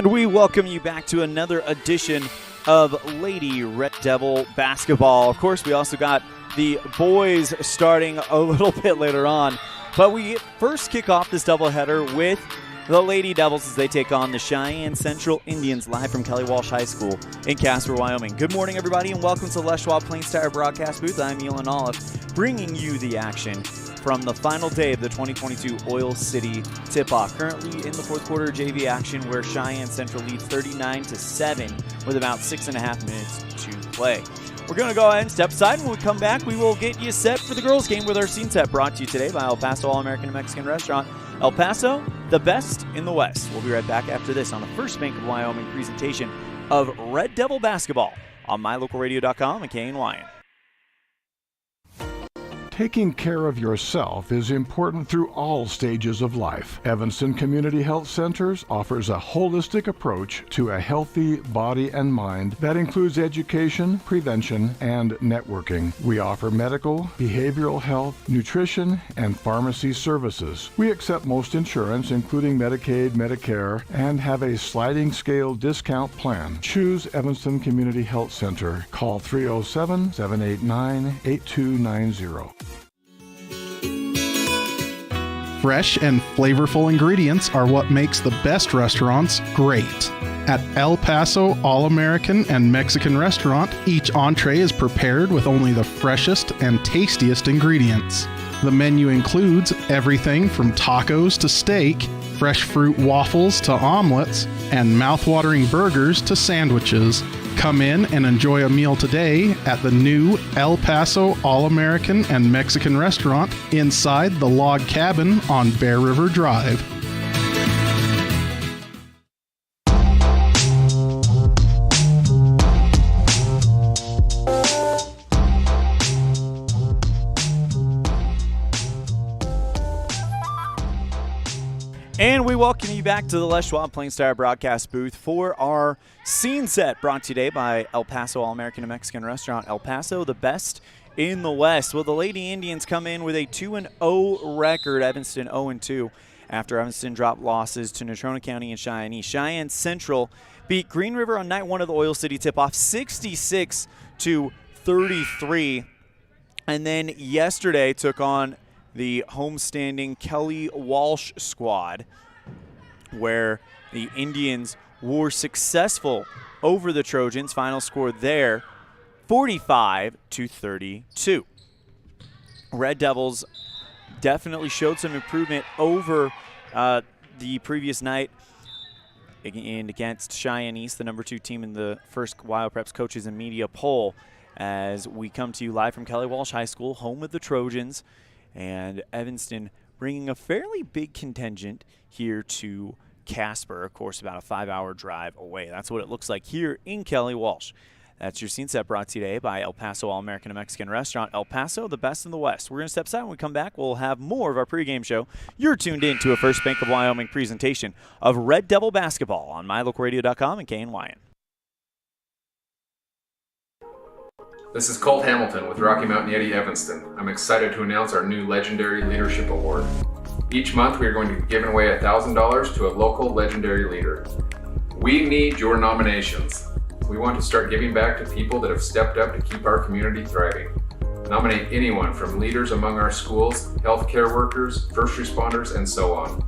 And we welcome you back to another edition of Lady Red Devil basketball. Of course, we also got the boys starting a little bit later on. But we first kick off this doubleheader with the Lady Devils as they take on the Cheyenne Central Indians live from Kelly Walsh High School in Casper, Wyoming. Good morning, everybody, and welcome to the Les Schwab Plains Tire broadcast booth. I'm Elan Olliff, bringing you the action from the final day of the 2022 Oil City tip-off. Currently in the fourth quarter JV action where Cheyenne Central leads 39-7 with about 6.5 minutes to play. We're going to go ahead and step aside. When we come back, we will get you set for the girls' game with our scene set brought to you today by El Paso All-American Mexican Restaurant. El Paso, the best in the West. We'll be right back after this on the First Bank of Wyoming presentation of Red Devil basketball on MyLocalRadio.com and KNYN. Taking care of yourself is important through all stages of life. Evanston Community Health Centers offers a holistic approach to a healthy body and mind that includes education, prevention, and networking. We offer medical, behavioral health, nutrition, and pharmacy services. We accept most insurance, including Medicaid, Medicare, and have a sliding scale discount plan. Choose Evanston Community Health Center. Call 307-789-8290. Fresh and flavorful ingredients are what makes the best restaurants great. At El Paso All-American and Mexican Restaurant, each entree is prepared with only the freshest and tastiest ingredients. The menu includes everything from tacos to steak, fresh fruit waffles to omelets, and mouth-watering burgers to sandwiches. Come in and enjoy a meal today at the new El Paso All-American and Mexican Restaurant inside the log cabin on Bear River Drive. And we welcome you back to the Les Schwab Plains Tire broadcast booth for our scene set brought to you today by El Paso All-American and Mexican Restaurant. El Paso, the best in the West. Well, the Lady Indians come in with a 2-0 record, Evanston 0-2, after Evanston dropped losses to Natrona County and Cheyenne. Cheyenne Central beat Green River on night one of the Oil City tip-off 66-33. And then yesterday took on the homestanding Kelly Walsh squad, where the Indians were successful over the Trojans. Final score there, 45-32. Red Devils definitely showed some improvement over the previous night and against Cheyenne East, the number 2 team in the first Wild Preps Coaches and Media poll, as we come to you live from Kelly Walsh High School, home of the Trojans. And Evanston bringing a fairly big contingent here to Casper, of course, about a 5-hour drive away. That's what it looks like here in Kelly Walsh. That's your scene set brought to you today by El Paso All-American and Mexican Restaurant. El Paso, the best in the West. We're going to step aside. When we come back, we'll have more of our pregame show. You're tuned in to a First Bank of Wyoming presentation of Red Devil basketball on MyLocalRadio.com and KNYN. This is Colt Hamilton with Rocky Mountain Yeti Evanston. I'm excited to announce our new Legendary Leadership Award. Each month we are going to be giving away $1,000 to a local legendary leader. We need your nominations. We want to start giving back to people that have stepped up to keep our community thriving. Nominate anyone from leaders among our schools, healthcare workers, first responders, and so on.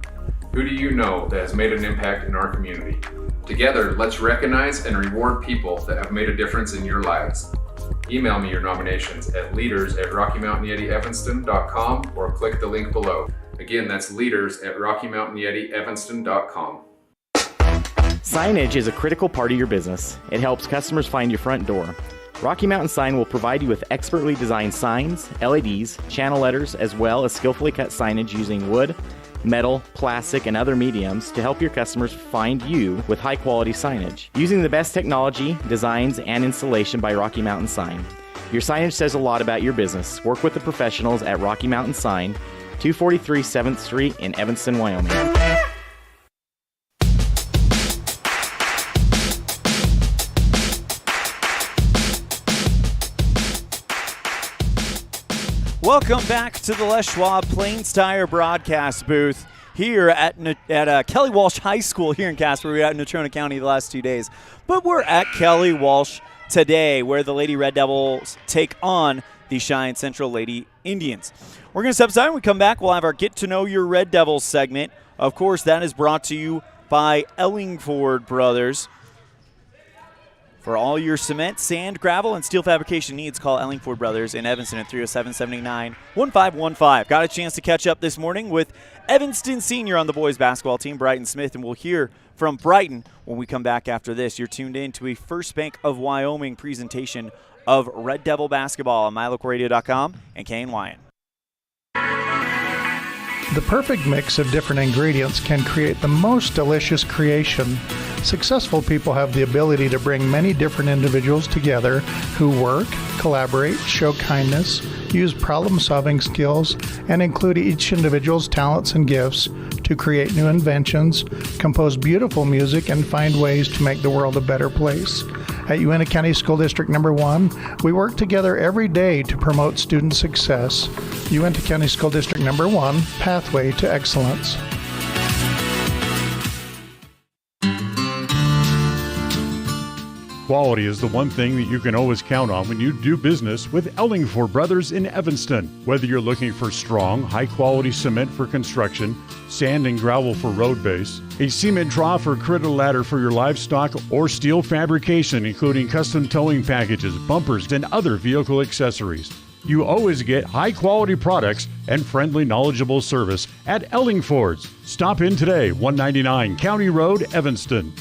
Who do you know that has made an impact in our community? Together, let's recognize and reward people that have made a difference in your lives. Email me your nominations at leaders@RockyMountainYetiEvanston.com or click the link below. Again, that's leaders@RockyMountainYetiEvanston.com. Signage is a critical part of your business. It helps customers find your front door. Rocky Mountain Sign will provide you with expertly designed signs, LEDs, channel letters, as well as skillfully cut signage using wood, metal, plastic, and other mediums to help your customers find you with high-quality signage. Using the best technology, designs, and installation by Rocky Mountain Sign. Your signage says a lot about your business. Work with the professionals at Rocky Mountain Sign, 243 7th Street in Evanston, Wyoming. Welcome back to the Les Schwab Plains Tire broadcast booth here at Kelly Walsh High School here in Casper. We're out in Natrona County the last 2 days. But we're at Kelly Walsh today, where the Lady Red Devils take on the Cheyenne Central Lady Indians. We're going to step aside. When we come back, we'll have our Get to Know Your Red Devils segment. Of course, that is brought to you by Ellingford Brothers. For all your cement, sand, gravel, and steel fabrication needs, call Ellingford Brothers in Evanston at 307-799-1515. Got a chance to catch up this morning with Evanston Senior on the boys basketball team, Brighton Smith, and we'll hear from Brighton when we come back after this. You're tuned in to a First Bank of Wyoming presentation of Red Devil basketball on MyLocalRadio.com and KNYN. The perfect mix of different ingredients can create the most delicious creation. Successful people have the ability to bring many different individuals together who work, collaborate, show kindness, use problem-solving skills, and include each individual's talents and gifts to create new inventions, compose beautiful music, and find ways to make the world a better place. At Uintah County School District Number 1, we work together every day to promote student success. Uintah County School District Number 1, Pathway to Excellence. Quality is the one thing that you can always count on when you do business with Ellingford Brothers in Evanston. Whether you're looking for strong, high-quality cement for construction, sand and gravel for road base, a cement trough or critter ladder for your livestock, or steel fabrication including custom towing packages, bumpers, and other vehicle accessories, you always get high-quality products and friendly, knowledgeable service at Ellingford's. Stop in today, 199 County Road, Evanston.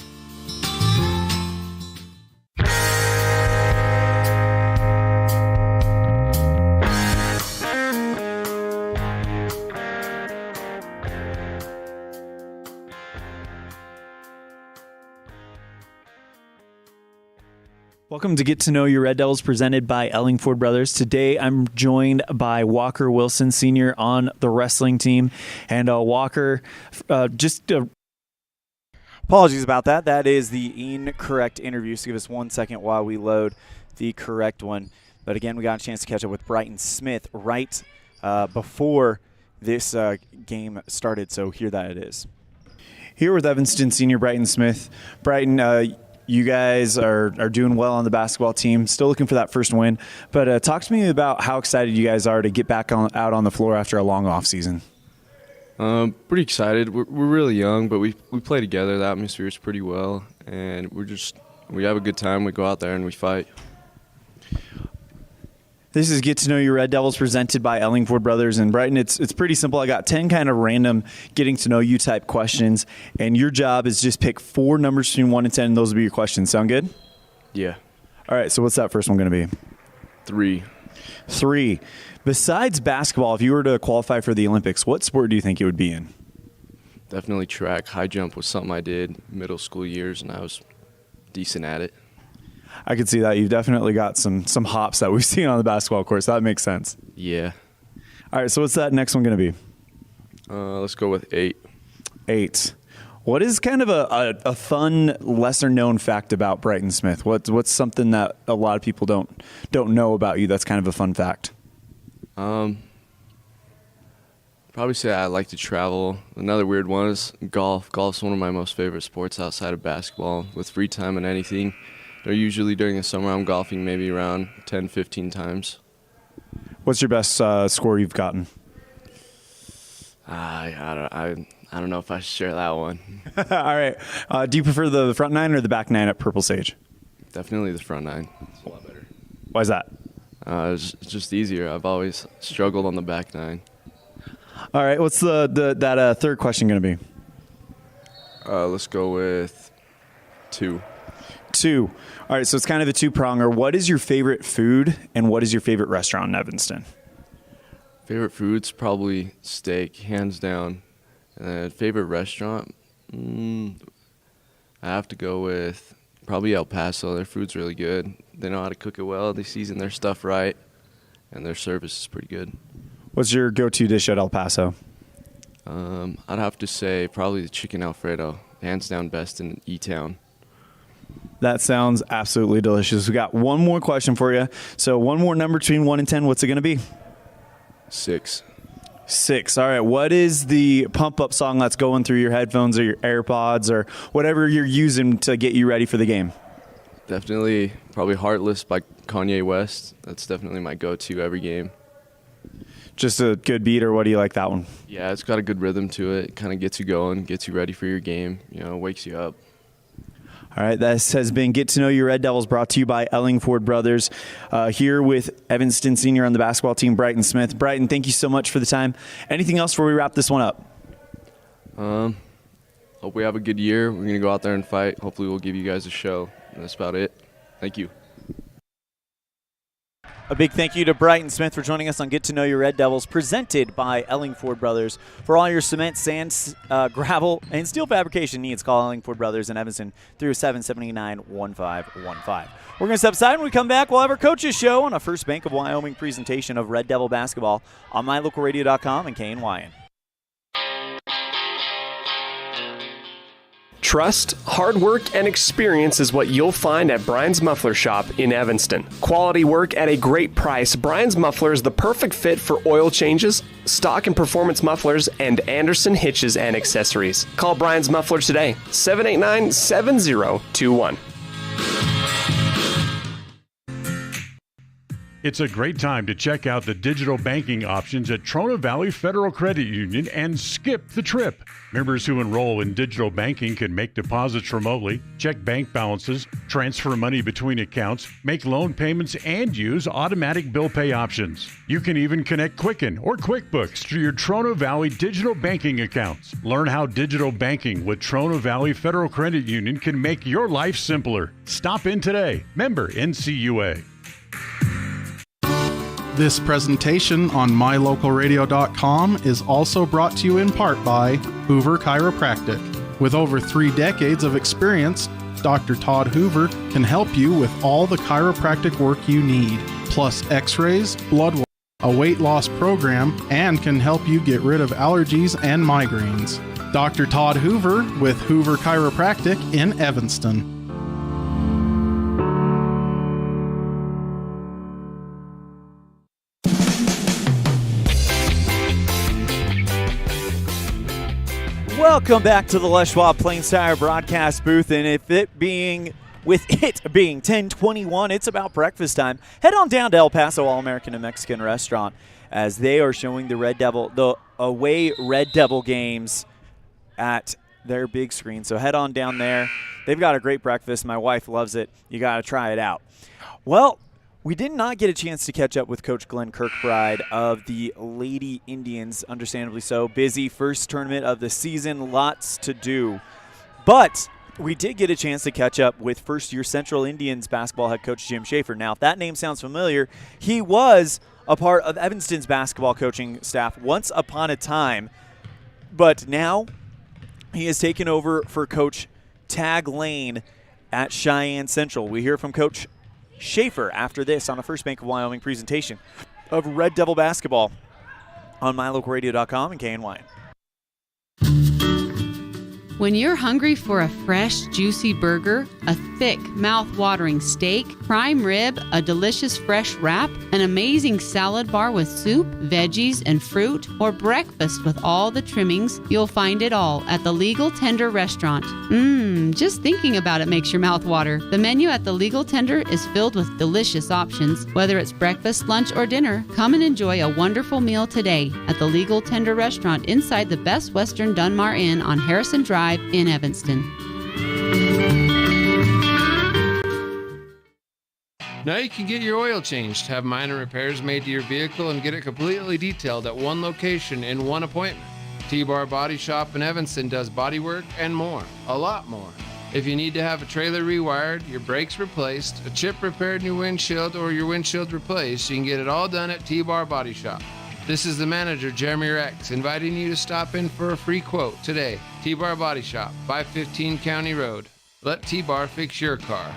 Welcome to Get to Know Your Red Devils, presented by Ellingford Brothers. Today, I'm joined by Walker Wilson, Senior on the wrestling team. And Walker, apologies about that. That is the incorrect interview. So give us 1 second while we load the correct one. But again, we got a chance to catch up with Brighton Smith right before this game started. So here that it is. Here with Evanston Senior Brighton Smith. Brighton, you guys are doing well on the basketball team, still looking for that first win. But talk to me about how excited you guys are to get back out on the floor after a long off season. Pretty excited. We're really young, but we play together. The atmosphere is pretty well, and we have a good time. We go out there and we fight. This is Get to Know Your Red Devils, presented by Ellingford Brothers in Brighton. It's pretty simple. I got 10 kind of random getting to know you type questions, and your job is just pick 4 numbers between 1 and 10, and those will be your questions. Sound good? Yeah. All right, so what's that first one going to be? 3. 3. Besides basketball, if you were to qualify for the Olympics, what sport do you think you would be in? Definitely track. High jump was something I did middle school years, and I was decent at it. I could see that. You've definitely got some hops that we've seen on the basketball course. That makes sense. Yeah. All right, so what's that next one going to be? Let's go with 8. 8. What is kind of a fun, lesser-known fact about Brighton Smith? What's something that a lot of people don't know about you that's kind of a fun fact? Probably say I like to travel. Another weird one is golf. Golf's one of my most favorite sports outside of basketball. With free time and anything, they're usually during the summer I'm golfing maybe around 10, 15 times. What's your best score you've gotten? I don't know if I should share that one. All right. Do you prefer the front 9 or the back 9 at Purple Sage? Definitely the front 9. It's a lot better. Why is that? It's just easier. I've always struggled on the back 9. All right. What's that third question going to be? Let's go with 2. 2. All right, so it's kind of a two-pronger. What is your favorite food, and what is your favorite restaurant in Evanston? Favorite food's probably steak, hands down. And favorite restaurant, I have to go with probably El Paso. Their food's really good. They know how to cook it well. They season their stuff right, and their service is pretty good. What's your go-to dish at El Paso? I'd have to say probably the chicken Alfredo. Hands down best in E-Town. That sounds absolutely delicious. We got one more question for you. So one more number between 1 and 10. What's it going to be? 6. 6. All right. What is the pump-up song that's going through your headphones or your AirPods or whatever you're using to get you ready for the game? Definitely probably Heartless by Kanye West. That's definitely my go-to every game. Just a good beat, or what do you like that one? Yeah, it's got a good rhythm to it. Kind of gets you going, gets you ready for your game, wakes you up. All right, this has been Get to Know Your Red Devils, brought to you by Ellingford Brothers, here with Evanston senior on the basketball team, Brighton Smith. Brighton, thank you so much for the time. Anything else before we wrap this one up? Hope we have a good year. We're going to go out there and fight. Hopefully we'll give you guys a show. And that's about it. Thank you. A big thank you to Brighton Smith for joining us on Get to Know Your Red Devils, presented by Ellingford Brothers. For all your cement, sand, gravel, and steel fabrication needs, call Ellingford Brothers in Evanston through 779-1515. We're going to step aside. When we come back, we'll have our coaches show on a First Bank of Wyoming presentation of Red Devil basketball on mylocalradio.com and KNYN. Trust, hard work, and experience is what you'll find at Brian's Muffler Shop in Evanston. Quality work at a great price. Brian's Muffler is the perfect fit for oil changes, stock and performance mufflers, and Anderson hitches and accessories. Call Brian's Muffler today, 789-7021. It's a great time to check out the digital banking options at Trona Valley Federal Credit Union and skip the trip. Members who enroll in digital banking can make deposits remotely, check bank balances, transfer money between accounts, make loan payments, and use automatic bill pay options. You can even connect Quicken or QuickBooks to your Trona Valley digital banking accounts. Learn how digital banking with Trona Valley Federal Credit Union can make your life simpler. Stop in today. Member NCUA. This presentation on mylocalradio.com is also brought to you in part by Hoover Chiropractic. With over 3 decades of experience, Dr. Todd Hoover can help you with all the chiropractic work you need, plus x-rays, blood work, a weight loss program, and can help you get rid of allergies and migraines. Dr. Todd Hoover with Hoover Chiropractic in Evanston. Welcome back to the Les Schwab Plains Tire broadcast booth, and with it being 10:21, it's about breakfast time. Head on down to El Paso All-American and Mexican Restaurant as they are showing the away Red Devil games at their big screen. So head on down there. They've got a great breakfast. My wife loves it. You got to try it out. Well, we did not get a chance to catch up with Coach Glenn Kirkbride of the Lady Indians, understandably so. Busy first tournament of the season, lots to do. But we did get a chance to catch up with first-year Central Indians basketball head coach Jim Shaffer. Now, if that name sounds familiar, he was a part of Evanston's basketball coaching staff once upon a time. But now he has taken over for Coach Tag Lane at Cheyenne Central. We hear from Coach Shaffer after this on a First Bank of Wyoming presentation of Red Devil basketball on mylocalradio.com and KNYN. When you're hungry for a fresh, juicy burger, a thick, mouth-watering steak, prime rib, a delicious fresh wrap, an amazing salad bar with soup, veggies, and fruit, or breakfast with all the trimmings, you'll find it all at the Legal Tender Restaurant. Just thinking about it makes your mouth water. The menu at the Legal Tender is filled with delicious options. Whether it's breakfast, lunch, or dinner, come and enjoy a wonderful meal today at the Legal Tender Restaurant inside the Best Western Dunmar Inn on Harrison Drive in Evanston. Now you can get your oil changed, have minor repairs made to your vehicle, and get it completely detailed at one location in one appointment. T-Bar Body Shop in Evanston does body work and more, a lot more. If you need to have a trailer rewired, your brakes replaced, a chip repaired in your windshield, or your windshield replaced, you can get it all done at T-Bar Body Shop. This is the manager, Jeremy Rex, inviting you to stop in for a free quote today. T-Bar Body Shop, 515 County Road. Let T-Bar fix your car.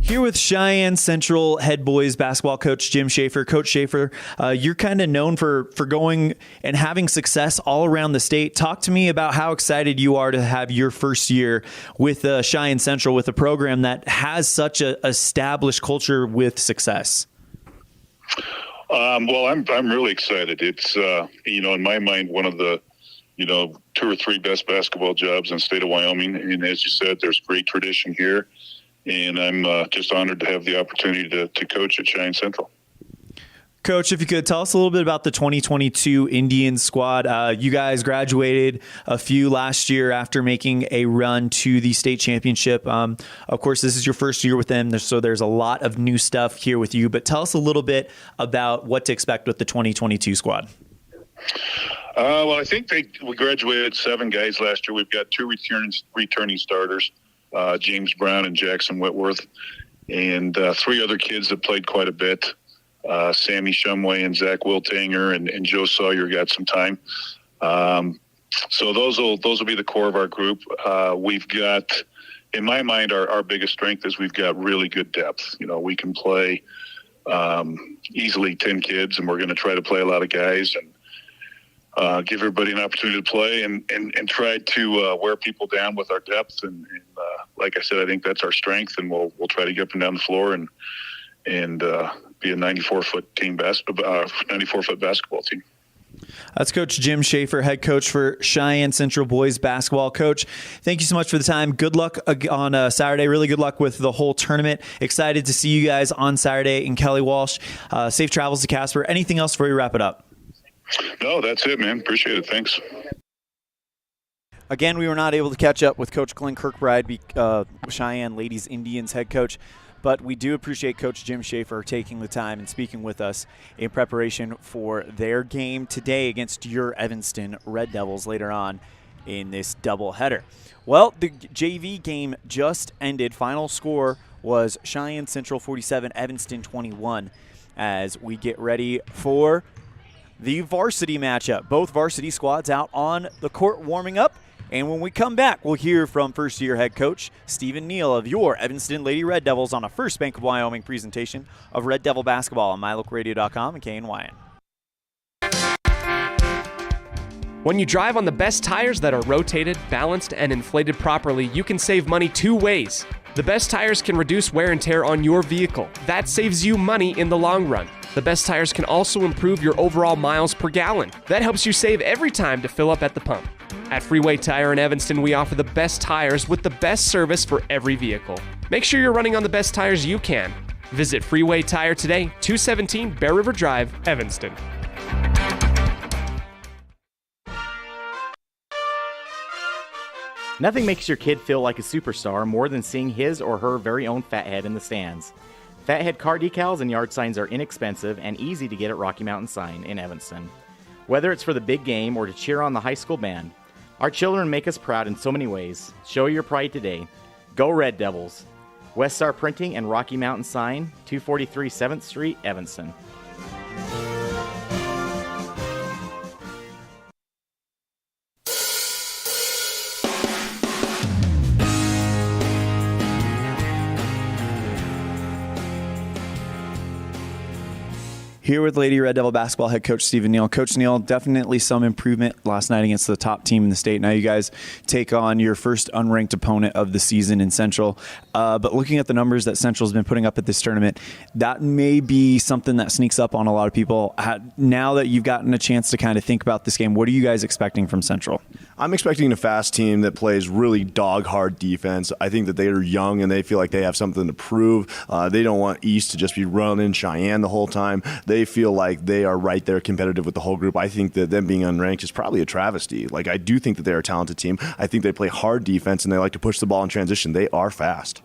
Here with Cheyenne Central head boys basketball coach Jim Shaffer. Coach Shaffer, you're kind of known for going and having success all around the state. Talk to me about how excited you are to have your first year with Cheyenne Central, with a program that has such a established culture with success. Well, I'm really excited. It's in my mind, one of the 2 or 3 best basketball jobs in the state of Wyoming. And as you said, there's great tradition here. And I'm just honored to have the opportunity to coach at Cheyenne Central. Coach, if you could tell us a little bit about the 2022 Indians squad. You guys graduated a few last year after making a run to the state championship. Of course, this is your first year with them, so there's a lot of new stuff here with you. But tell us a little bit about what to expect with the 2022 squad. Well, I think we graduated 7 guys last year. We've got 2 returning starters. James Brown and Jackson Whitworth, and 3 other kids that played quite a bit. Sammy Shumway and Zach Wiltanger and Joe Sawyer got some time. So those will be the core of our group. We've got, in my mind, our biggest strength is we've got really good depth. We can play easily 10 kids, and we're going to try to play a lot of guys and give everybody an opportunity to play and try to wear people down with our depth. And like I said, I think that's our strength, and we'll try to get up and down the floor and be a 94-foot 94-foot basketball team. That's Coach Jim Shaffer, head coach for Cheyenne Central boys basketball. Coach, thank you so much for the time. Good luck on Saturday. Really good luck with the whole tournament. Excited to see you guys on Saturday in Kelly Walsh. Safe travels to Casper. Anything else before we wrap it up? No, that's it, man. Appreciate it. Thanks. Again, we were not able to catch up with Coach Glenn Kirkbride, Cheyenne Ladies Indians head coach, but we do appreciate Coach Jim Shaffer taking the time and speaking with us in preparation for their game today against your Evanston Red Devils later on in this doubleheader. Well, the JV game just ended. Final score was Cheyenne Central 47, Evanston 21, as we get ready for the varsity matchup. Both varsity squads out on the court warming up. And when we come back, we'll hear from first-year head coach Stephen Neal of your Evanston Lady Red Devils on a First Bank of Wyoming presentation of Red Devil basketball on MyLocalRadio.com and KNYN. When you drive on the best tires that are rotated, balanced, and inflated properly, you can save money 2 ways. The best tires can reduce wear and tear on your vehicle. That saves you money in the long run. The best tires can also improve your overall miles per gallon. That helps you save every time to fill up at the pump. At Freeway Tire in Evanston, we offer the best tires with the best service for every vehicle. Make sure you're running on the best tires you can. Visit Freeway Tire today, 217 Bear River Drive, Evanston. Nothing makes your kid feel like a superstar more than seeing his or her very own Fathead in the stands. Fathead car decals and yard signs are inexpensive and easy to get at Rocky Mountain Sign in Evanston. Whether it's for the big game or to cheer on the high school band, our children make us proud in so many ways. Show your pride today. Go Red Devils. West Star Printing and Rocky Mountain Sign, 243 7th Street, Evanston. Here with Lady Red Devil basketball head coach Stephen Neal. Coach Neal, definitely some improvement last night against the top team in the state. Now you guys take on your first unranked opponent of the season in Central. But looking at the numbers that Central's been putting up at this tournament, that may be something that sneaks up on a lot of people. Now that you've gotten a chance to kind of think about this game, what are you guys expecting from Central? I'm expecting a fast team that plays really dog-hard defense. I think that they are young and they feel like they have something to prove. They don't want East to just be running Cheyenne the whole time. They feel like they are right there competitive with the whole group. I think that them being unranked is probably a travesty. Like, I do think that they're a talented team. I think they play hard defense and they like to push the ball in transition. They are fast.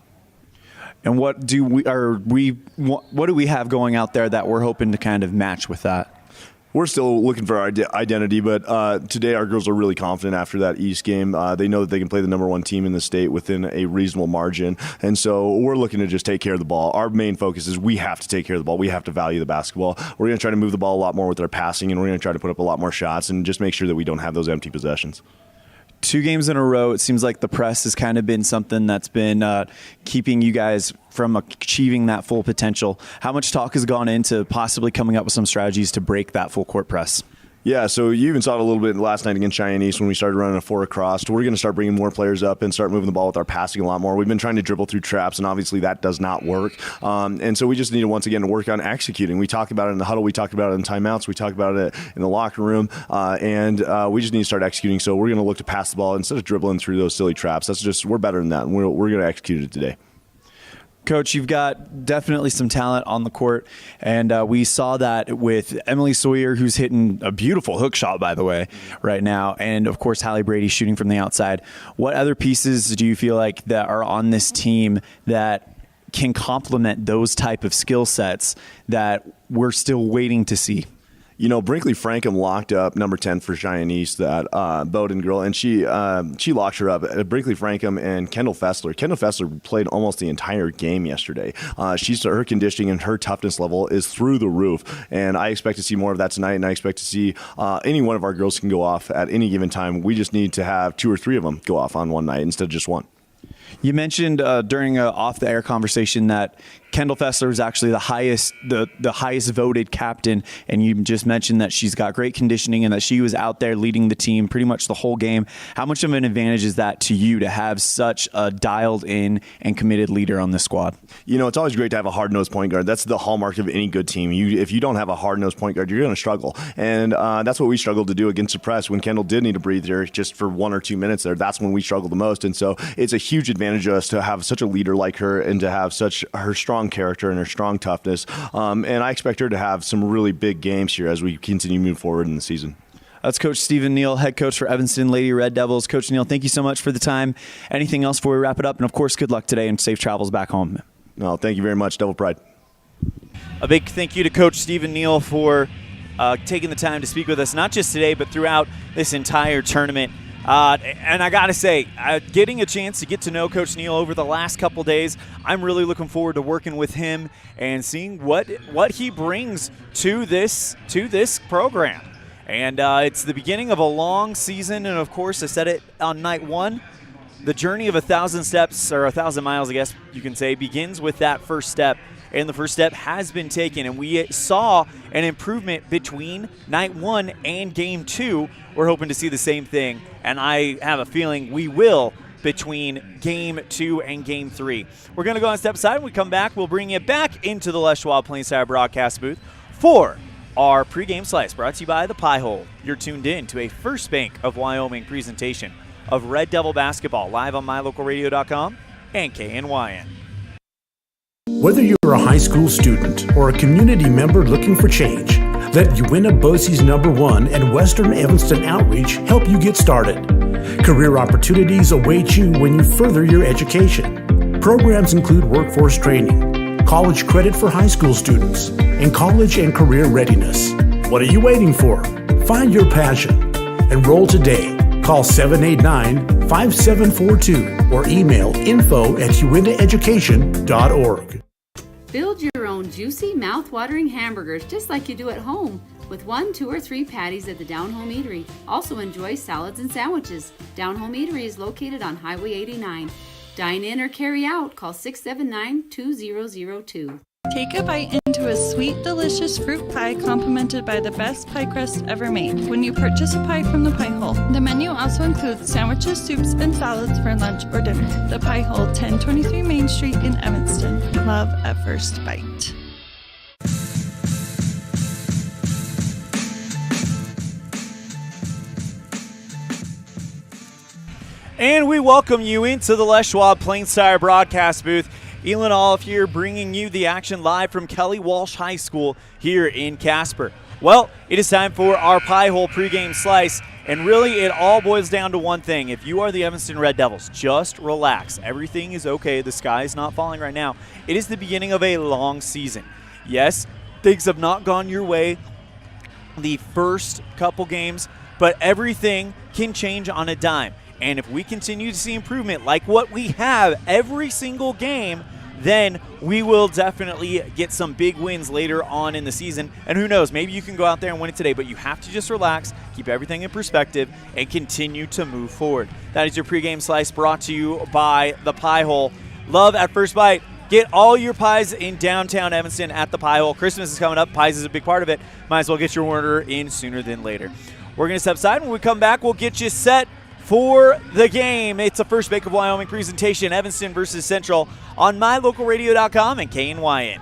And what do we have going out there that we're hoping to kind of match with that? We're still looking for our identity, but today our girls are really confident after that East game. They know that they can play the number 1 team in the state within a reasonable margin, and so we're looking to just take care of the ball. Our main focus is we have to take care of the ball. We have to value the basketball. We're going to try to move the ball a lot more with our passing, and we're going to try to put up a lot more shots and just make sure that we don't have those empty possessions. 2 games in a row, it seems like the press has kind of been something that's been keeping you guys from achieving that full potential. How much talk has gone into possibly coming up with some strategies to break that full court press? Yeah, so you even saw it a little bit last night against Cheyenne East when we started running a 4 across. We're going to start bringing more players up and start moving the ball with our passing a lot more. We've been trying to dribble through traps, and obviously that does not work. And so we just need to, once again, to work on executing. We talked about it in the huddle. We talked about it in timeouts. We talked about it in the locker room. And we just need to start executing. So we're going to look to pass the ball instead of dribbling through those silly traps. We're better than that, and we're going to execute it today. Coach, you've got definitely some talent on the court, and we saw that with Emily Sawyer, who's hitting a beautiful hook shot, by the way, right now, and, of course, Hallie Brady shooting from the outside. What other pieces do you feel like that are on this team that can complement those type of skill sets that we're still waiting to see? You know, Brinkley Frankham locked up number 10 for Cheyenne East, that Bowden girl, and she locked her up. Brinkley Frankham and Kendall Fessler. Kendall Fessler played almost the entire game yesterday. Her conditioning and her toughness level is through the roof, and I expect to see more of that tonight, and I expect to see any one of our girls can go off at any given time. We just need to have 2 or 3 of them go off on one night instead of just one. You mentioned during an off-the-air conversation that Kendall Fessler is actually the highest voted captain, and you just mentioned that she's got great conditioning and that she was out there leading the team pretty much the whole game. How much of an advantage is that to you to have such a dialed-in and committed leader on this squad? You know, it's always great to have a hard-nosed point guard. That's the hallmark of any good team. If you don't have a hard-nosed point guard, you're going to struggle, and that's what we struggled to do against the press. When Kendall did need to breathe there just for 1 or 2 minutes there, that's when we struggled the most, and so it's a huge advantage to us to have such a leader like her and to have such her strong character and her strong toughness. And I expect her to have some really big games here as we continue to move forward in the season. That's Coach Stephen Neal, head coach for Evanston Lady Red Devils. Coach Neal, thank you so much for the time. Anything else before we wrap it up? And, of course, good luck today and safe travels back home. No, thank you very much. Devil Pride. A big thank you to Coach Stephen Neal for taking the time to speak with us, not just today, but throughout this entire tournament. And I got to say, getting a chance to get to know Coach Neal over the last couple days, I'm really looking forward to working with him and seeing what he brings to this program. And it's the beginning of a long season, and, of course, I said it on night 1, the journey of 1,000 steps, or 1,000 miles, I guess you can say, begins with that first step. And the first step has been taken, and we saw an improvement between night 1 and game 2. We're hoping to see the same thing, and I have a feeling we will between game 2 and game 3. We're going to go on step aside. When we come back, we'll bring you back into the Les Schwab Plainside broadcast booth for our pregame slice, brought to you by the Pie Hole. You're tuned in to a First Bank of Wyoming presentation of Red Devil basketball, live on MyLocalRadio.com and KNYN. Whether you're a high school student or a community member looking for change, let UINA BOCES #1 and Western Evanston Outreach help you get started. Career opportunities await you when you further your education. Programs include workforce training, college credit for high school students, and college and career readiness. What are you waiting for? Find your passion. Enroll today. Call 789-5742 or email info@uinaeducation.org. Build your own juicy, mouth-watering hamburgers just like you do at home with 1, 2, or 3 patties at the Down Home Eatery. Also enjoy salads and sandwiches. Down Home Eatery is located on Highway 89. Dine in or carry out. Call 679-2002. Take a bite into a sweet, delicious fruit pie complimented by the best pie crust ever made when you purchase a pie from the Pie Hole. The menu also includes sandwiches, soups, and salads for lunch or dinner. The Pie Hole, 1023 Main Street in Evanston. Love at first bite. And we welcome you into the Les Schwab Plainside broadcast booth. Elan Olliff here, bringing you the action live from Kelly Walsh High School here in Casper. Well, it is time for our Pie Hole pregame slice, and really it all boils down to one thing. If you are the Evanston Red Devils, just relax. Everything is okay. The sky is not falling right now. It is the beginning of a long season. Yes, things have not gone your way the first couple games, but everything can change on a dime. And if we continue to see improvement like what we have every single game, then we will definitely get some big wins later on in the season. And who knows, maybe you can go out there and win it today, but you have to just relax, keep everything in perspective, and continue to move forward. That is your pregame slice brought to you by The Pie Hole. Love at first bite. Get all your pies in downtown Evanston at The Pie Hole. Christmas is coming up. Pies is a big part of it. Might as well get your order in sooner than later. We're going to step aside. When we come back, we'll get you set for the game. It's a First Bank of Wyoming presentation, Evanston versus Central, on mylocalradio.com and KNYN.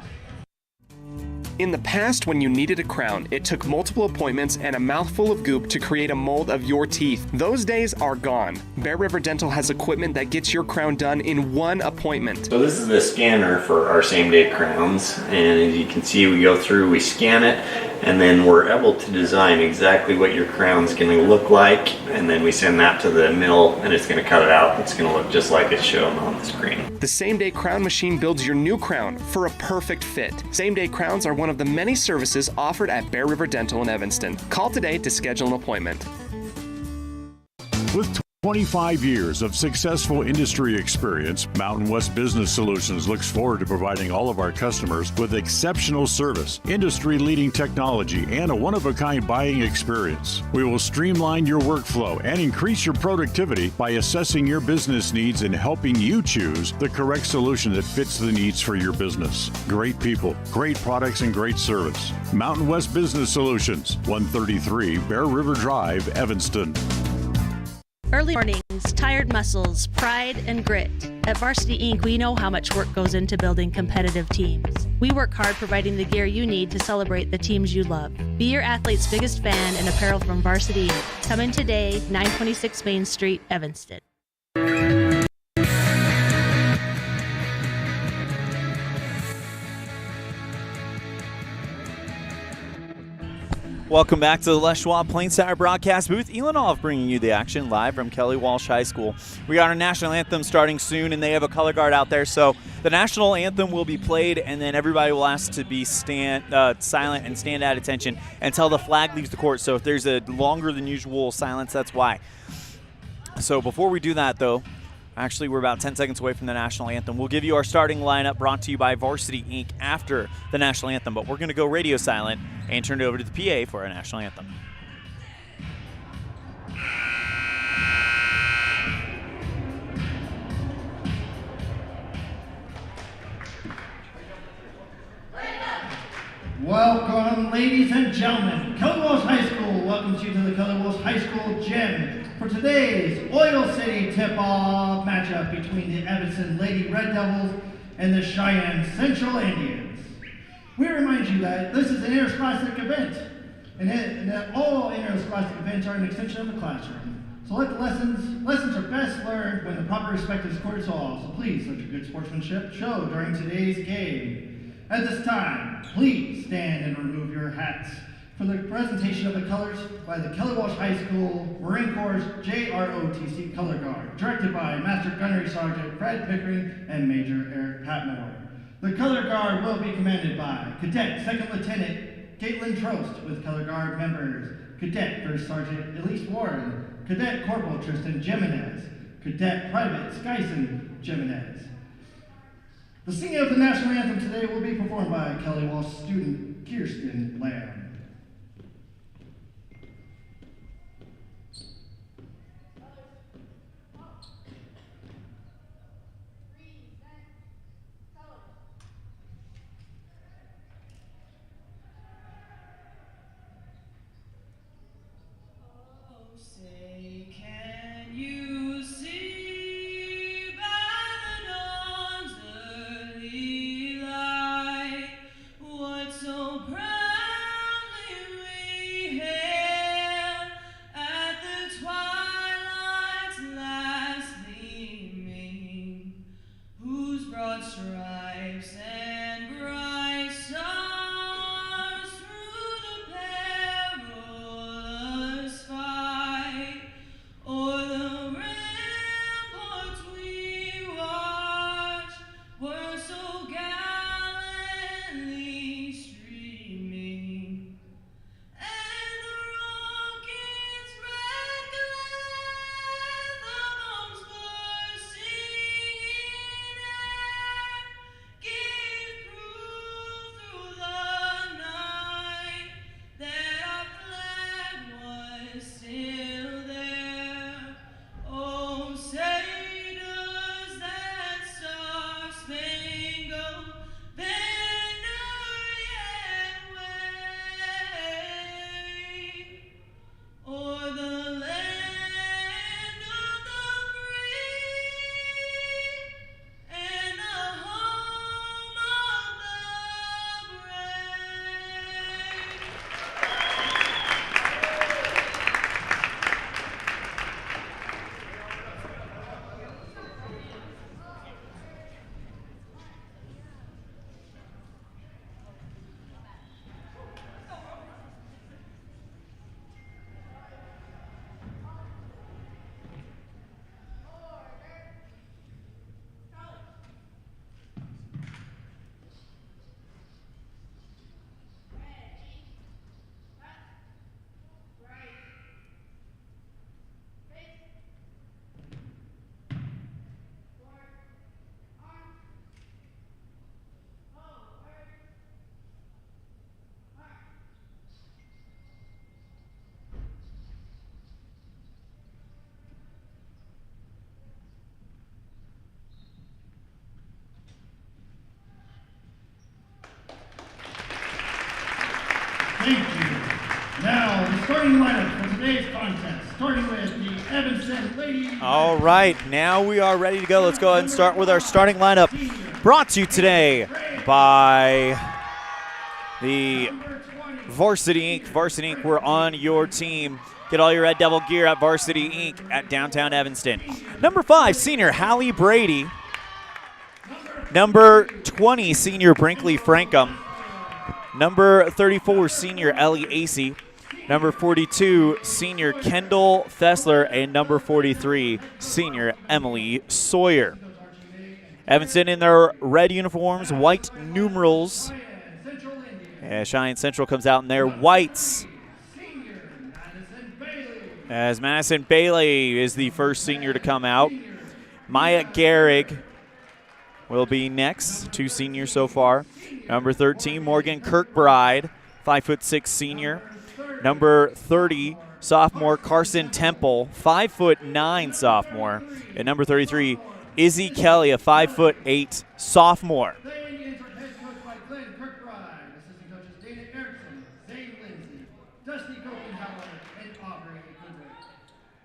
In the past, when you needed a crown, it took multiple appointments and a mouthful of goop to create a mold of your teeth. Those days are gone. Bear River Dental has equipment that gets your crown done in one appointment. So this is the scanner for our same-day crowns, and as you can see, we go through, we scan it, and then we're able to design exactly what your crown's going to look like, and then we send that to the mill, and it's going to cut it out. It's going to look just like it's shown on the screen. The same-day crown machine builds your new crown for a perfect fit. Same-day crowns are one of the many services offered at Bear River Dental in Evanston. Call today to schedule an appointment. With 25 years of successful industry experience, Mountain West Business Solutions looks forward to providing all of our customers with exceptional service, industry-leading technology, and a one-of-a-kind buying experience. We will streamline your workflow and increase your productivity by assessing your business needs and helping you choose the correct solution that fits the needs for your business. Great people, great products, and great service. Mountain West Business Solutions, 133 Bear River Drive, Evanston. Early mornings, tired muscles, pride, and grit. At Varsity Inc., we know how much work goes into building competitive teams. We work hard providing the gear you need to celebrate the teams you love. Be your athlete's biggest fan in apparel from Varsity Inc. Come in today, 926 Main Street, Evanston. Welcome back to the Les Schwab Plainsire broadcast booth. Elan bringing you the action live from Kelly Walsh High School. We got our national anthem starting soon, and they have a color guard out there. So the national anthem will be played, and then everybody will ask to be silent and stand at attention until the flag leaves the court. So if there's a longer than usual silence, that's why. So before we do that, though, actually, we're about 10 seconds away from the national anthem. We'll give you our starting lineup brought to you by Varsity Inc. after the national anthem, but we're going to go radio silent and turn it over to the PA for our national anthem. Welcome, ladies and gentlemen. Kelly Walsh High School welcomes you to the Kelly Walsh High School gym for today's Oil City tip-off matchup between the Evanston Lady Red Devils and the Cheyenne Central Indians. We remind you that this is an interscholastic event, and that all interscholastic events are an extension of the classroom. So let the lessons are best learned when the proper respect is accorded to all. So please let your good sportsmanship show during today's game. At this time, please stand and remove your hats for the presentation of the colors by the Kelly Walsh High School Marine Corps JROTC Color Guard, directed by Master Gunnery Sergeant Fred Pickering and Major Eric Patmore. The Color Guard will be commanded by Cadet Second Lieutenant Caitlin Trost, with Color Guard members Cadet First Sergeant Elise Warren, Cadet Corporal Tristan Jimenez, Cadet Private Skyson Jimenez. The singing of the national anthem today will be performed by Kelly Walsh student Kirsten Lamb. starting lineup for today's contest, starting with the Evanston Lady. All right, now we are ready to go. Let's go ahead and start with our starting lineup, brought to you today by the Varsity Inc. Varsity Inc., we're on your team. Get all your Red Devil gear at Varsity Inc. at downtown Evanston. Number 5, senior Hallie Brady. Number 20, senior Brinkley Frankham. Number 34, senior Ellie Acey. Number 42, senior Kendall Fessler. And number 43, senior Emily Sawyer. Evanston in their red uniforms, white numerals. As Cheyenne Central comes out in their whites. As Madison Bailey is the first senior to come out. Maya Gehrig will be next, 2 seniors so far. Number 13, Morgan Kirkbride, 5'6" senior. Number 30, sophomore Carson Temple, 5'9" sophomore. And number 33, Izzy Kelly, a 5'8" sophomore.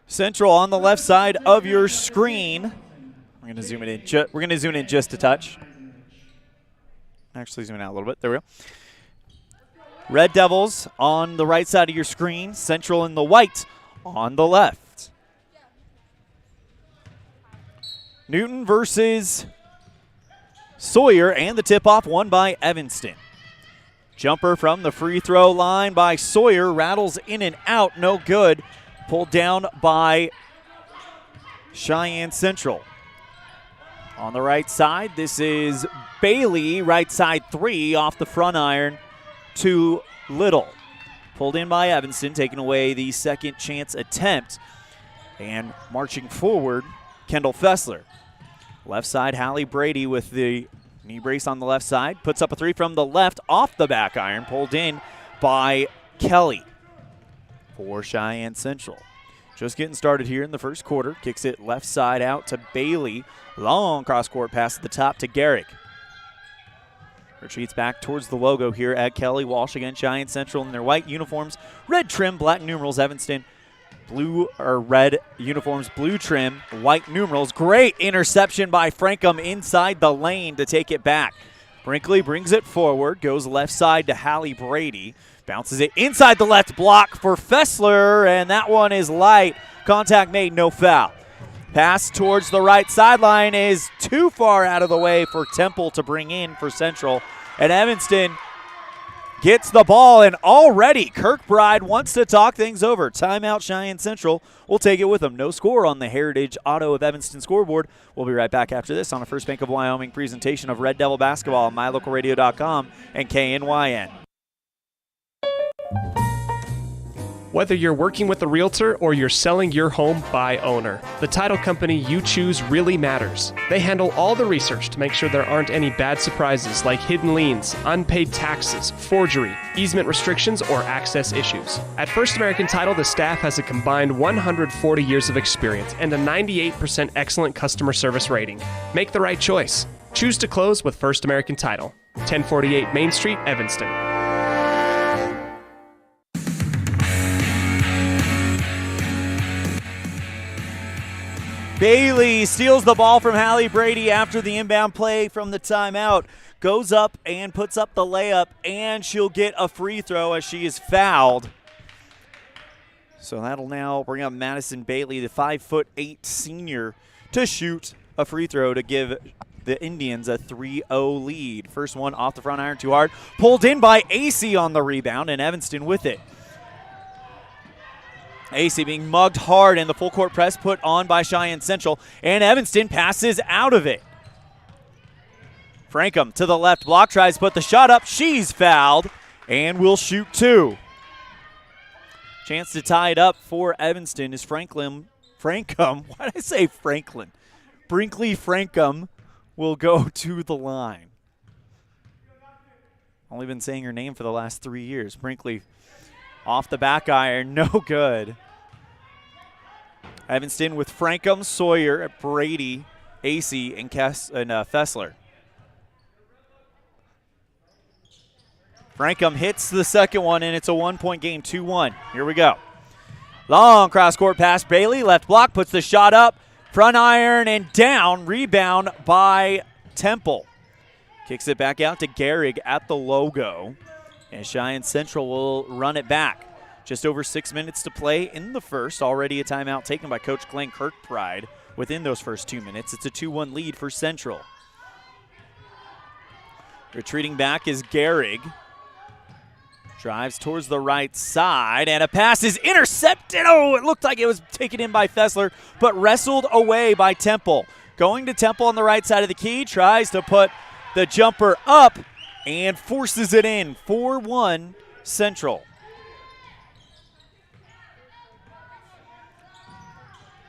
Central on the left side of your screen. We're going to zoom it in. We're going to zoom in just a touch. Actually, zoom it out a little bit. There we go. Red Devils on the right side of your screen. Central in the white on the left. Newton versus Sawyer, and the tip-off won by Evanston. Jumper from the free throw line by Sawyer. Rattles in and out. No good. Pulled down by Cheyenne Central. On the right side, this is Bailey, right side 3 off the front iron, too little. Pulled in by Evanston, taking away the second chance attempt. And marching forward, Kendall Fessler. Left side, Hallie Brady with the knee brace on the left side. Puts up a 3 from the left off the back iron, pulled in by Kelly for Cheyenne Central. Just getting started here in the first quarter. Kicks it left side out to Bailey. Long cross-court pass at the top to Gehrig. Retreats back towards the logo here at Kelly. Walsh against Cheyenne Central in their white uniforms. Red trim, black numerals. Evanston, blue or red uniforms, blue trim, white numerals. Great interception by Frankham inside the lane to take it back. Brinkley brings it forward, goes left side to Hallie Brady. Bounces it inside the left block for Fessler, and that one is light. Contact made, no foul. Pass towards the right sideline is too far out of the way for Temple to bring in for Central. And Evanston gets the ball, and already Kirkbride wants to talk things over. Timeout Cheyenne Central. We'll take it with them. No score on the Heritage Auto of Evanston scoreboard. We'll be right back after this on a First Bank of Wyoming presentation of Red Devil Basketball on MyLocalRadio.com and KNYN. Whether you're working with a realtor or you're selling your home by owner, the title company you choose really matters. They handle all the research to make sure there aren't any bad surprises like hidden liens, unpaid taxes, forgery, easement restrictions, or access issues. At First American Title, the staff has a combined 140 years of experience and a 98% excellent customer service rating. Make the right choice. Choose to close with First American Title. 1048 Main Street, Evanston. Bailey steals the ball from Hallie Brady after the inbound play from the timeout. Goes up and puts up the layup, and she'll get a free throw as she is fouled. So that'll now bring up Madison Bailey, the 5'8" senior, to shoot a free throw to give the Indians a 3-0 lead. First one off the front iron, too hard. Pulled in by Acey on the rebound, and Evanston with it. Acey being mugged hard, and the full court press put on by Cheyenne Central, and Evanston passes out of it. Frankham to the left block, tries to put the shot up. She's fouled and will shoot 2. Chance to tie it up for Evanston is Frankham. Why did I say Franklin? Brinkley Frankham will go to the line. Only been saying her name for the last 3 years. Brinkley off the back iron, no good. Evanston with Frankham, Sawyer, Brady, Acey, and Fessler. Frankham hits the second one, and it's a 1-point game, 2-1. Here we go. Long cross-court pass. Bailey, left block, puts the shot up. Front iron and down. Rebound by Temple. Kicks it back out to Gehrig at the logo. And Cheyenne Central will run it back. Just over 6 minutes to play in the first. Already a timeout taken by Coach Glenn Kirkbride within those first 2 minutes. It's a 2-1 lead for Central. Retreating back is Gehrig. Drives towards the right side, and a pass is intercepted. Oh, it looked like it was taken in by Fessler, but wrestled away by Temple. Going to Temple on the right side of the key, tries to put the jumper up and forces it in. 4-1 Central.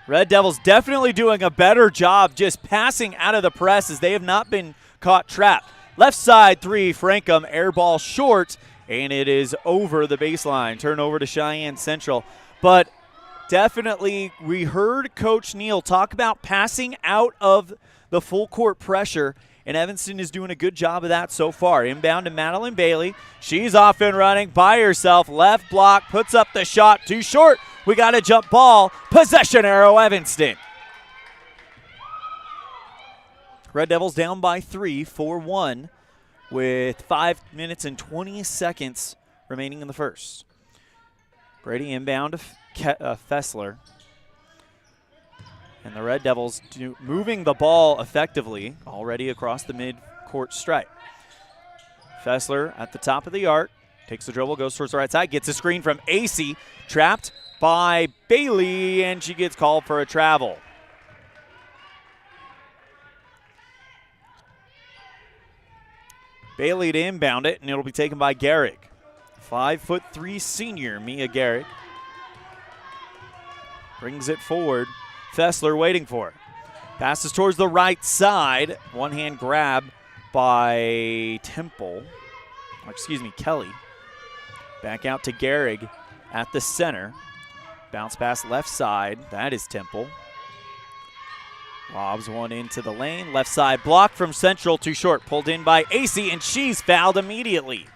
Red Devils definitely doing a better job just passing out of the press as they have not been caught trapped. Left side three, Frankham, air ball short, and it is over the baseline. Turnover to Cheyenne Central. But definitely we heard Coach Neal talk about passing out of the full court pressure, and Evanston is doing a good job of that so far. Inbound to Madeline Bailey. She's off and running by herself. Left block, puts up the shot. Too short. We got a jump ball. Possession arrow, Evanston. Red Devils down by 3, 4-1. With 5 minutes and 20 seconds remaining in the first. Brady inbound to Fessler. And the Red Devils moving the ball effectively already across the mid-court stripe. Fessler at the top of the arc. Takes the dribble, goes towards the right side. Gets a screen from AC. Trapped by Bailey, and she gets called for a travel. Bailey to inbound it, and it'll be taken by Gehrig. 5'3" senior Mia Gehrig. Brings it forward. Fessler waiting for it. Passes towards the right side. One-hand grab by Kelly. Back out to Gehrig at the center. Bounce pass left side. That is Temple. Lobs one into the lane. Left side block from Central, too short. Pulled in by AC, and she's fouled immediately.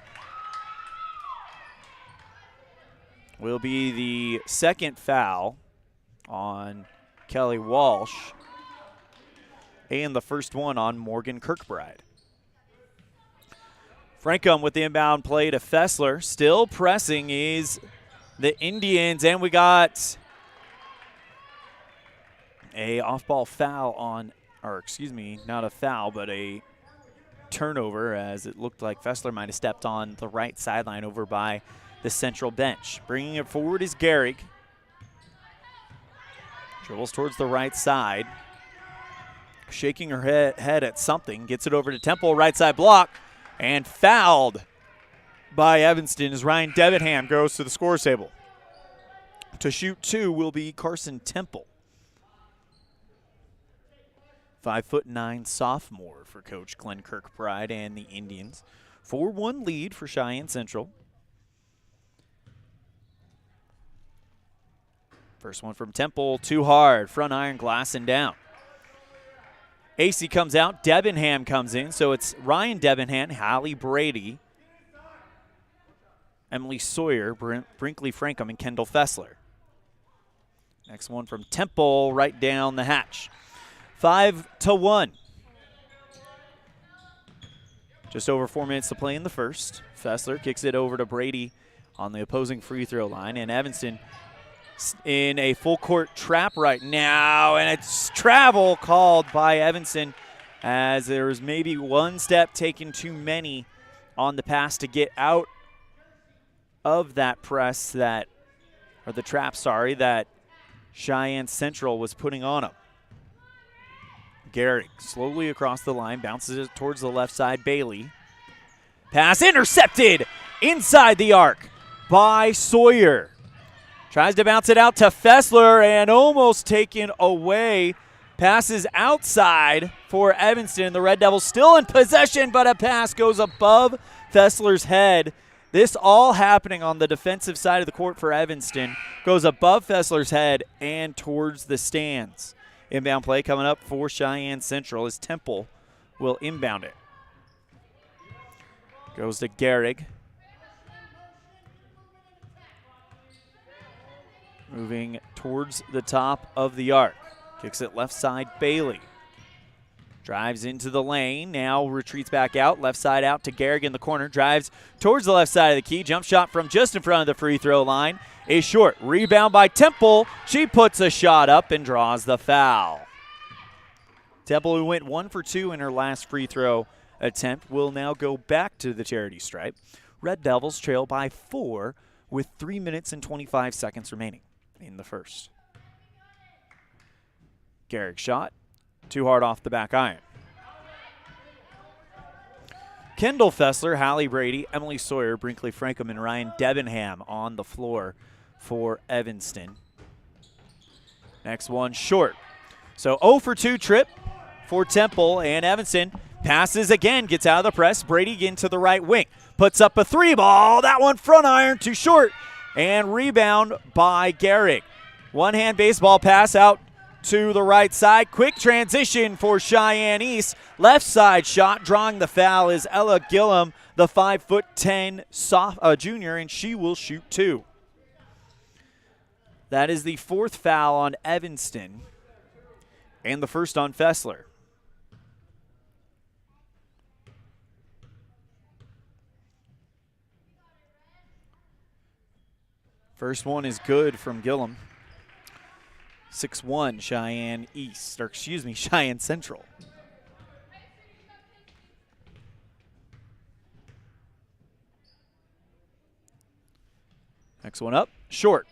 Will be the second foul on Kelly Walsh, and the first one on Morgan Kirkbride. Frankham with the inbound play to Fessler. Still pressing is the Indians, and we got a off-ball foul on, not a foul, but a turnover, as it looked like Fessler might have stepped on the right sideline over by the Central bench. Bringing it forward is Gehrig. Dribbles towards the right side. Shaking her head at something. Gets it over to Temple, right side block, and fouled by Evanston as Ryan Debenham goes to the scores table. To shoot two will be Carson Temple. 5'9" sophomore for Coach Glenn Kirkbride and the Indians. 4-1 lead for Cheyenne Central. First one from Temple, too hard. Front iron, glass and down. AC comes out, Debenham comes in, so it's Ryan Debenham, Hallie Brady, Emily Sawyer, Brinkley Frankham, and Kendall Fessler. Next one from Temple, right down the hatch. 5-1. Just over 4 minutes to play in the first. Fessler kicks it over to Brady on the opposing free throw line, and Evanston in a full court trap right now, and it's travel called by Evanston as there was maybe one step taken too many on the pass to get out of that press that Cheyenne Central was putting on them. Gehrig slowly across the line, bounces it towards the left side. Bailey. Pass intercepted inside the arc by Sawyer. Tries to bounce it out to Fessler and almost taken away. Passes outside for Evanston. The Red Devils still in possession, but a pass goes above Fessler's head. This all happening on the defensive side of the court for Evanston. Goes above Fessler's head and towards the stands. Inbound play coming up for Cheyenne Central as Temple will inbound it. Goes to Gehrig. Moving towards the top of the arc. Kicks it left side, Bailey. Drives into the lane, now retreats back out. Left side out to Garrick in the corner. Drives towards the left side of the key. Jump shot from just in front of the free throw line is short. Rebound by Temple. She puts a shot up and draws the foul. Temple, who went 1 for 2 in her last free throw attempt, will now go back to the charity stripe. Red Devils trail by 4 with 3 minutes and 25 seconds remaining in the first. Garrick shot. Too hard off the back iron. Kendall Fessler, Hallie Brady, Emily Sawyer, Brinkley Frankham, and Ryan Debenham on the floor for Evanston. Next one short. So 0 for 2 trip for Temple, and Evanston passes again, gets out of the press. Brady into the right wing. Puts up a 3 ball. That one front iron too short. And rebound by Garrick. One-hand baseball pass out to the right side. Quick transition for Cheyenne East. Left side shot. Drawing the foul is Ella Gillum, the 5'10" junior, and she will shoot 2. That is the 4th foul on Evanston and the first on Fessler. First one is good from Gillum. 6-1 Cheyenne East, or excuse me, Cheyenne Central. Next one up, short.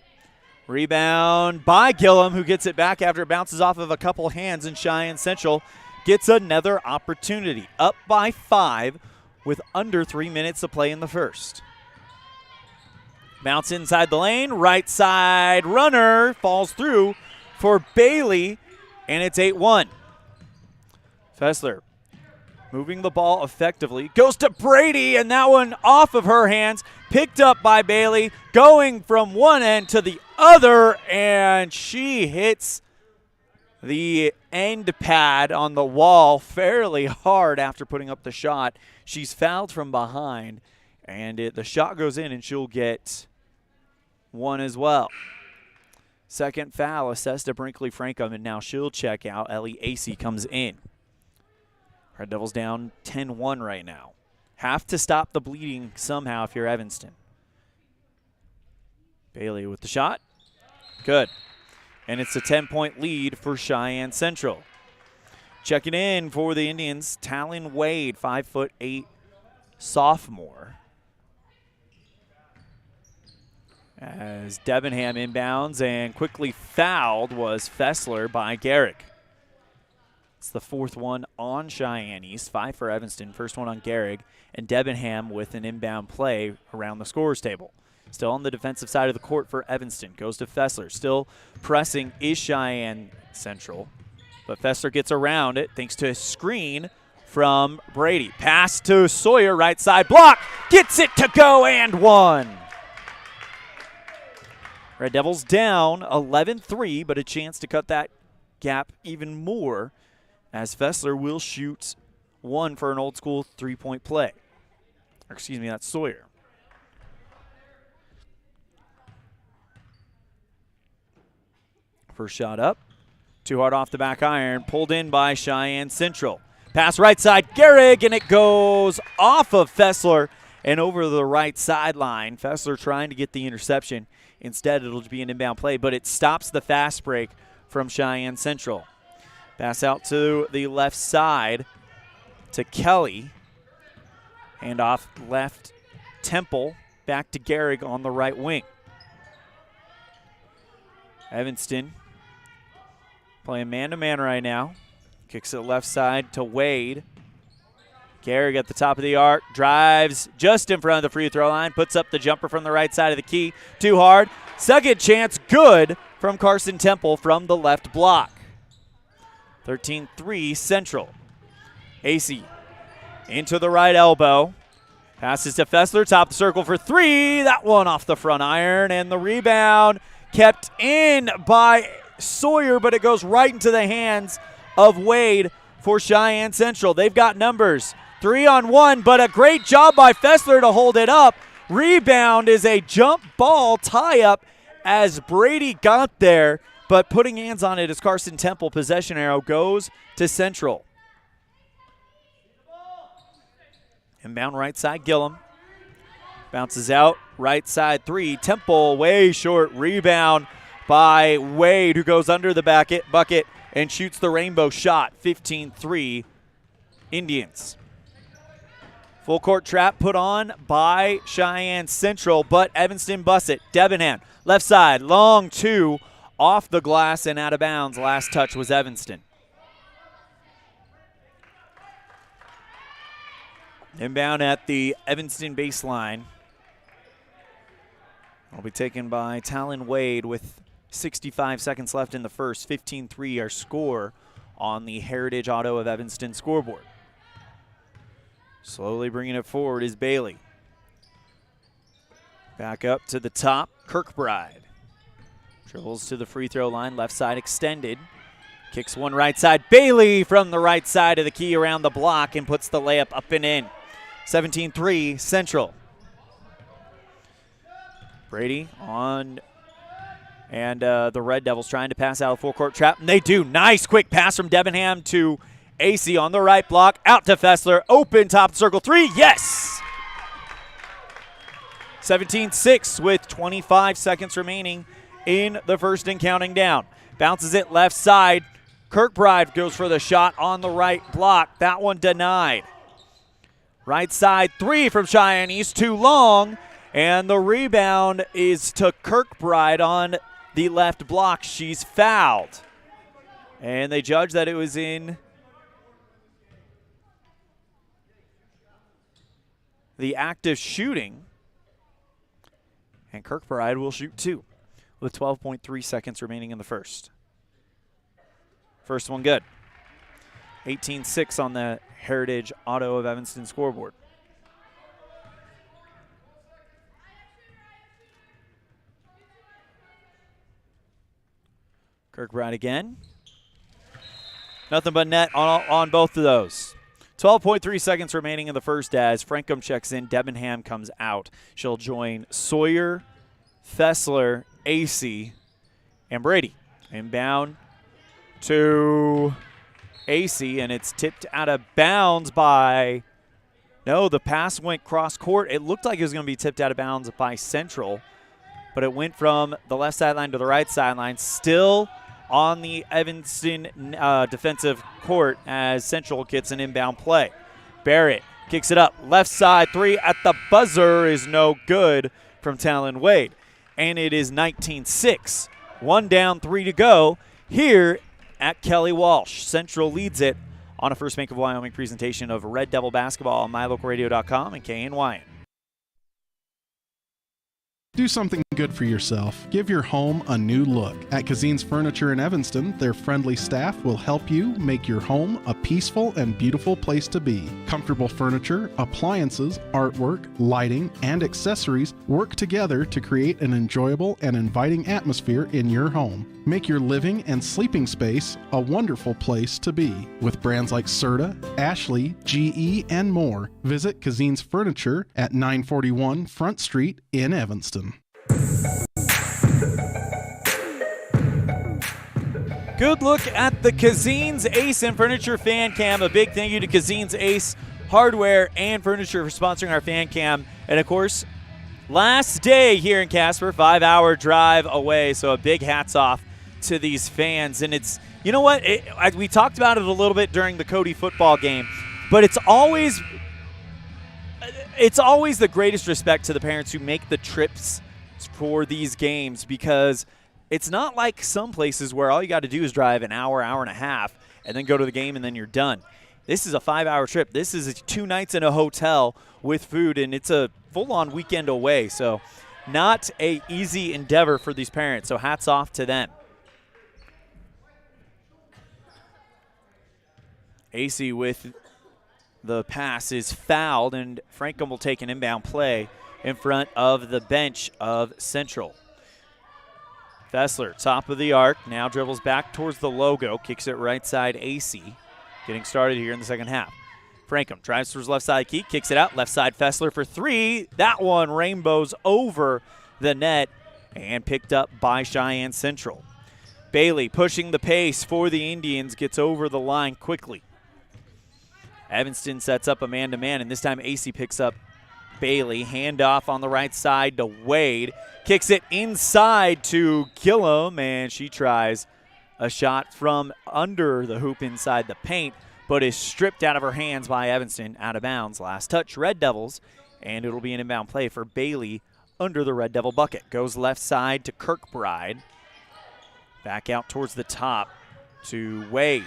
Rebound by Gillum, who gets it back after it bounces off of a couple hands, and Cheyenne Central gets another opportunity. Up by 5 with under 3 minutes to play in the first. Bounce inside the lane, right side runner falls through for Bailey, and it's 8-1. Fessler moving the ball effectively, goes to Brady, and that one off of her hands, picked up by Bailey, going from one end to the other, and she hits the end pad on the wall fairly hard after putting up the shot. She's fouled from behind, and the shot goes in, and she'll get 1 as well. Second foul assessed to Brinkley Frankham, and now she'll check out. Ellie Acey comes in. Red Devils down 10-1 right now. Have to stop the bleeding somehow if you're Evanston. Bailey with the shot. Good. And it's a 10-point lead for Cheyenne Central. Checking in for the Indians, Talon Wade, 5'8" sophomore. As Debenham inbounds, and quickly fouled was Fessler by Garrick. It's the 4th one on Cheyenne East, 5 for Evanston, first one on Garrick, and Debenham with an inbound play around the scorer's table. Still on the defensive side of the court for Evanston, goes to Fessler. Still pressing is Cheyenne Central, but Fessler gets around it thanks to a screen from Brady. Pass to Sawyer, right side block, gets it to go, and 1. Red Devils down 11-3, but a chance to cut that gap even more as Fessler will shoot 1 for an old school 3-point play. Or excuse me, that's Sawyer. First shot up. Too hard off the back iron. Pulled in by Cheyenne Central. Pass right side, Garrick, and it goes off of Fessler and over the right sideline. Fessler trying to get the interception. Instead, it'll be an inbound play, but it stops the fast break from Cheyenne Central. Pass out to the left side to Kelly. And off left, Temple. Back to Garrick on the right wing. Evanston playing man-to-man right now. Kicks it left side to Wade. Garrick at the top of the arc, drives just in front of the free throw line, puts up the jumper from the right side of the key. Too hard. Second chance, good from Carson Temple from the left block. 13-3 Central. Acey into the right elbow. Passes to Fessler, top of the circle for 3. That one off the front iron, and the rebound kept in by Sawyer, but it goes right into the hands of Wade for Cheyenne Central. They've got numbers. 3-on-1, but a great job by Fessler to hold it up. Rebound is a jump ball tie-up, as Brady got there, but putting hands on it as Carson Temple. Possession arrow goes to Central. Inbound right side, Gillum. Bounces out, right side 3. Temple way short. Rebound by Wade, who goes under the bucket and shoots the rainbow shot. 15-3 Indians. Full court trap put on by Cheyenne Central, but Evanston busts it. Debenham, left side, long 2, off the glass and out of bounds. Last touch was Evanston. Inbound at the Evanston baseline. Will be taken by Talon Wade with 65 seconds left in the first. 15-3 our score on the Heritage Auto of Evanston scoreboard. Slowly bringing it forward is Bailey. Back up to the top, Kirkbride. Dribbles to the free throw line, left side extended. Kicks one right side. Bailey from the right side of the key around the block and puts the layup up and in. 17-3 Central. Brady on, and the Red Devils trying to pass out a full court trap, and they do. Nice quick pass from Debenham to AC on the right block, out to Fessler, open top circle 3, yes! 17-6 with 25 seconds remaining in the first and counting down. Bounces it left side. Kirkbride goes for the shot on the right block. That one denied. Right side 3 from Cheyenne East, too long. And the rebound is to Kirkbride on the left block. She's fouled. And they judge that it was in the act of shooting. And Kirkbride will shoot 2 with 12.3 seconds remaining in the first. First one good. 18-6 on the Heritage Auto of Evanston scoreboard. Kirkbride again. Nothing but net on both of those. 12.3 seconds remaining in the first as Frankham checks in. Debenham comes out. She'll join Sawyer, Fessler, AC, and Brady. Inbound to AC, and it's tipped out of bounds by, no, the pass went cross court. It looked like it was going to be tipped out of bounds by Central, but it went from the left sideline to the right sideline. Still on the Evanston defensive court as Central gets an inbound play. Barrett kicks it up. Left side 3 at the buzzer is no good from Talon Wade. And it is 19-6. 1 down, 3 to go here at Kelly Walsh. Central leads it on a First Bank of Wyoming presentation of Red Devil basketball on mylocalradio.com and KNYN. Do something good for yourself. Give your home a new look. At Kazine's Furniture in Evanston, their friendly staff will help you make your home a peaceful and beautiful place to be. Comfortable furniture, appliances, artwork, lighting, and accessories work together to create an enjoyable and inviting atmosphere in your home. Make your living and sleeping space a wonderful place to be. With brands like Serta, Ashley, GE, and more, visit Kazine's Furniture at 941 Front Street in Evanston. Good look at the Kazine's Ace and Furniture Fan Cam. A big thank you to Kazine's Ace Hardware and Furniture for sponsoring our fan cam. And, of course, last day here in Casper, 5-hour drive away. So a big hats off to these fans. And it's, you know what, we talked about it a little bit during the Cody football game, but it's always the greatest respect to the parents who make the trips for these games, because it's not like some places where all you got to do is drive an hour, hour and a half, and then go to the game and then you're done. This is a 5-hour trip. This is 2 nights in a hotel with food, and it's a full-on weekend away. So not a easy endeavor for these parents, so hats off to them. AC with the pass is fouled, and Frankham will take an inbound play in front of the bench of Central. Fessler, top of the arc, now dribbles back towards the logo, kicks it right side AC, getting started here in the second half. Frankham drives towards left side key, kicks it out, left side Fessler for 3. That one rainbows over the net and picked up by Cheyenne Central. Bailey pushing the pace for the Indians, gets over the line quickly. Evanston sets up a man-to-man, and this time AC picks up Bailey. Handoff on the right side to Wade. Kicks it inside to Gillum, and she tries a shot from under the hoop inside the paint, but is stripped out of her hands by Evanston, out of bounds. Last touch, Red Devils, and it'll be an inbound play for Bailey under the Red Devil bucket. Goes left side to Kirkbride. Back out towards the top to Wade.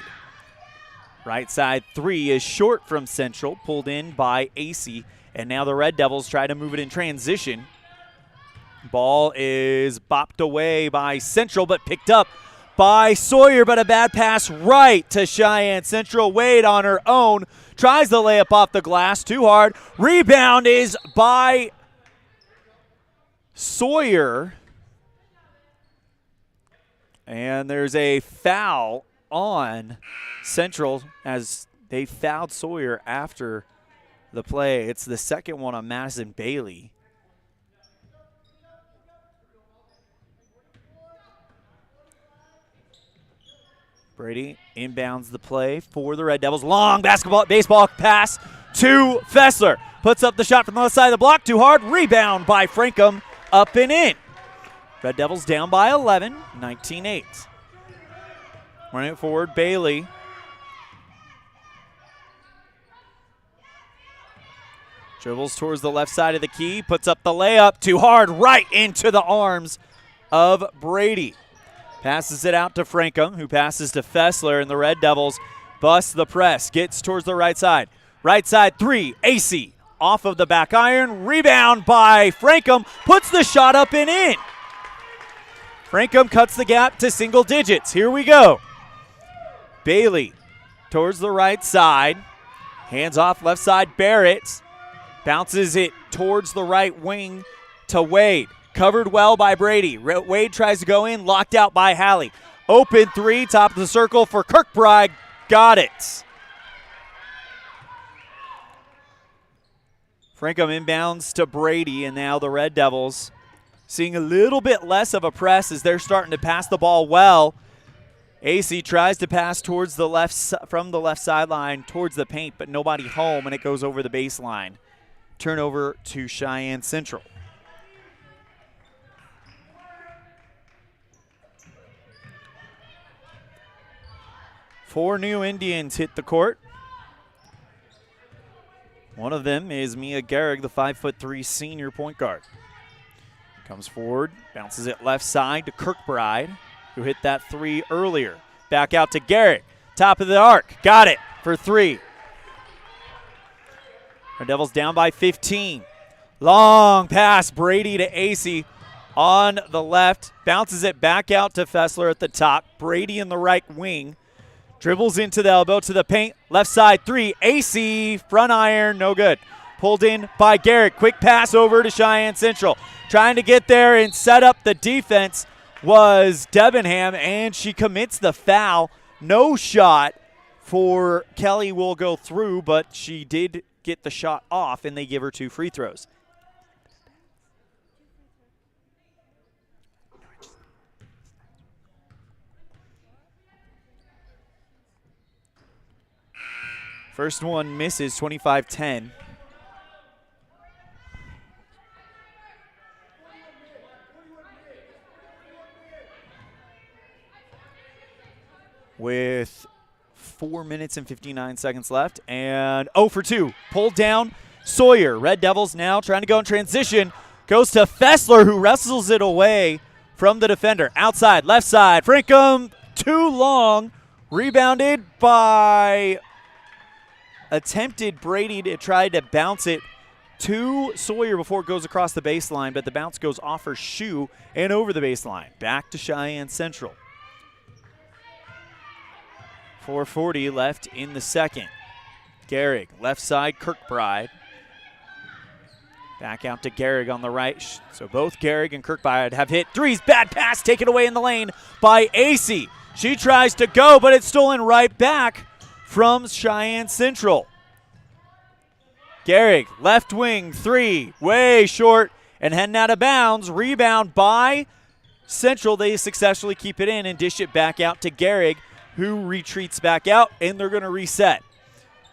Right side three is short from Central, pulled in by AC, and now the Red Devils try to move it in transition. Ball is bopped away by Central, but picked up by Sawyer, but a bad pass right to Cheyenne Central. Wade on her own, tries the layup off the glass, too hard. Rebound is by Sawyer. And there's a foul on Central as they fouled Sawyer after the play. It's the second one on Madison Bailey. Brady inbounds the play for the Red Devils. Long baseball pass to Fessler. Puts up the shot from the left side of the block. Too hard. Rebound by Frankham. Up and in. Red Devils down by 11, 19-8. Running it forward, Bailey. Dribbles towards the left side of the key. Puts up the layup. Too hard. Right into the arms of Brady. Passes it out to Frankham, who passes to Fessler, and the Red Devils bust the press. Gets towards the right side. Right side three, AC. Off of the back iron. Rebound by Frankham. Puts the shot up and in. Frankham cuts the gap to single digits. Here we go. Bailey towards the right side. Hands off left side, Barrett. Bounces it towards the right wing to Wade. Covered well by Brady. Wade tries to go in, locked out by Halley. Open three, top of the circle for Kirkbride. Got it. Frankham inbounds to Brady, and now the Red Devils seeing a little bit less of a press as they're starting to pass the ball well. AC tries to pass towards the left from the left sideline towards the paint, but nobody home, and it goes over the baseline. Turnover to Cheyenne Central. Four new Indians hit the court. One of them is Mia Gehrig, the 5'3" senior point guard. Comes forward, bounces it left side to Kirkbride, who hit that three earlier. Back out to Gehrig, top of the arc, got it for three. Our Devils down by 15. Long pass, Brady to AC on the left, bounces it back out to Fessler at the top. Brady in the right wing. Dribbles into the elbow to the paint. Left side three. AC, front iron, no good. Pulled in by Garrett. Quick pass over to Cheyenne Central. Trying to get there and set up the defense was Debenham, and she commits the foul. No shot for Kelly will go through, but she did get the shot off, and they give her 2 free throws. First one misses, 25-10. With 4 minutes and 59 seconds left, and 0 for 2. Pulled down, Sawyer. Red Devils now trying to go in transition. Goes to Fessler, who wrestles it away from the defender. Outside, left side, Frankham, too long. Rebounded by... Attempted Brady to try to bounce it to Sawyer before it goes across the baseline, but the bounce goes off her shoe and over the baseline. Back to Cheyenne Central. 4:40 left in the second. Gehrig, left side, Kirkbride. Back out to Gehrig on the right. So both Gehrig and Kirkbride have hit threes. Bad pass taken away in the lane by AC. She tries to go, but it's stolen right back from Cheyenne Central. Gehrig, left wing, three, way short, and heading out of bounds. Rebound by Central. They successfully keep it in and dish it back out to Gehrig, who retreats back out, and they're going to reset.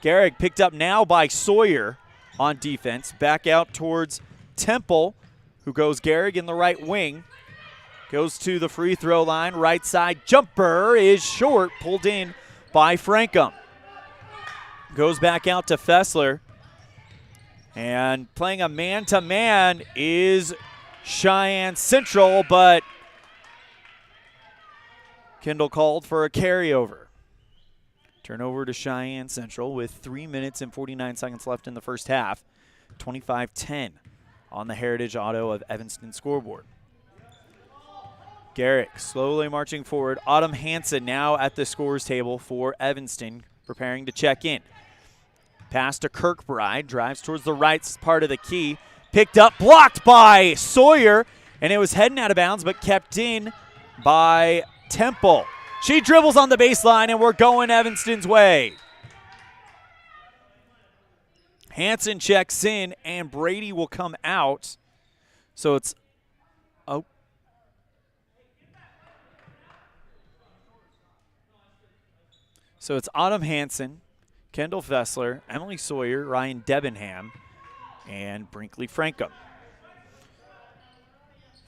Gehrig picked up now by Sawyer on defense. Back out towards Temple, who goes Gehrig in the right wing. Goes to the free throw line. Right side jumper is short, pulled in by Frankham. Goes back out to Fessler. And playing a man-to-man is Cheyenne Central, but Kendall called for a carryover. Turnover to Cheyenne Central with 3 minutes and 49 seconds left in the first half. 25-10 on the Heritage Auto of Evanston scoreboard. Garrick slowly marching forward. Autumn Hansen now at the scores table for Evanston, preparing to check in. Pass to Kirkbride, drives towards the right part of the key. Picked up, blocked by Sawyer, and it was heading out of bounds, but kept in by Temple. She dribbles on the baseline, and we're going Evanston's way. Hansen checks in, and Brady will come out. So it's So it's Autumn Hansen, Kendall Fessler, Emily Sawyer, Ryan Debenham, and Brinkley Frankham.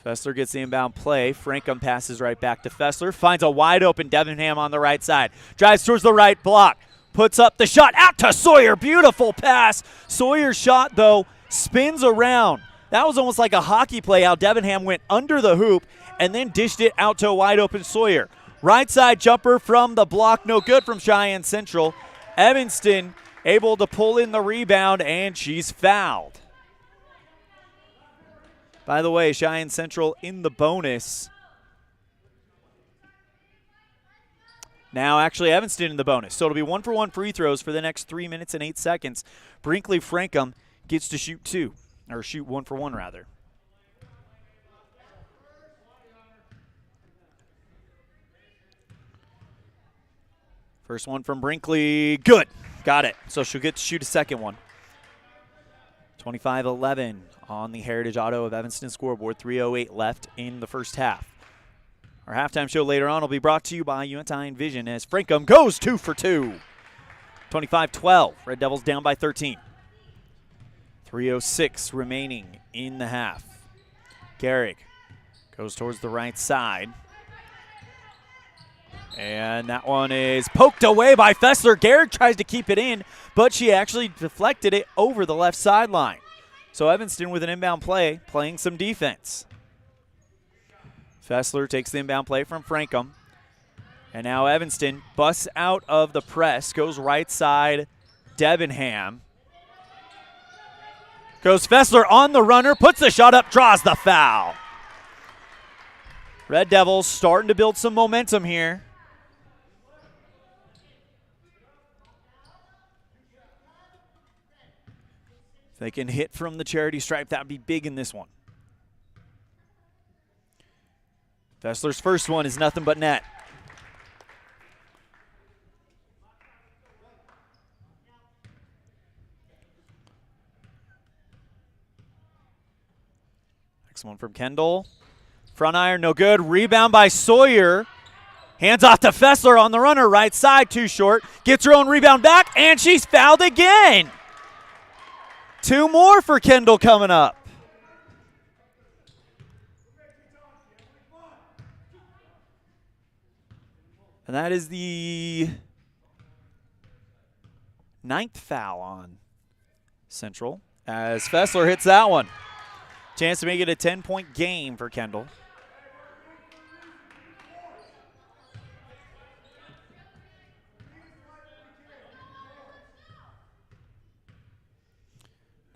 Fessler gets the inbound play. Frankham passes right back to Fessler. Finds a wide open Debenham on the right side. Drives towards the right block. Puts up the shot out to Sawyer. Beautiful pass. Sawyer's shot, though, spins around. That was almost like a hockey play how Debenham went under the hoop and then dished it out to a wide open Sawyer. Right side jumper from the block. No good from Cheyenne Central. Evanston able to pull in the rebound, and she's fouled. By the way, Cheyenne Central in the bonus. Now, actually, Evanston in the bonus. So it'll be 1-for-1 free throws for the next 3 minutes and 8 seconds. Brinkley Frankham gets to shoot 1-for-1 rather. First one from Brinkley, good. Got it. So she'll get to shoot a second one. 25-11 on the Heritage Auto of Evanston scoreboard. 3:08 left in the first half. Our halftime show later on will be brought to you by Unitine Vision as Frankham goes 2 for 2. 25-12. Red Devils down by 13. 3:06 remaining in the half. Gehrig goes towards the right side. And that one is poked away by Fessler. Gehrig tries to keep it in, but she actually deflected it over the left sideline. So Evanston with an inbound play, playing some defense. Fessler takes the inbound play from Frankham. And now Evanston busts out of the press, goes right side, Debenham. Goes Fessler on the runner, puts the shot up, draws the foul. Red Devils starting to build some momentum here. If they can hit from the charity stripe, that would be big in this one. Fessler's first one is nothing but net. Next one from Kendall. Front iron, no good. Rebound by Sawyer. Hands off to Fessler on the runner. Right side, too short. Gets her own rebound back, and she's fouled again. 2 more for Kendall coming up. And that is the 9th foul on Central as Fessler hits that one. Chance to make it a 10-point game for Kendall.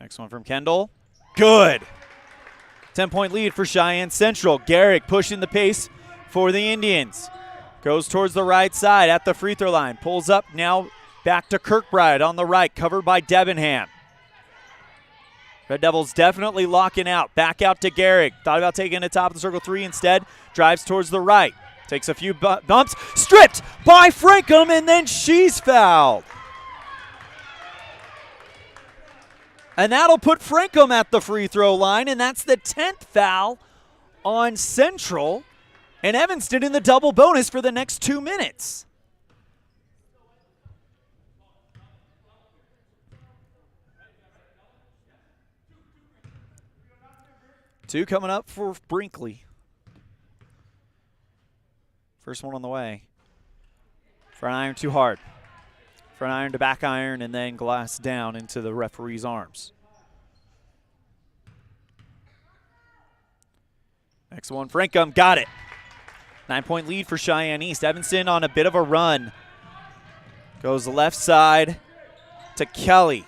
Next one from Kendall. Good. 10-point lead for Cheyenne Central. Gehrig pushing the pace for the Indians. Goes towards the right side at the free throw line. Pulls up now back to Kirkbride on the right, covered by Debenham. Red Devils definitely locking out. Back out to Gehrig. Thought about taking the top of the circle 3 instead. Drives towards the right. Takes a few bumps. Stripped by Frankham, and then she's fouled. And that'll put Pregame at the free throw line, and that's the 10th foul on Central. And Evanston in the double bonus for the next 2 minutes. Two coming up for Brinkley. First one on the way. Front iron too hard. Front iron to back iron, and then glass down into the referee's arms. Next one, Pregame got it. 9-point lead for Cheyenne East. Evanston on a bit of a run. Goes the left side to Kelly.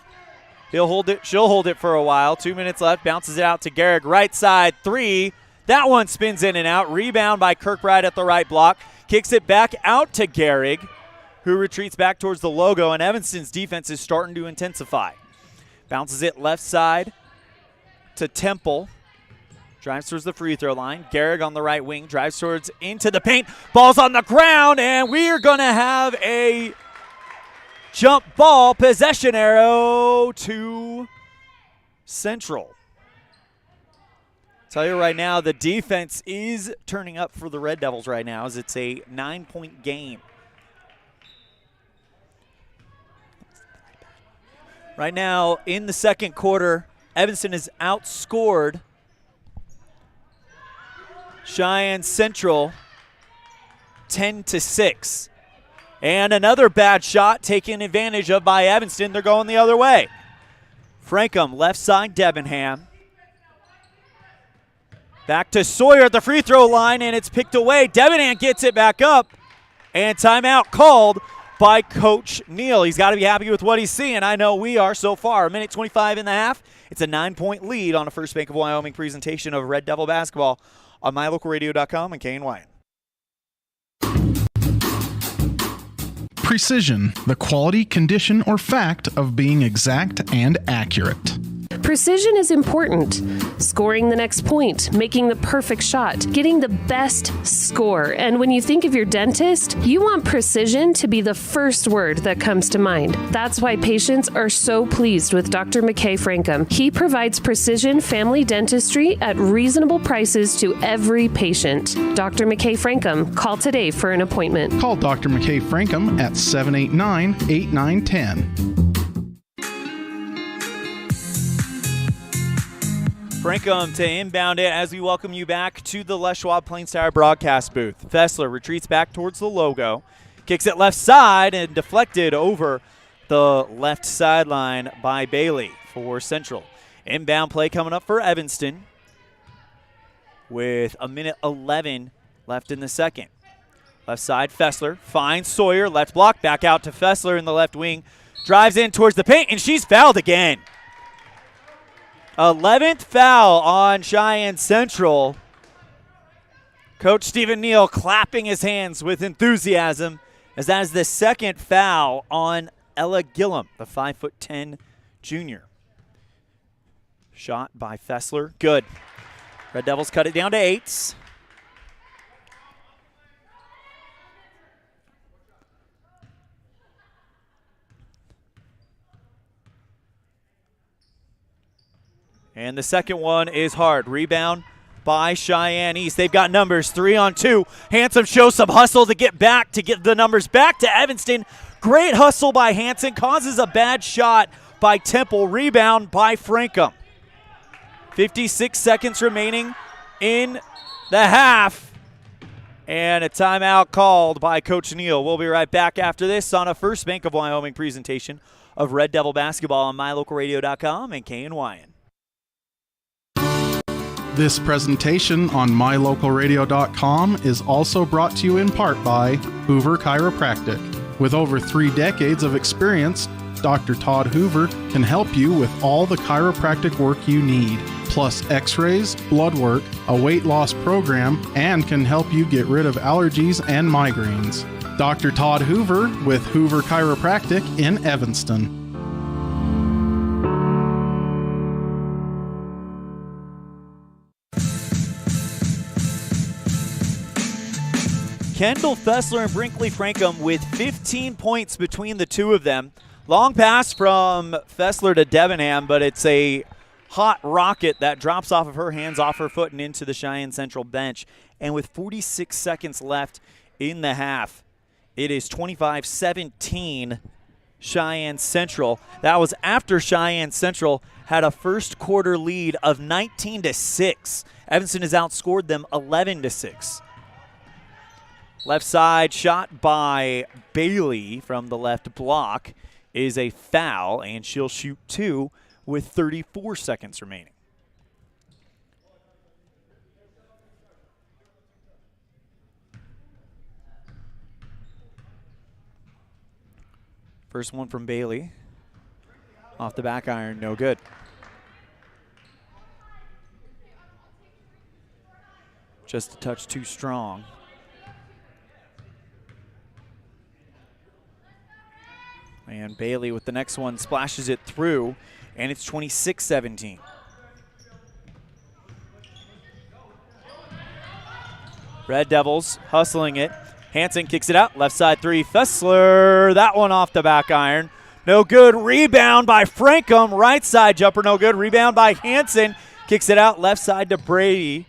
He'll hold it. She'll hold it for a while. 2 minutes left. Bounces it out to Garrick. Right side, three. That one spins in and out. Rebound by Kirkbride at the right block. Kicks it back out to Garrick, who retreats back towards the logo, and Evanston's defense is starting to intensify. Bounces it left side to Temple. Drives towards the free throw line. Garrick on the right wing. Drives towards into the paint. Ball's on the ground, and we're going to have a jump ball possession arrow to Central. Tell you right now, the defense is turning up for the Red Devils right now as it's a 9-point game. Right now, in the second quarter, Evanston has outscored Cheyenne Central 10-6. And another bad shot taken advantage of by Evanston. They're going the other way. Pregame, left side, Debenham. Back to Sawyer at the free throw line, and it's picked away. Debenham gets it back up, and timeout called by Coach Neal. He's got to be happy with what he's seeing. I know we are so far. 1:25 in the half. It's a 9-point lead on a First Bank of Wyoming presentation of Red Devil basketball on MyLocalRadio.com and KNY. Precision, the quality, condition, or fact of being exact and accurate. Precision is important. Scoring the next point, making the perfect shot, getting the best score. And when you think of your dentist, you want precision to be the first word that comes to mind. That's why patients are so pleased with Dr. McKay Pregame. He provides precision family dentistry at reasonable prices to every patient. Dr. McKay Pregame. Call today for an appointment. Call Dr. McKay Pregame at 789-8910. Pregame to inbound it as we welcome you back to the Les Schwab Plains Tower broadcast booth. Fessler retreats back towards the logo, kicks it left side and deflected over the left sideline by Bailey for Central. Inbound play coming up for Evanston with 1:11 left in the second. Left side, Fessler finds Sawyer, left block, back out to Fessler in the left wing. Drives in towards the paint, and she's fouled again. 11th foul on Cheyenne Central. Coach Stephen Neal clapping his hands with enthusiasm as that is the second foul on Ella Gillum, the 5'10" junior. Shot by Fessler, good. Red Devils cut it down to 8. And the second one is hard. Rebound by Cheyenne East. They've got numbers 3-on-2. Hanson shows some hustle to get the numbers back to Evanston. Great hustle by Hanson. Causes a bad shot by Temple. Rebound by Pregame. 56 seconds remaining in the half. And a timeout called by Coach Neal. We'll be right back after this on a First Bank of Wyoming presentation of Red Devil basketball on MyLocalRadio.com and KNY. This presentation on MyLocalRadio.com is also brought to you in part by Hoover Chiropractic. With over 3 decades of experience, Dr. Todd Hoover can help you with all the chiropractic work you need, plus x-rays, blood work, a weight loss program, and can help you get rid of allergies and migraines. Dr. Todd Hoover with Hoover Chiropractic in Evanston. Kendall Fessler and Brinkley Pregame with 15 points between the two of them. Long pass from Fessler to Debenham, but it's a hot rocket that drops off of her hands, off her foot, and into the Cheyenne Central bench. And with 46 seconds left in the half, it is 25-17 Cheyenne Central. That was after Cheyenne Central had a first quarter lead of 19-6. Evanston has outscored them 11-6. Left side shot by Bailey from the left block is a foul, and she'll shoot 2 with 34 seconds remaining. First one from Bailey. Off the back iron, no good. Just a touch too strong. And Bailey with the next one splashes it through, and it's 26-17. Red Devils hustling it. Hansen kicks it out. Left side three. Fessler. That one off the back iron. No good. Rebound by Frankham. Right side jumper. No good. Rebound by Hansen. Kicks it out. Left side to Brady.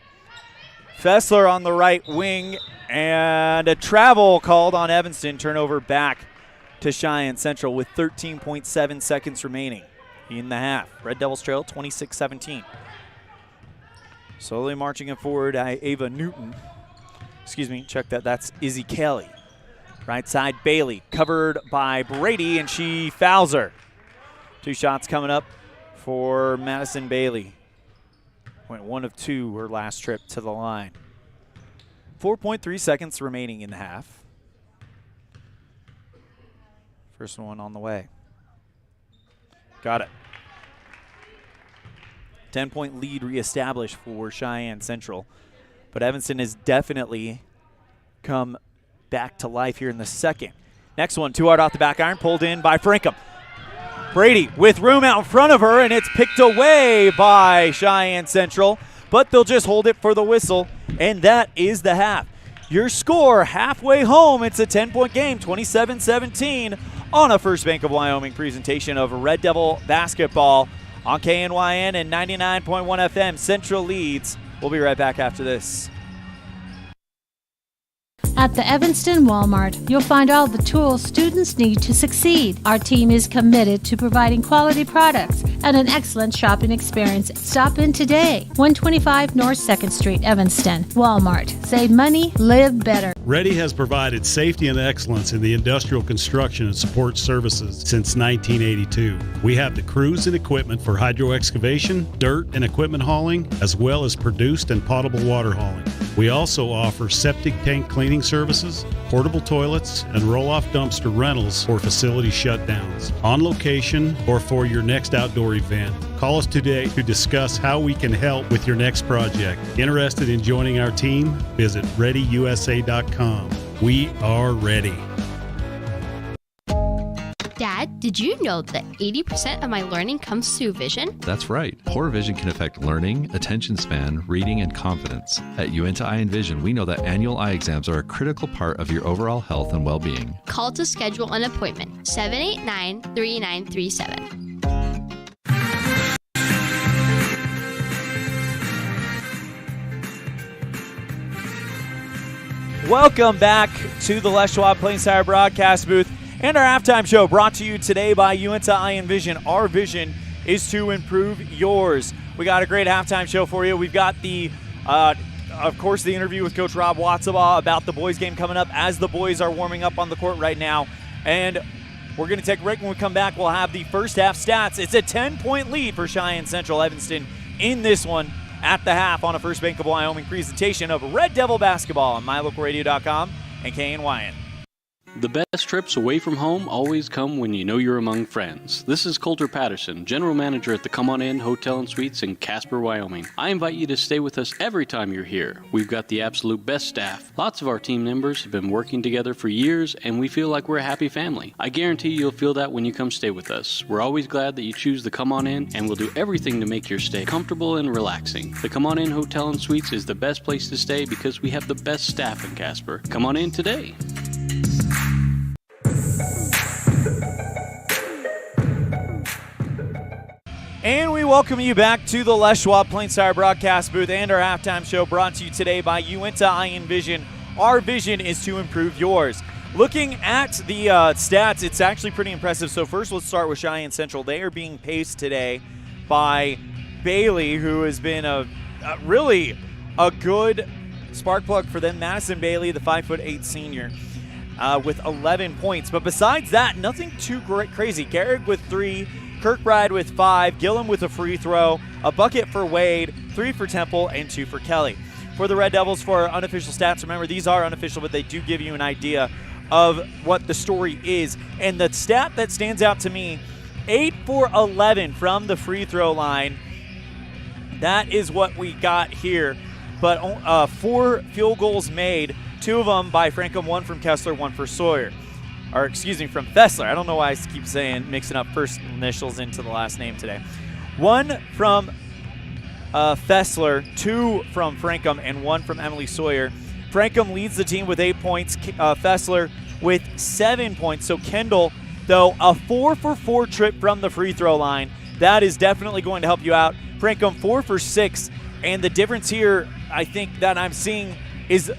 Fessler on the right wing. And a travel called on Evanston. Turnover back to Cheyenne Central with 13.7 seconds remaining in the half. Red Devils trail 26-17. Slowly marching it forward, Ava Newton. Excuse me, check that. That's Izzy Kelly. Right side, Bailey, covered by Brady, and she fouls her. 2 shots coming up for Madison Bailey. Went 1 of 2 her last trip to the line. 4.3 seconds remaining in the half. First one on the way. Got it. 10-point lead reestablished for Cheyenne Central. But Evanston has definitely come back to life here in the second. Next one, too hard off the back iron, pulled in by Frankham. Brady with room out in front of her, and it's picked away by Cheyenne Central. But they'll just hold it for the whistle, and that is the half. Your score halfway home, it's a 10-point game, 27-17 on a First Bank of Wyoming presentation of Red Devil basketball on KNYN and 99.1 FM. Central leads. We'll be right back after this. At the Evanston Walmart, you'll find all the tools students need to succeed. Our team is committed to providing quality products and an excellent shopping experience. Stop in today. 125 North 2nd Street, Evanston. Walmart. Save money, live better. Ready has provided safety and excellence in the industrial construction and support services since 1982. We have the crews and equipment for hydro excavation, dirt and equipment hauling, as well as produced and potable water hauling. We also offer septic tank cleaning services, portable toilets, and roll-off dumpster rentals for facility shutdowns, on location, or for your next outdoor event. Call us today to discuss how we can help with your next project. Interested in joining our team? Visit ReadyUSA.com. We are ready. Dad, did you know that 80% of my learning comes through vision? That's right. Poor vision can affect learning, attention span, reading, and confidence. At Uinta Eye and Vision, we know that annual eye exams are a critical part of your overall health and well-being. Call to schedule an appointment, 789-3937. Welcome back to the Les Schwab Plains Tire broadcast booth and our halftime show brought to you today by Uinta Eye and Vision. Our vision is to improve yours. We got a great halftime show for you. We've got the, of course, the interview with Coach Rob Watsabaugh about the boys game coming up as the boys are warming up on the court right now. And we're going to take a break. When we come back, we'll have the first half stats. It's a 10-point lead for Cheyenne Central Evanston in this one at the half on a First Bank of Wyoming presentation of Red Devil basketball on MyLocalRadio.com and KNYN. The best trips away from home always come when you know you're among friends. This is Coulter Patterson, General Manager at the Come On In Hotel and Suites in Casper, Wyoming. I invite you to stay with us every time you're here. We've got the absolute best staff. Lots of our team members have been working together for years, and we feel like we're a happy family. I guarantee you'll feel that when you come stay with us. We're always glad that you choose the Come On In, and we'll do everything to make your stay comfortable and relaxing. The Come On In Hotel and Suites is the best place to stay because we have the best staff in Casper. Come on in today. welcome you back to the Les Schwab Plain Star broadcast booth and our halftime show brought to you today by Uinta Iron Vision. Our vision is to improve yours. Looking at the stats, it's actually pretty impressive. So first, let's start with Cheyenne Central. They are being paced today by Bailey, who has been really a good spark plug for them. Madison Bailey, the 5'8" senior, with 11 points. But besides that, nothing too crazy. Garrick with 3, Kirkbride with 5, Gillum with a free throw, a bucket for Wade, 3 for Temple, and 2 for Kelly. For the Red Devils, for our unofficial stats, remember these are unofficial, but they do give you an idea of what the story is. And the stat that stands out to me, 8 for 11 from the free throw line. That is what we got here. But 4 field goals made, 2 of them by Frankham, 1 from Kessler, 1 for Sawyer. Or excuse me, from Fessler. I don't know why I keep mixing up first initials into the last name today. 1 from Fessler, 2 from Frankham, and 1 from Emily Sawyer. Frankham leads the team with 8 points, Fessler with 7 points. So Kendall, though, a 4 for 4 trip from the free throw line. That is definitely going to help you out. Frankham 4 for 6, and the difference here, I think, that I'm seeing is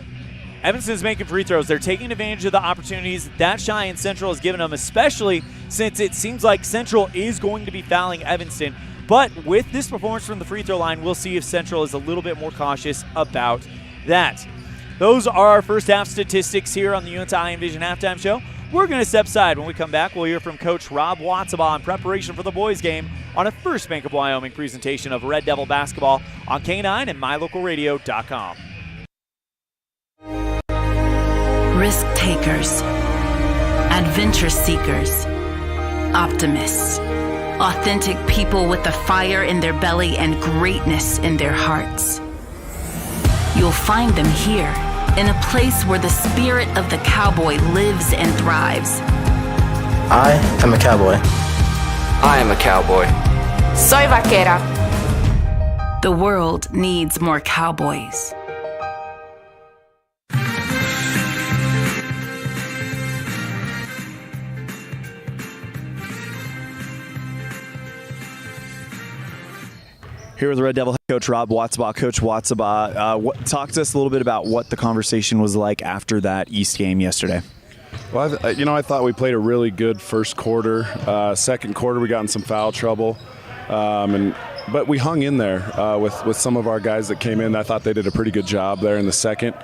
Evanston's making free throws. They're taking advantage of the opportunities that Cheyenne Central has given them, especially since it seems like Central is going to be fouling Evanston. But with this performance from the free throw line, we'll see if Central is a little bit more cautious about that. Those are our first half statistics here on the Uinta Iron Vision halftime show. We're going to step aside. When we come back, we'll hear from Coach Rob Watsabaugh in preparation for the boys' game on a First Bank of Wyoming presentation of Red Devil basketball on K9 and MyLocalRadio.com. Risk takers, adventure seekers, optimists, authentic people with a fire in their belly and greatness in their hearts. You'll find them here, in a place where the spirit of the cowboy lives and thrives. I am a cowboy. I am a cowboy. Soy vaquera. The world needs more cowboys. Here with the Red Devil head coach Rob Watsabaugh. Coach Watsabaugh, talk to us a little bit about what the conversation was like after that East game yesterday. Well, I thought we played a really good first quarter. Second quarter, we got in some foul trouble, but we hung in there with some of our guys that came in. I thought they did a pretty good job there in the second.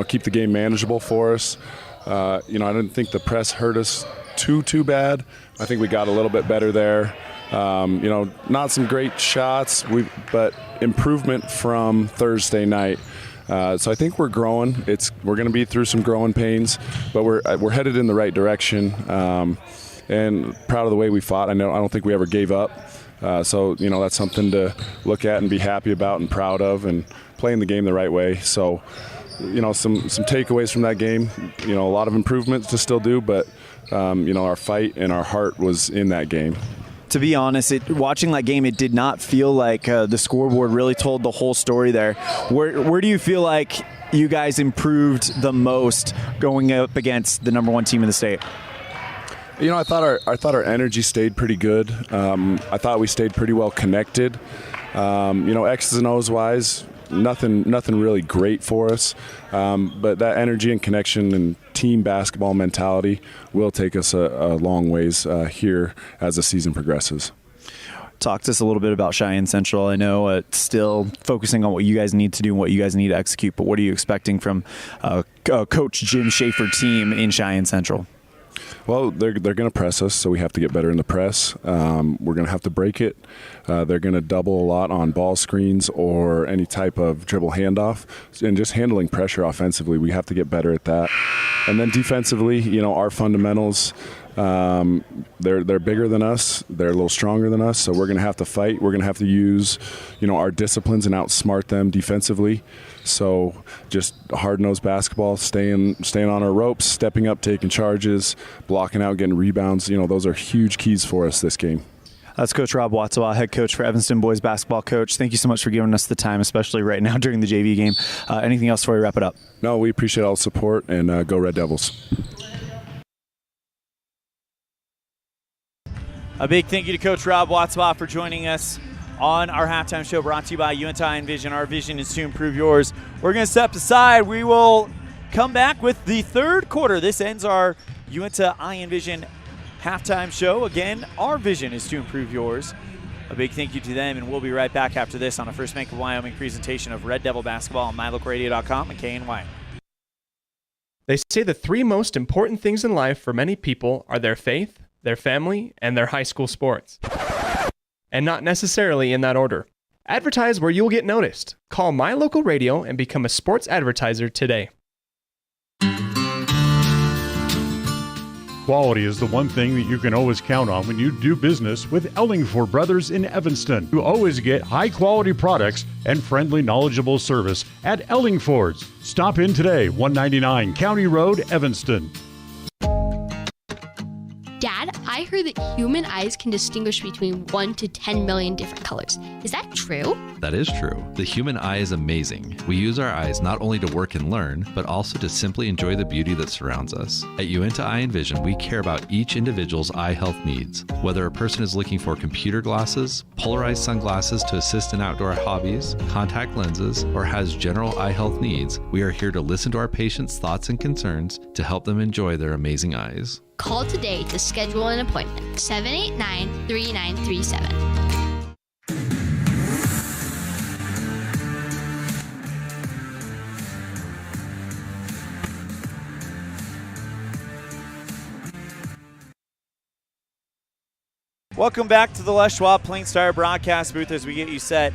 Keep the game manageable for us. I didn't think the press hurt us too bad. I think we got a little bit better there. Not some great shots, but improvement from Thursday night. So I think we're growing. We're going to be through some growing pains, but we're headed in the right direction. And proud of the way we fought. I don't think we ever gave up. So that's something to look at and be happy about and proud of, and playing the game the right way. So some takeaways from that game. A lot of improvements to still do, but our fight and our heart was in that game. To be honest, watching that game, it did not feel like the scoreboard really told the whole story there. Where do you feel like you guys improved the most going up against the number 1 team in the state? I thought our energy stayed pretty good. I thought we stayed pretty well connected. X's and O's wise, nothing really great for us. But that energy and connection and team basketball mentality will take us a long ways here as the season progresses. Talk to us a little bit about Cheyenne Central. I know it's still focusing on what you guys need to do and what you guys need to execute, but what are you expecting from Coach Jim Shaffer team in Cheyenne Central? Well, they're going to press us, so we have to get better in the press. We're going to have to break it. They're going to double a lot on ball screens or any type of dribble handoff, and just handling pressure offensively. We have to get better at that. And then defensively, our fundamentals, they're bigger than us. They're a little stronger than us, so we're going to have to fight. We're going to have to use, our disciplines and outsmart them defensively. So just hard-nosed basketball, staying on our ropes, stepping up, taking charges, blocking out, getting rebounds. Those are huge keys for us this game. That's Coach Rob Watsabaugh, head coach for Evanston boys basketball. Coach, thank you so much for giving us the time, especially right now during the JV game. Anything else before we wrap it up? No, we appreciate all the support, and go Red Devils. A big thank you to Coach Rob Watsabaugh for joining us on our halftime show brought to you by UNT Envision. Our vision is to improve yours. We're going to step aside. We will come back with the third quarter. This ends our UNT Envision halftime show. Again, our vision is to improve yours. A big thank you to them, and we'll be right back after this on a First Bank of Wyoming presentation of Red Devil basketball on MyLocalRadio.com and KNY. They say the three most important things in life for many people are their faith, their family, and their high school sports. And not necessarily in that order. Advertise where you'll get noticed. Call My Local Radio and become a sports advertiser today. Quality is the one thing that you can always count on when you do business with Ellingford Brothers in Evanston. You always get high-quality products and friendly, knowledgeable service at Ellingford's. Stop in today, 199 County Road, Evanston. Dad, I heard that human eyes can distinguish between 1 to 10 million different colors. Is that true? That is true. The human eye is amazing. We use our eyes not only to work and learn, but also to simply enjoy the beauty that surrounds us. At UNT Eye and Vision, we care about each individual's eye health needs. Whether a person is looking for computer glasses, polarized sunglasses to assist in outdoor hobbies, contact lenses, or has general eye health needs, we are here to listen to our patients' thoughts and concerns to help them enjoy their amazing eyes. Call today to schedule an appointment. 789-3937. Welcome back to the Les Schwab Plains Tire broadcast booth as we get you set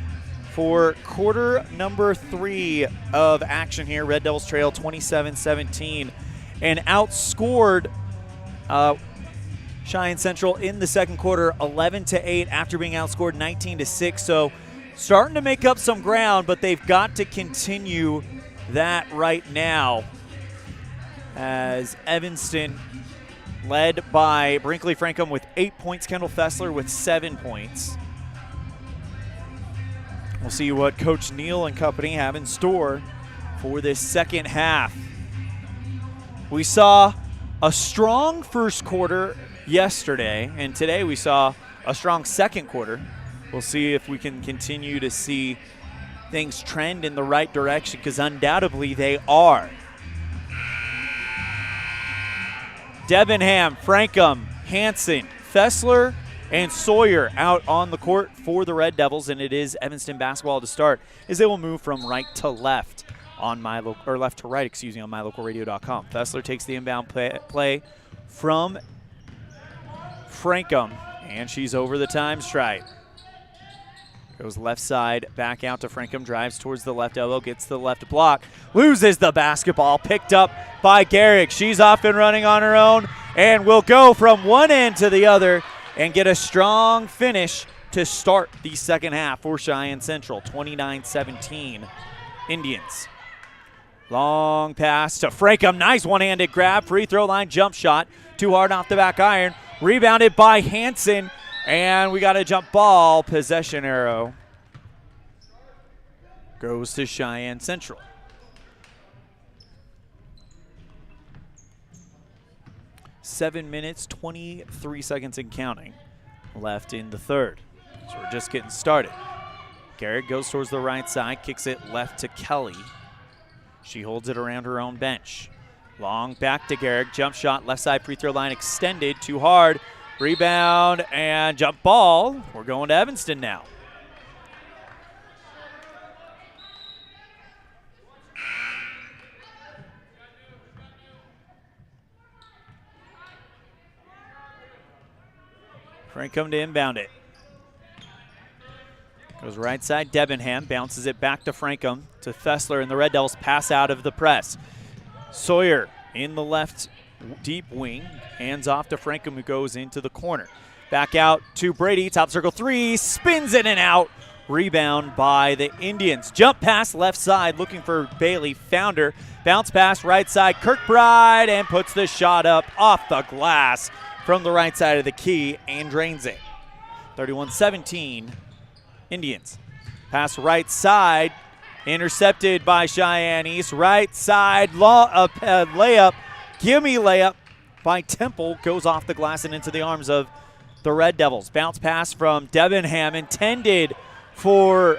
for quarter number 3 of action here. Red Devils trail 27-17 and outscored Cheyenne Central in the second quarter 11-8 after being outscored 19-6. So starting to make up some ground, but they've got to continue that right now as Evanston led by Brinkley Frankham with 8 points, Kendall Fessler with 7 points. We'll see what Coach Neal and company have in store for this second half. We saw a strong first quarter yesterday, and today we saw a strong second quarter. We'll see if we can continue to see things trend in the right direction, because undoubtedly they are. Debenham, Frankham, Hansen, Fessler, and Sawyer out on the court for the Red Devils, and it is Evanston basketball to start as they will move from right to left on left to right, on MyLocalRadio.com. Fessler takes the inbound play from Frankham, and she's over the time stripe. Goes left side, back out to Frankham, drives towards the left elbow, gets the left block, loses the basketball, picked up by Garrick. She's off and running on her own and will go from one end to the other and get a strong finish to start the second half for Cheyenne Central, 29-17 Indians. Long pass to Frankham, nice one-handed grab, free throw line jump shot, too hard off the back iron, rebounded by Hansen, and we got a jump ball, possession arrow goes to Cheyenne Central. Seven minutes, 23 seconds and counting left in the third. So we're just getting started. Garrett goes towards the right side, kicks it left to Kelly. She holds it around her own bench. Long back to Garrick, jump shot, left side free throw line extended, too hard. Rebound and jump ball. We're going to Evanston now. Frankham to inbound it. Goes right side, Debenham bounces it back to Frankham, to Fessler, and the Red Devils pass out of the press. Sawyer in the left deep wing, hands off to Frankham, who goes into the corner. Back out to Brady, top circle three, spins in and out. Rebound by the Indians. Jump pass left side, looking for Bailey, found her. Bounce pass right side, Kirkbride, and puts the shot up off the glass from the right side of the key and drains it. 31-17. Indians. Pass right side, intercepted by Cheyenne East. Right side, layup, gimme layup by Temple, goes off the glass and into the arms of the Red Devils. Bounce pass from Debenham, intended for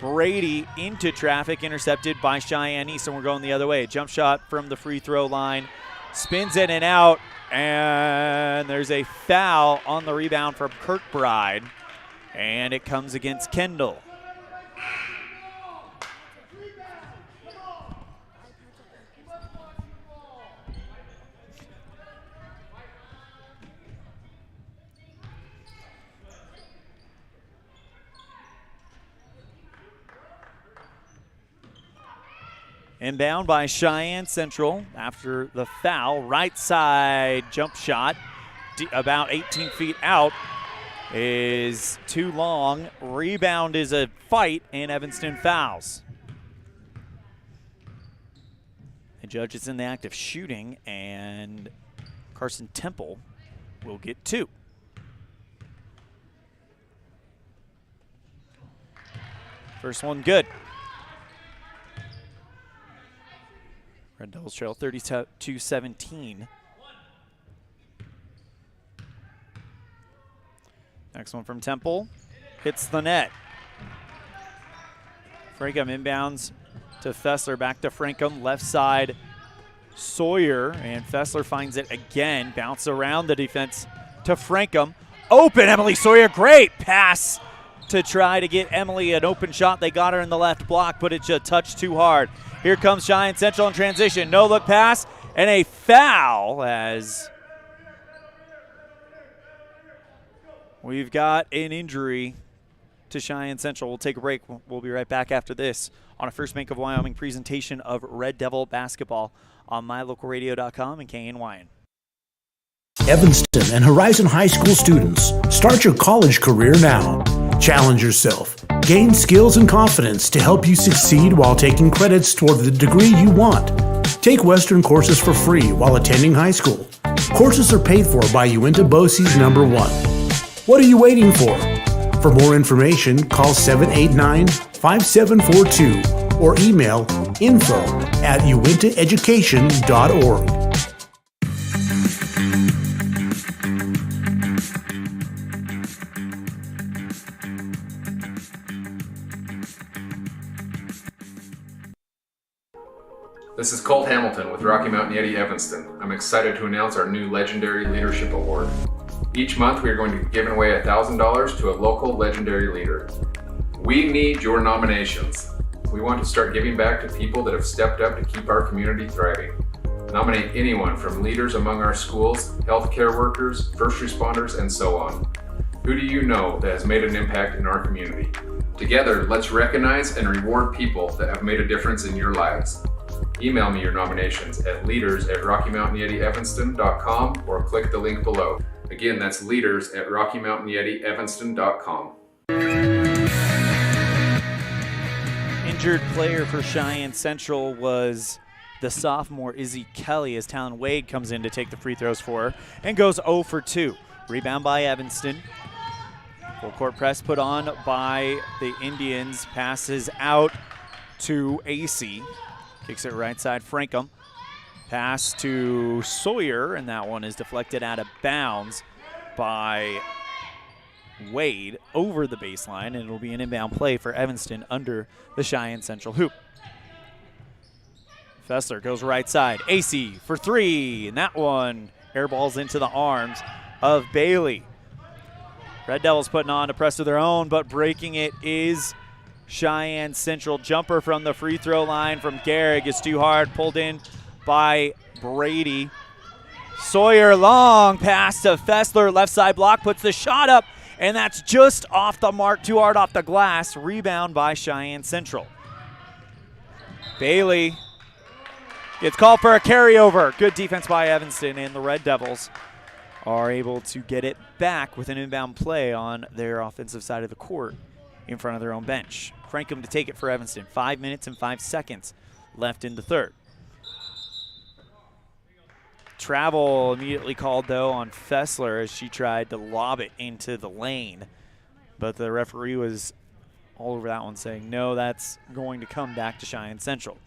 Brady into traffic, intercepted by Cheyenne East, and we're going the other way. Jump shot from the free throw line, spins in and out, and there's a foul on the rebound from Kirkbride, and it comes against Kendall. Inbound by Cheyenne Central after the foul. Right side jump shot, about 18 feet out, is too long. Rebound is a fight, and Evanston fouls. The judge is in the act of shooting, and Carson Temple will get 2. First one good. Red Devils trail 32-17. Next one from Temple. Hits the net. Pregame inbounds to Fessler. Back to Frankham. Left side, Sawyer. And Fessler finds it again. Bounce around the defense to Frankham. Open, Emily Sawyer. Great pass to try to get Emily an open shot. They got her in the left block, but it's a touch too hard. Here comes Cheyenne Central in transition. No look pass and a foul as we've got an injury to Cheyenne Central. We'll take a break. We'll be right back after this on a First Bank of Wyoming presentation of Red Devil basketball on mylocalradio.com and KNYN. Evanston and Horizon High School students, start your college career now. Challenge yourself. Gain skills and confidence to help you succeed while taking credits toward the degree you want. Take Western courses for free while attending high school. Courses are paid for by Uinta BOCES number 1. What are you waiting for? For more information, call 789-5742 or email info@uintaeducation.org. This is Colt Hamilton with Rocky Mountain Yeti Evanston. I'm excited to announce our new Legendary Leadership Award. Each month we are going to be giving away $1,000 to a local legendary leader. We need your nominations. We want to start giving back to people that have stepped up to keep our community thriving. Nominate anyone from leaders among our schools, healthcare workers, first responders, and so on. Who do you know that has made an impact in our community? Together, let's recognize and reward people that have made a difference in your lives. Email me your nominations at leaders@RockyMountainYetiEvanston.com or click the link below. Again, that's leaders@RockyMountainYetiEvanston.com. Injured player for Cheyenne Central was the sophomore Izzy Kelly as Talon Wade comes in to take the free throws for her and goes 0 for 2. Rebound by Evanston. Full court press put on by the Indians. Passes out to AC. Kicks it right side, Frankham. Pass to Sawyer, and that one is deflected out of bounds by Wade over the baseline, and it'll be an inbound play for Evanston under the Cheyenne Central hoop. Fessler goes right side. AC for 3, and that one airballs into the arms of Bailey. Red Devils putting on a press of their own, but breaking it is Cheyenne Central. Jumper from the free throw line from Garrick is too hard, pulled in by Brady. Sawyer, long pass to Fessler, left side block, puts the shot up, and that's just off the mark, too hard off the glass. Rebound by Cheyenne Central. Bailey gets called for a carryover. Good defense by Evanston, and the Red Devils are able to get it back with an inbound play on their offensive side of the court in front of their own bench. Frankham to take it for Evanston. 5 minutes and 5 seconds left in the third. Travel immediately called, though, on Fessler as she tried to lob it into the lane. But the referee was all over that one, saying, no, that's going to come back to Cheyenne Central.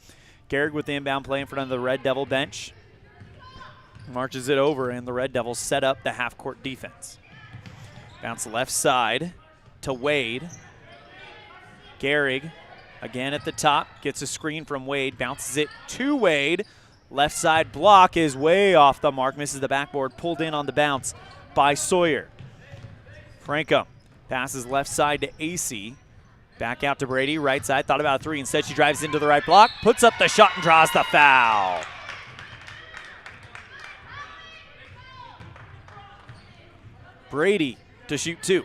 Garrick with the inbound play in front of the Red Devil bench. Marches it over, and the Red Devils set up the half-court defense. Bounce left side to Wade. Gehrig again at the top, gets a screen from Wade, bounces it to Wade. Left side block is way off the mark, misses the backboard, pulled in on the bounce by Sawyer. Franco passes left side to AC. Back out to Brady, right side, thought about a three. Instead, she drives into the right block, puts up the shot and draws the foul. Brady to shoot two.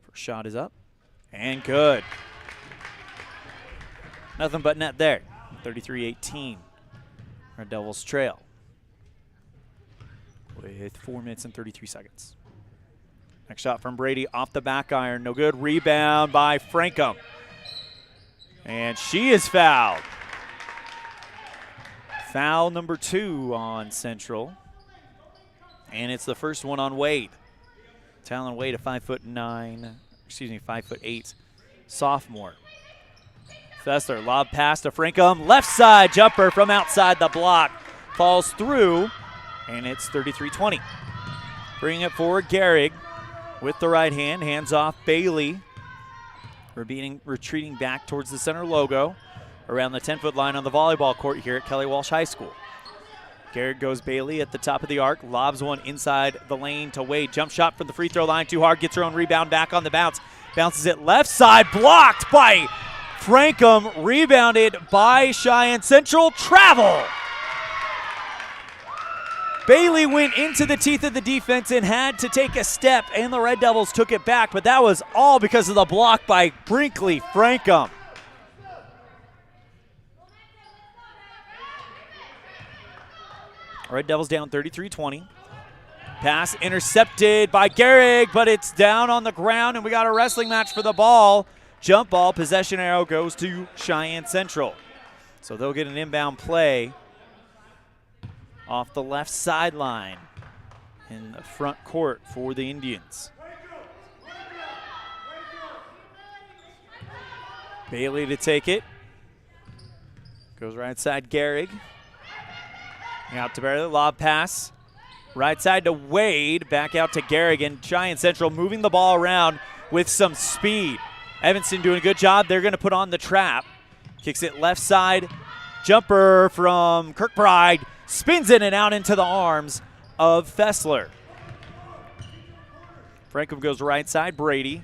First shot is up and good. Nothing but net there. 33-18. Red Devils trail with 4 minutes and 33 seconds. Next shot from Brady off the back iron. No good. Rebound by Franco. And she is fouled. Foul number 2 on Central. And it's the first one on Wade. Talon Wade, a 5'8" sophomore. Fessler, lob pass to Frankham. Left side jumper from outside the block. Falls through, and it's 33-20. Bringing it forward, Gehrig with the right hand. Hands off Bailey. Retreating back towards the center logo. Around the 10-foot line on the volleyball court here at Kelly Walsh High School. Gehrig goes Bailey at the top of the arc. Lobs one inside the lane to Wade. Jump shot from the free throw line too hard. Gets her own rebound back on the bounce. Bounces it left side. Blocked by Frankham, rebounded by Cheyenne Central. Travel. Bailey went into the teeth of the defense and had to take a step, and the Red Devils took it back, but that was all because of the block by Brinkley Frankham. Red Devils down 33-20. Pass intercepted by Gehrig, but it's down on the ground, and we got a wrestling match for the ball. Jump ball, possession arrow goes to Cheyenne Central. So they'll get an inbound play off the left sideline in the front court for the Indians. Bailey to take it. Goes right side, Gehrig. Out to Barry, lob pass. Right side to Wade, back out to Gehrig, and Cheyenne Central moving the ball around with some speed. Evanston doing a good job. They're going to put on the trap. Kicks it left side. Jumper from Kirkbride. Spins in and out into the arms of Fessler. Frankham goes right side. Brady.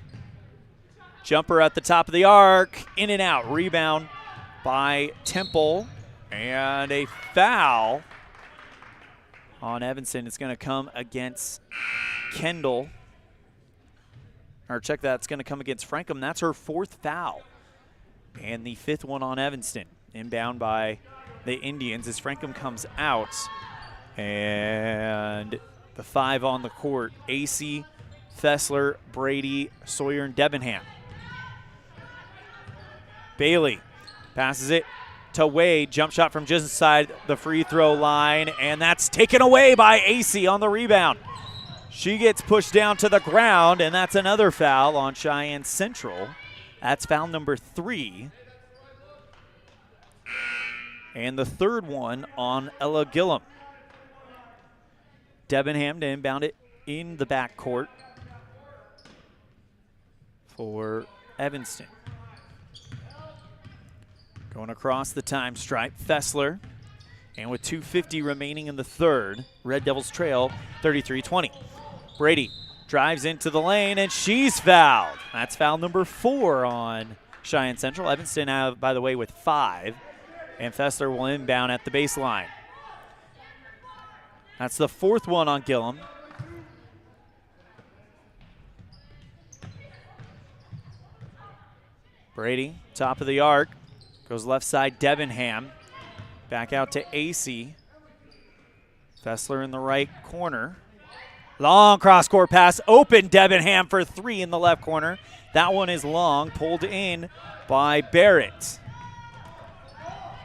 Jumper at the top of the arc. In and out. Rebound by Temple. And a foul on Evanston. It's going to come against Kendall. Or check that, it's going to come against Frankham. That's her 4th foul. And the 5th one on Evanston. Inbound by the Indians as Frankham comes out. And the 5 on the court. AC, Fessler, Brady, Sawyer, and Debenham. Bailey passes it to Wade. Jump shot from just inside the free throw line. And that's taken away by AC on the rebound. She gets pushed down to the ground, and that's another foul on Cheyenne Central. That's foul number 3. And the 3rd one on Ella Gillum. Debenham to inbound it in the backcourt for Evanston. Going across the time stripe, Fessler. And with 2:50 remaining in the 3rd, Red Devils trail 33-20. Brady drives into the lane, and she's fouled. That's foul number 4 on Cheyenne Central. Evanston out, by the way, with 5. And Fessler will inbound at the baseline. That's the 4th one on Gillum. Brady, top of the arc. Goes left side, Debenham. Back out to AC. Fessler in the right corner. Long cross-court pass, open Debenham for 3 in the left corner. That one is long, pulled in by Barrett.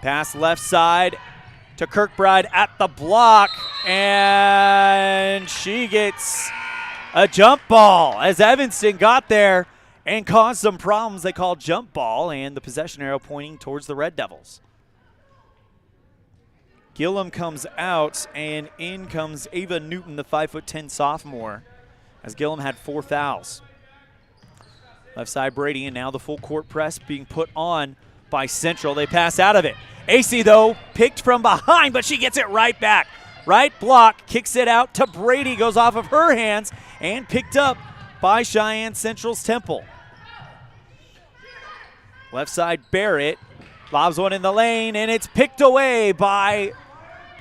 Pass left side to Kirkbride at the block, and she gets a jump ball as Evanston got there and caused some problems. They called jump ball, and the possession arrow pointing towards the Red Devils. Gillum comes out, and in comes Ava Newton, the 5'10" sophomore, as Gillum had 4 fouls. Left side Brady, and now the full court press being put on by Central. They pass out of it. AC, though, picked from behind, but she gets it right back. Right block, kicks it out to Brady, goes off of her hands, and picked up by Cheyenne Central's Temple. Left side Barrett lobs one in the lane, and it's picked away by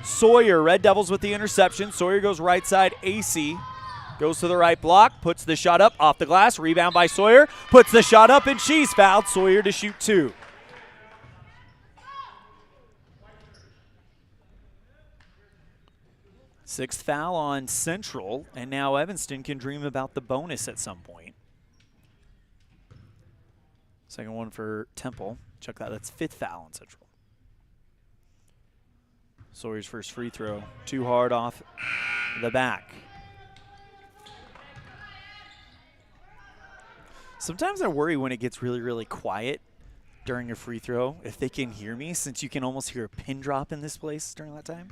Sawyer. Red Devils with the interception. Sawyer goes right side. AC goes to the right block, puts the shot up off the glass. Rebound by Sawyer, puts the shot up, and she's fouled. Sawyer to shoot 2. Sixth foul on Central, and now Evanston can dream about the bonus at some point. Second one for Temple. Check that. That's 5th foul on Central. Sawyer's first free throw. Too hard off the back. Sometimes I worry when it gets really, really quiet during a free throw, if they can hear me, since you can almost hear a pin drop in this place during that time.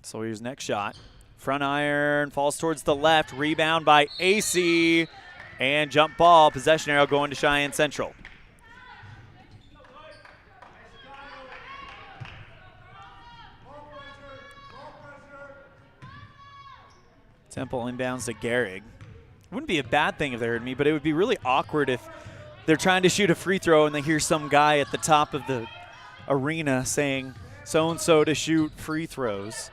Sawyer's next shot. Front iron, falls towards the left. Rebound by AC. And jump ball, possession arrow going to Cheyenne Central. Temple inbounds to Gehrig. Wouldn't be a bad thing if they heard me, but it would be really awkward if they're trying to shoot a free throw and they hear some guy at the top of the arena saying so-and-so to shoot free throws.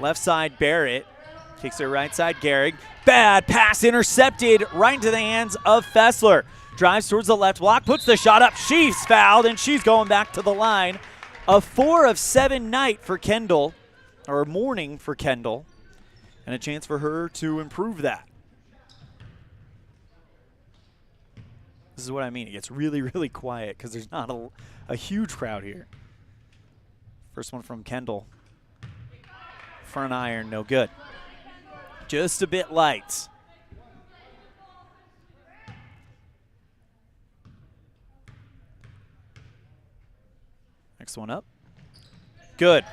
Left side, Barrett. Kicks it right side, Gehrig. Bad pass intercepted right into the hands of Fessler. Drives towards the left block, puts the shot up. She's fouled, and she's going back to the line. A 4 of 7 night for Kendall, or morning for Kendall, and a chance for her to improve that. This is what I mean. It gets really, really quiet because there's not a huge crowd here. First one from Kendall. Front iron, no good. Just a bit light. Next one up. Good.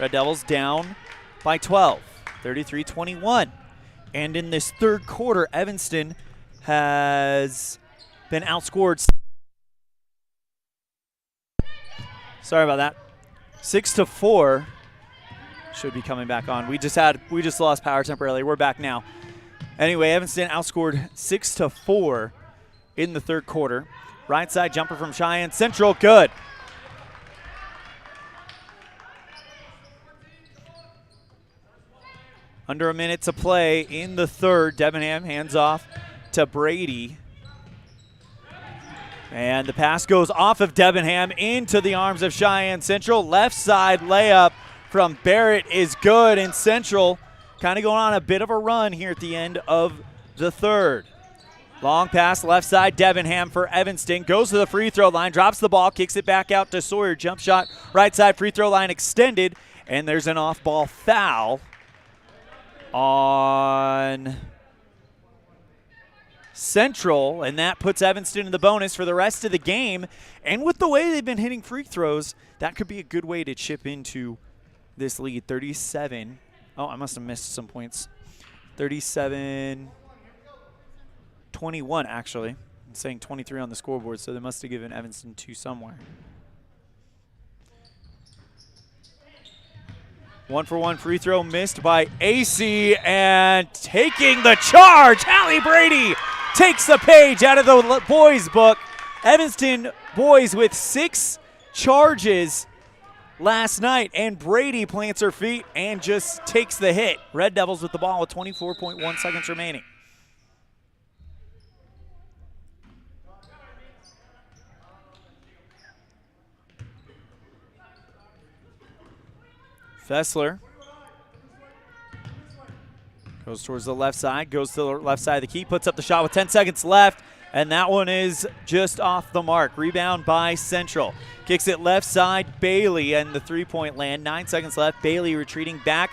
Red Devils down by 12, 33-21. And in this third quarter, Evanston has been outscored. Sorry about that. 6-4. Should be coming back on. We just lost power temporarily. We're back now. Anyway, Evanston outscored 6-4 in the third quarter. Right side jumper from Cheyenne Central, good. Under a minute to play in the third. Debenham hands off to Brady. And the pass goes off of Debenham into the arms of Cheyenne Central. Left side layup from Barrett is good, and Central kind of going on a bit of a run here at the end of the third. Long pass left side, Debenham for Evanston. Goes to the free throw line, drops the ball, kicks it back out to Sawyer. Jump shot, right side free throw line extended, and there's an off-ball foul on Central, and that puts Evanston in the bonus for the rest of the game. And with the way they've been hitting free throws, that could be a good way to chip into this lead. 37. Oh, I must have missed some points. 37-21, actually. I'm saying 23 on the scoreboard, so they must have given Evanston 2 somewhere. 1-for-1 free throw missed by AC, and taking the charge, Hallie Brady takes the page out of the boys' book. Evanston boys with 6 charges last night, and Brady plants her feet and just takes the hit. Red Devils with the ball with 24.1 seconds remaining. Fessler goes towards the left side, goes to the left side of the key, puts up the shot with 10 seconds left, and that one is just off the mark. Rebound by Central. Kicks it left side, Bailey, and the three-point land. 9 seconds left. Bailey retreating back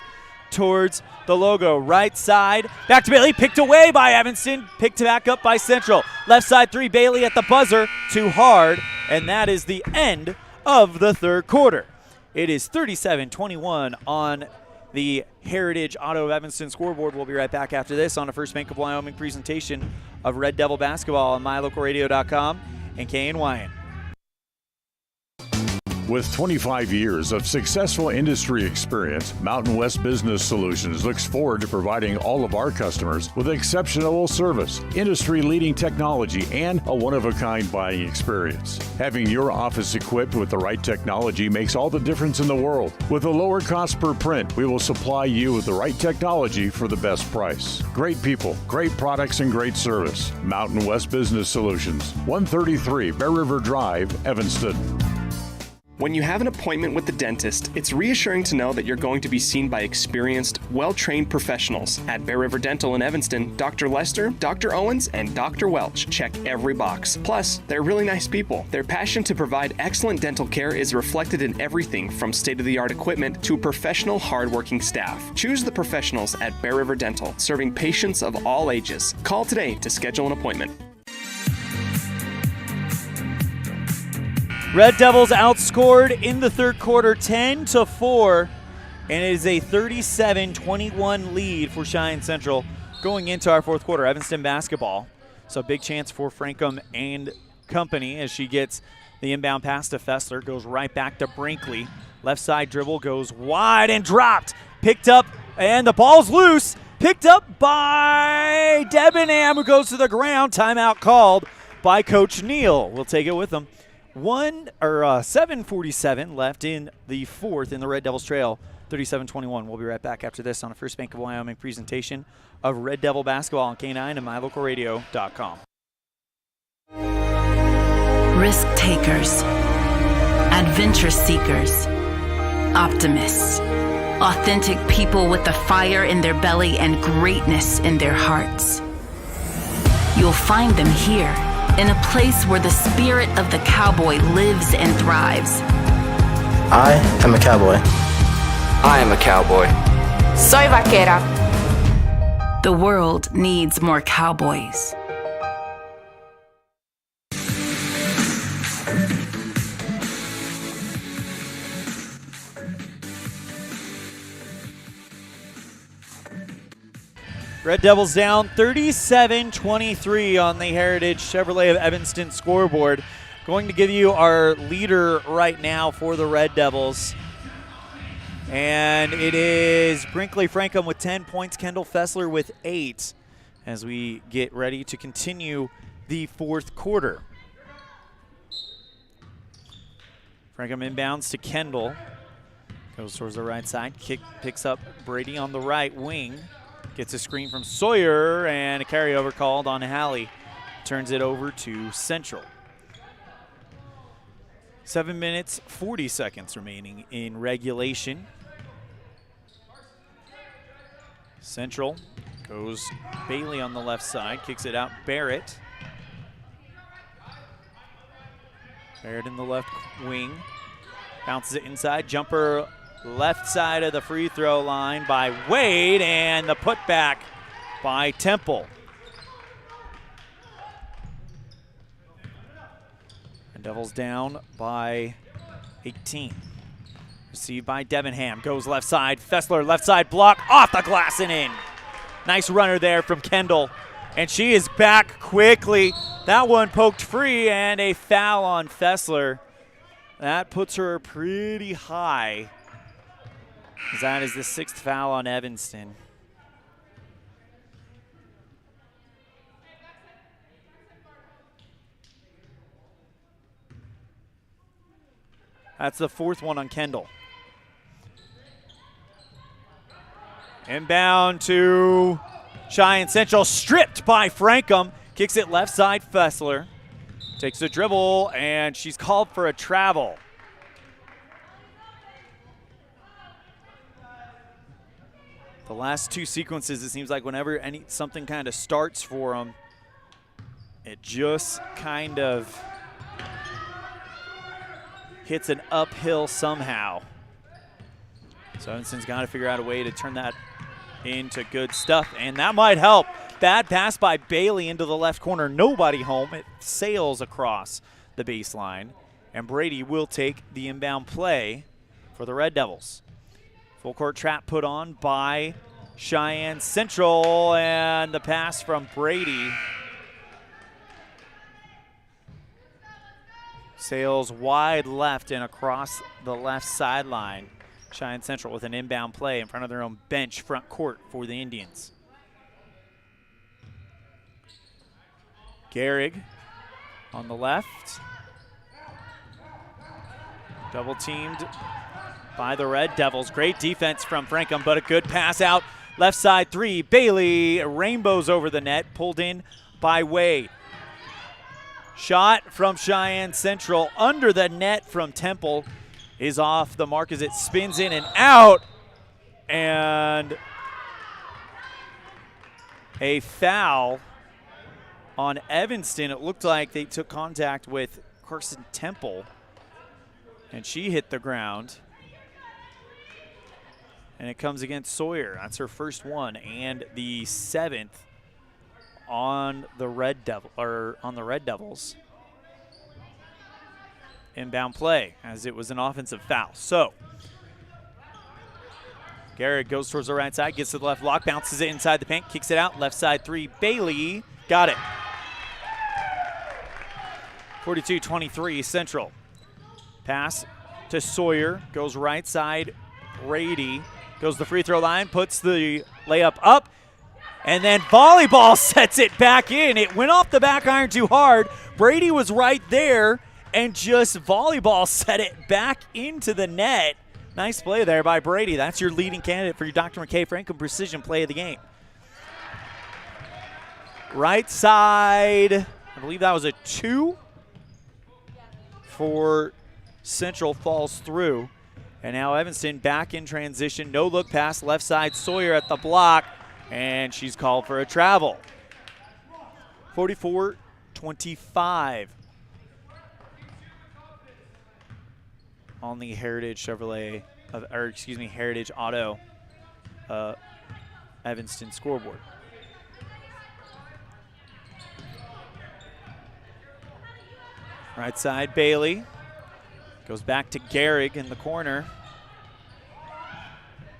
towards the logo. Right side, back to Bailey, picked away by Evanston, picked back up by Central. Left side 3, Bailey at the buzzer, too hard, and that is the end of the third quarter. It is 37-21 on the Heritage Auto of Evanston scoreboard. We'll be right back after this on a First Bank of Wyoming presentation of Red Devil basketball on mylocalradio.com and KNYN. With 25 years of successful industry experience, Mountain West Business Solutions looks forward to providing all of our customers with exceptional service, industry-leading technology, and a one-of-a-kind buying experience. Having your office equipped with the right technology makes all the difference in the world. With a lower cost per print, we will supply you with the right technology for the best price. Great people, great products, and great service. Mountain West Business Solutions, 133 Bear River Drive, Evanston. When you have an appointment with the dentist, it's reassuring to know that you're going to be seen by experienced, well-trained professionals. At Bear River Dental in Evanston, Dr. Lester, Dr. Owens, and Dr. Welch check every box. Plus, they're really nice people. Their passion to provide excellent dental care is reflected in everything from state-of-the-art equipment to professional, hard-working staff. Choose the professionals at Bear River Dental, serving patients of all ages. Call today to schedule an appointment. Red Devils outscored in the third quarter 10-4, and it is a 37-21 lead for Cheyenne Central going into our fourth quarter. Evanston basketball. So big chance for Frankham and company as she gets the inbound pass to Fessler. Goes right back to Brinkley. Left side dribble goes wide and dropped. Picked up, and the ball's loose. Picked up by Debenham, who goes to the ground. Timeout called by Coach Neal. We'll take it with them. 7:47 left in the fourth in the Red Devils trail, 37-21. We'll be right back after this on a First Bank of Wyoming presentation of Red Devil basketball on K9 and mylocalradio.com. Risk takers, adventure seekers, optimists, authentic people with the fire in their belly and greatness in their hearts. You'll find them here, in a place where the spirit of the cowboy lives and thrives. I am a cowboy. I am a cowboy. Soy vaquera. The world needs more cowboys. Red Devils down 37-23 on the Heritage Chevrolet of Evanston scoreboard. Going to give you our leader right now for the Red Devils. And it is Brinkley Frankham with 10 points, Kendall Fessler with 8 as we get ready to continue the fourth quarter. Frankham inbounds to Kendall. Goes towards the right side. Picks up Brady on the right wing. Gets a screen from Sawyer and a carryover called on Halley. Turns it over to Central. 7 minutes, 40 seconds remaining in regulation. Central goes Bailey on the left side, kicks it out Barrett. Barrett in the left wing, bounces it inside, jumper left side of the free throw line by Wade, and the putback by Temple. And Devils down by 18. Received by Debenham, goes left side, Fessler left side block, off the glass and in. Nice runner there from Kendall, and she is back quickly. That one poked free, and a foul on Fessler. That puts her pretty high. That is the 6th foul on Evanston. That's the 4th one on Kendall. Inbound to Cheyenne Central, stripped by Frankham. Kicks it left side, Fessler. Takes a dribble, and she's called for a travel. The last two sequences, it seems like whenever something kind of starts for them, it just kind of hits an uphill somehow. So Evanston's got to figure out a way to turn that into good stuff, and that might help. Bad pass by Bailey into the left corner. Nobody home. It sails across the baseline, and Brady will take the inbound play for the Red Devils. Full court trap put on by Cheyenne Central, and the pass from Brady sails wide left and across the left sideline. Cheyenne Central with an inbound play in front of their own bench front court for the Indians. Gehrig on the left. Double teamed by the Red Devils. Great defense from Frankham, but a good pass out. Left side three. Bailey rainbows over the net, pulled in by Wade. Shot from Cheyenne Central under the net from Temple is off the mark as it spins in and out. And a foul on Evanston. It looked like they took contact with Carson Temple, and she hit the ground. And it comes against Sawyer. That's her first one and the 7th on the Red Devils. Inbound play as it was an offensive foul. So Garrett goes towards the right side, gets to the left block, bounces it inside the paint, kicks it out. Left side three. Bailey got it. 42-23 Central. Pass to Sawyer, goes right side. Brady goes to the free throw line, puts the layup up, and then volleyball sets it back in. It went off the back iron too hard. Brady was right there and just volleyball set it back into the net. Nice play there by Brady. That's your leading candidate for your Dr. McKay Franklin Precision play of the game. Right side, I believe that was a 2 for Central, falls through. And now Evanston back in transition. No look pass, left side. Sawyer at the block, and she's called for a travel. 44-25 on the Heritage Chevrolet, Heritage Auto Evanston scoreboard. Right side, Bailey. Goes back to Gehrig in the corner.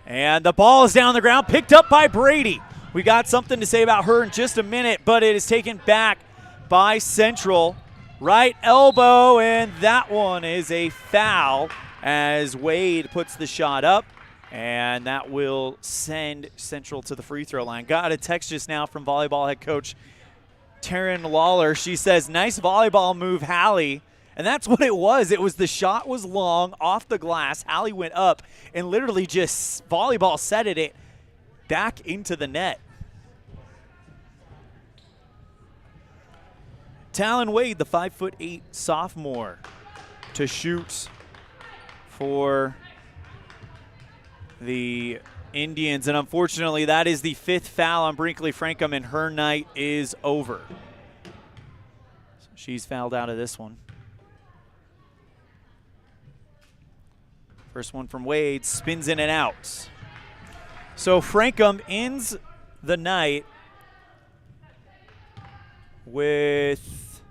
And the ball is down on the ground, picked up by Brady. We got something to say about her in just a minute, but it is taken back by Central. Right elbow, and that one is a foul as Wade puts the shot up, and that will send Central to the free throw line. Got a text just now from volleyball head coach Taryn Lawler. She says, nice volleyball move, Hallie. And that's what it was. It was the shot was long off the glass. Hallie went up and literally just volleyball setted it back into the net. Talon Wade, the 5'8" sophomore, to shoot for the Indians. And unfortunately, that is the 5th foul on Brinkley Frankham, and her night is over. So she's fouled out of this one. First one from Wade, spins in and out. So Frankham ends the night with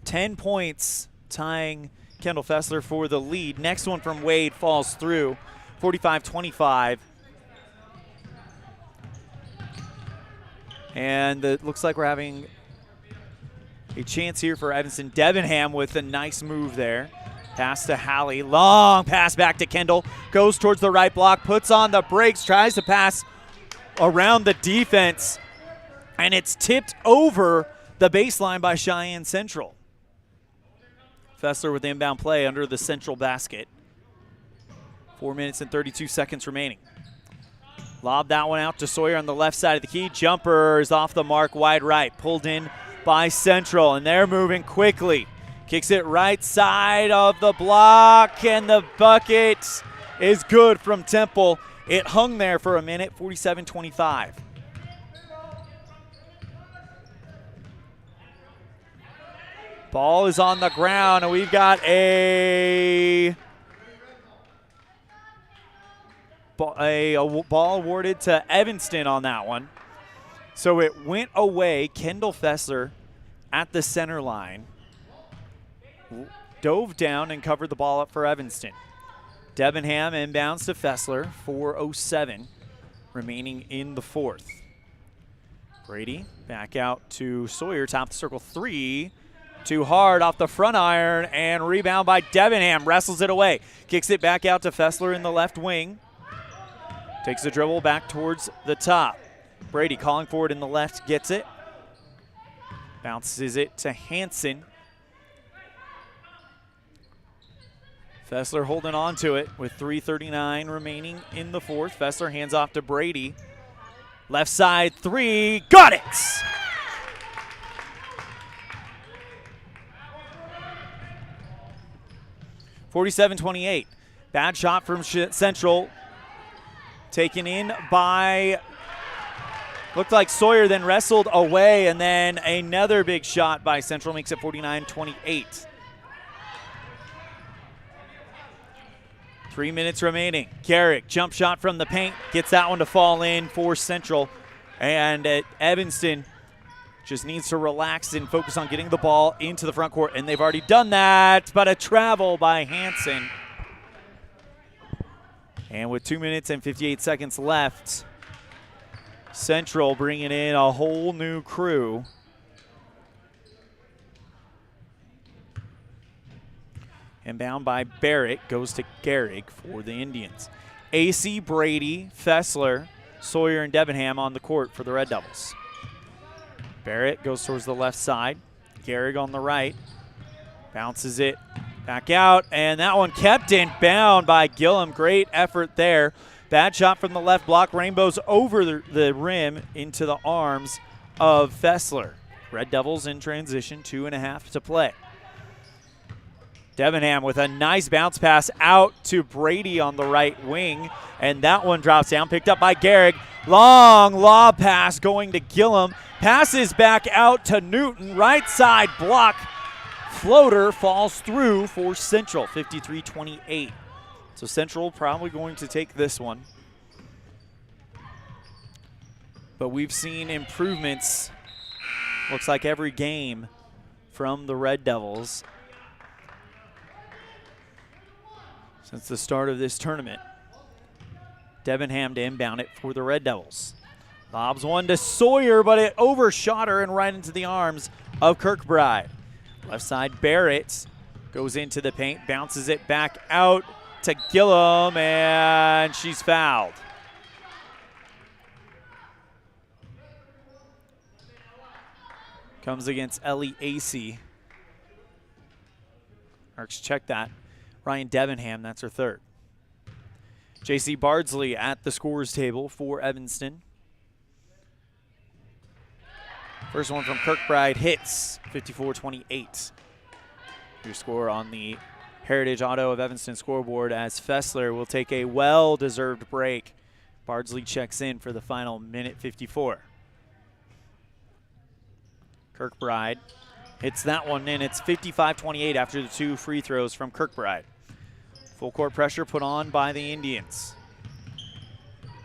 10 points, tying Kendall Fessler for the lead. Next one from Wade falls through, 45-25. And it looks like we're having a chance here for Evanston. Debenham with a nice move there. Pass to Hallie, long pass back to Kendall, goes towards the right block, puts on the brakes, tries to pass around the defense, and it's tipped over the baseline by Cheyenne Central. Fessler with the inbound play under the Central basket. 4 minutes and 32 seconds remaining. Lob that one out to Sawyer on the left side of the key. Jumper is off the mark, wide right, pulled in by Central, and they're moving quickly. Kicks it right side of the block, and the bucket is good from Temple. It hung there for a minute, 47-25. Ball is on the ground, and we've got a ball awarded to Evanston on that one. So it went away. Kendall Fessler at the center line. dove down and covered the ball up for Evanston. Debenham inbounds to Fessler, 4:07 remaining in the fourth. Brady back out to Sawyer, top of the circle, 3. Too hard off the front iron, and rebound by Debenham. Wrestles it away. Kicks it back out to Fessler in the left wing. Takes the dribble back towards the top. Brady calling forward in the left, gets it. Bounces it to Hansen. Fessler holding on to it with 3:39 remaining in the fourth. Fessler hands off to Brady. Left side 3, got it! (47-28). Bad shot from Central. Taken in by, looked like Sawyer, then wrestled away, and then another big shot by Central makes it 49-28. 3 minutes remaining. Garrick, jump shot from the paint, gets that one to fall in for Central. And Evanston just needs to relax and focus on getting the ball into the front court, and they've already done that, but a travel by Hansen. And with 2 minutes and 58 seconds left, Central bringing in a whole new crew. Inbound by Barrett, goes to Garrick for the Indians. AC, Brady, Fessler, Sawyer, and Debenham on the court for the Red Devils. Barrett goes towards the left side. Garrick on the right. Bounces it back out, and that one kept in bound by Gillum. Great effort there. Bad shot from the left block. Rainbows over the rim into the arms of Fessler. Red Devils in transition, 2.5 to play. Debenham with a nice bounce pass out to Brady on the right wing, and that one drops down, picked up by Garrick. Long lob pass going to Gillum. Passes back out to Newton. Right side block. Floater falls through for Central, 53-28. So Central probably going to take this one. But we've seen improvements, looks like every game, from the Red Devils since the start of this tournament. Debenham to inbound it for the Red Devils. Lobs one to Sawyer, but it overshot her and right into the arms of Kirkbride. Left side, Barrett goes into the paint, bounces it back out to Gillum, and she's fouled. Comes against Ellie Acey. Arcs check that. Ryan Debenham, that's her third. J.C. Bardsley at the scorers table for Evanston. First one from Kirkbride hits, 54-28. Your score on the Heritage Auto of Evanston scoreboard as Fessler will take a well-deserved break. Bardsley checks in for the final minute 54. Kirkbride hits that one in. It's 55-28 after the 2 free throws from Kirkbride. Full court pressure put on by the Indians.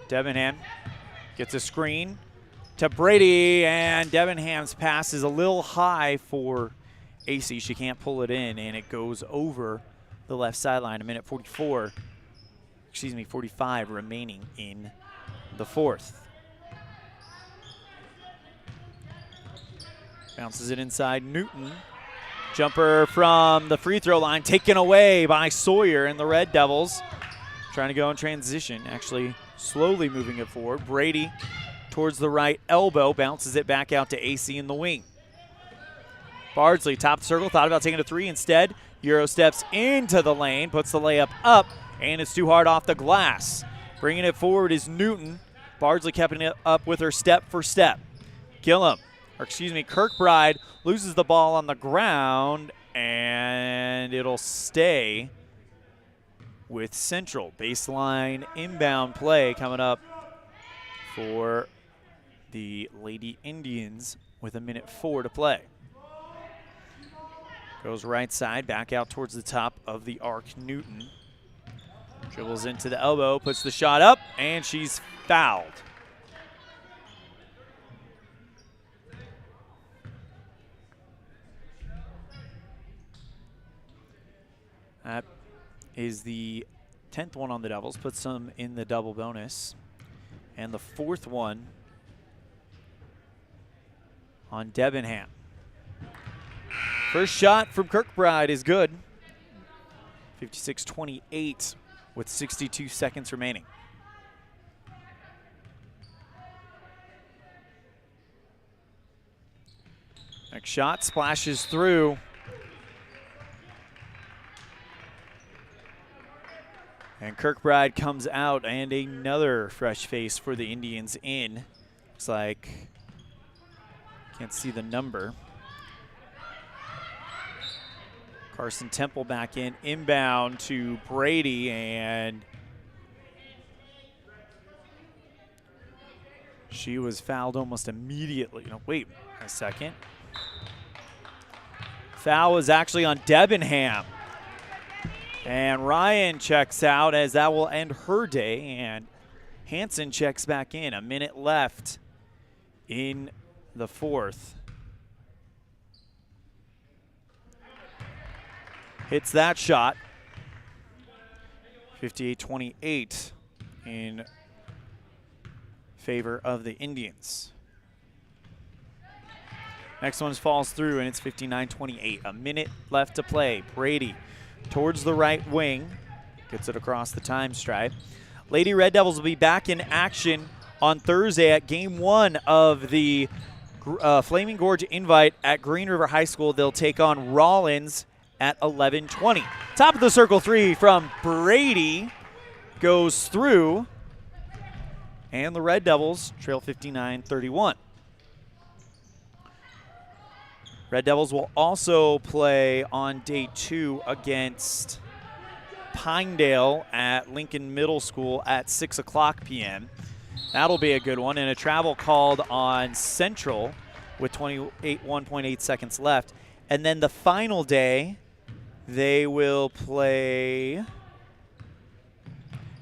Debenham gets a screen to Brady, and Debenham's pass is a little high for AC. She can't pull it in, and it goes over the left sideline. 45 remaining in the fourth. Bounces it inside Newton. Jumper from the free throw line taken away by Sawyer and the Red Devils. Trying to go in transition, actually slowly moving it forward. Brady towards the right elbow, bounces it back out to AC in the wing. Bardsley, top of the circle, thought about taking a 3 instead. Euro steps into the lane, puts the layup up, and it's too hard off the glass. Bringing it forward is Newton. Bardsley keeping it up with her step for step. Kirkbride loses the ball on the ground, and it'll stay with Central. Baseline inbound play coming up for the Lady Indians with 1:04 to play. Goes right side, back out towards the top of the arc. Newton dribbles into the elbow, puts the shot up, and she's fouled. That is the 10th one on the Devils. Puts them in the double bonus. And the 4th one on Debenham. First shot from Kirkbride is good. 56-28 with 62 seconds remaining. Next shot splashes through. And Kirkbride comes out, and another fresh face for the Indians in. Looks like, can't see the number. Carson Temple back in, inbound to Brady, and she was fouled almost immediately. No, wait a second. Foul was actually on Debenham. And Ryan checks out as that will end her day, and Hansen checks back in. A minute left in the 4th. Hits that shot. 58-28 in favor of the Indians. Next one falls through, and it's 59-28. A minute left to play. Brady towards the right wing. Gets it across the time stripe. Lady Red Devils will be back in action on Thursday at Game 1 of the Flaming Gorge Invite at Green River High School. They'll take on Rollins at 11:20. Top of the circle 3 from Brady goes through. And the Red Devils trail 59-31. Red Devils will also play on day 2 against Pinedale at Lincoln Middle School at 6 o'clock p.m. That'll be a good one. And a travel called on Central with 1.8 seconds left. And then the final day, they will play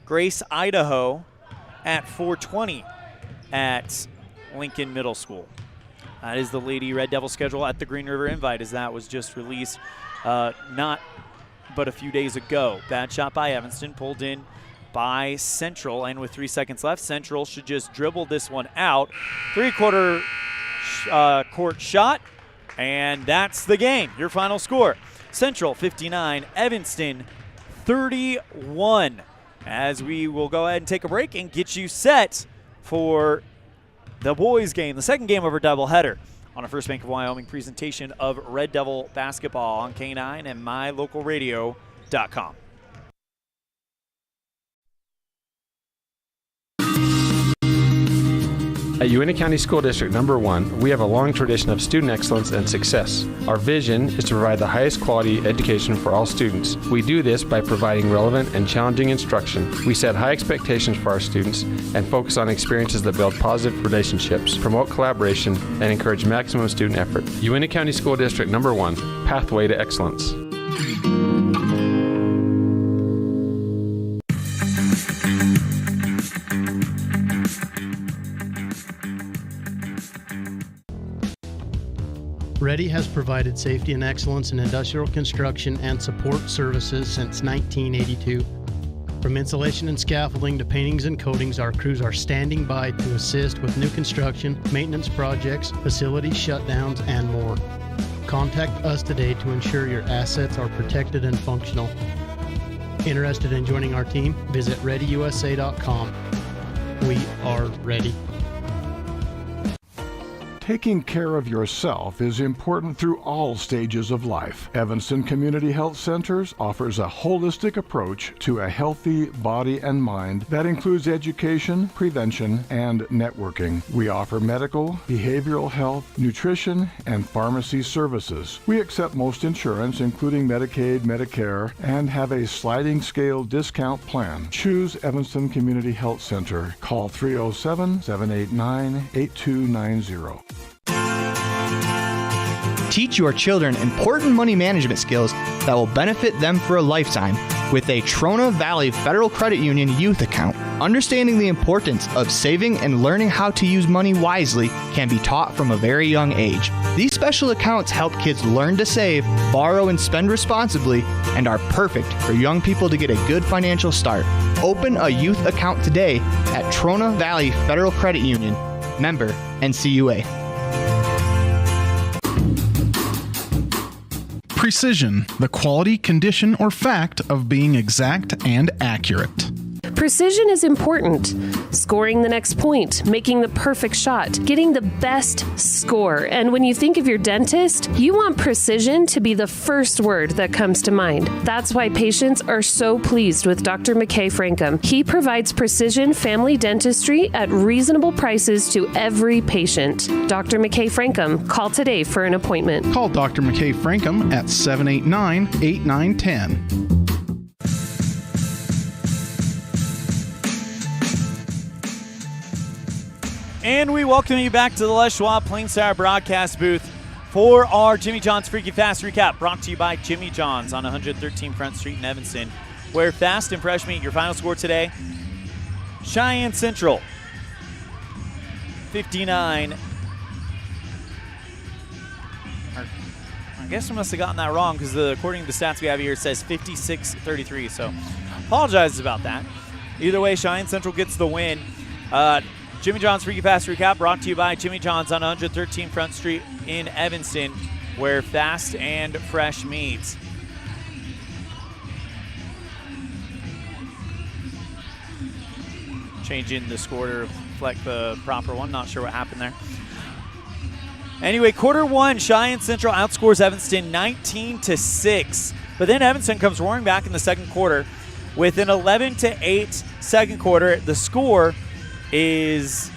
Grace, Idaho at 4:20 at Lincoln Middle School. That is the Lady Red Devil schedule at the Green River Invite, as that was just released not but a few days ago. Bad shot by Evanston, pulled in by Central, and with 3 seconds left, Central should just dribble this one out. 3/4 court shot, and that's the game. Your final score, Central 59, Evanston 31. As we will go ahead and take a break and get you set for the boys game, the second game of our doubleheader on a First Bank of Wyoming presentation of Red Devil basketball on K9 and mylocalradio.com. At Uintah County School District Number 1, we have a long tradition of student excellence and success. Our vision is to provide the highest quality education for all students. We do this by providing relevant and challenging instruction. We set high expectations for our students and focus on experiences that build positive relationships, promote collaboration, and encourage maximum student effort. Uintah County School District Number 1, Pathway to Excellence. Ready has provided safety and excellence in industrial construction and support services since 1982. From insulation and scaffolding to paintings and coatings, our crews are standing by to assist with new construction, maintenance projects, facility shutdowns, and more. Contact us today to ensure your assets are protected and functional. Interested in joining our team? Visit ReadyUSA.com. We are ready. Taking care of yourself is important through all stages of life. Evanston Community Health Centers offers a holistic approach to a healthy body and mind that includes education, prevention, and networking. We offer medical, behavioral health, nutrition, and pharmacy services. We accept most insurance, including Medicaid, Medicare, and have a sliding scale discount plan. Choose Evanston Community Health Center. Call 307-789-8290. Teach your children important money management skills that will benefit them for a lifetime with a Trona Valley Federal Credit Union youth account. Understanding the importance of saving and learning how to use money wisely can be taught from a very young age. These special accounts help kids learn to save, borrow, and spend responsibly, and are perfect for young people to get a good financial start. Open a youth account today at Trona Valley Federal Credit Union, member NCUA. Precision, the quality, condition, or fact of being exact and accurate. Precision is important. Scoring the next point, making the perfect shot, getting the best score. And when you think of your dentist, you want precision to be the first word that comes to mind. That's why patients are so pleased with Dr. McKay Frankum. He provides precision family dentistry at reasonable prices to every patient. Dr. McKay Frankum, call today for an appointment. Call Dr. McKay Frankum at 789-8910. And we welcome you back to the Les Schwab Plain-Sire broadcast booth for our Jimmy John's Freaky Fast Recap, brought to you by Jimmy John's on 113 Front Street in Evanston, where fast and fresh meat. Your final score today, Cheyenne Central, 59. I guess we must have gotten that wrong because according to the stats we have here, it says 56-33. So apologize about that. Either way, Cheyenne Central gets the win. Jimmy John's Freaky Fast Recap brought to you by Jimmy John's on 113 Front Street in Evanston, where fast and fresh meats. Changing the score to reflect the proper one. Not sure what happened there. Anyway, quarter one, Cheyenne Central outscores Evanston 19-6. But then Evanston comes roaring back in the second quarter with an 11-8 second quarter. The score is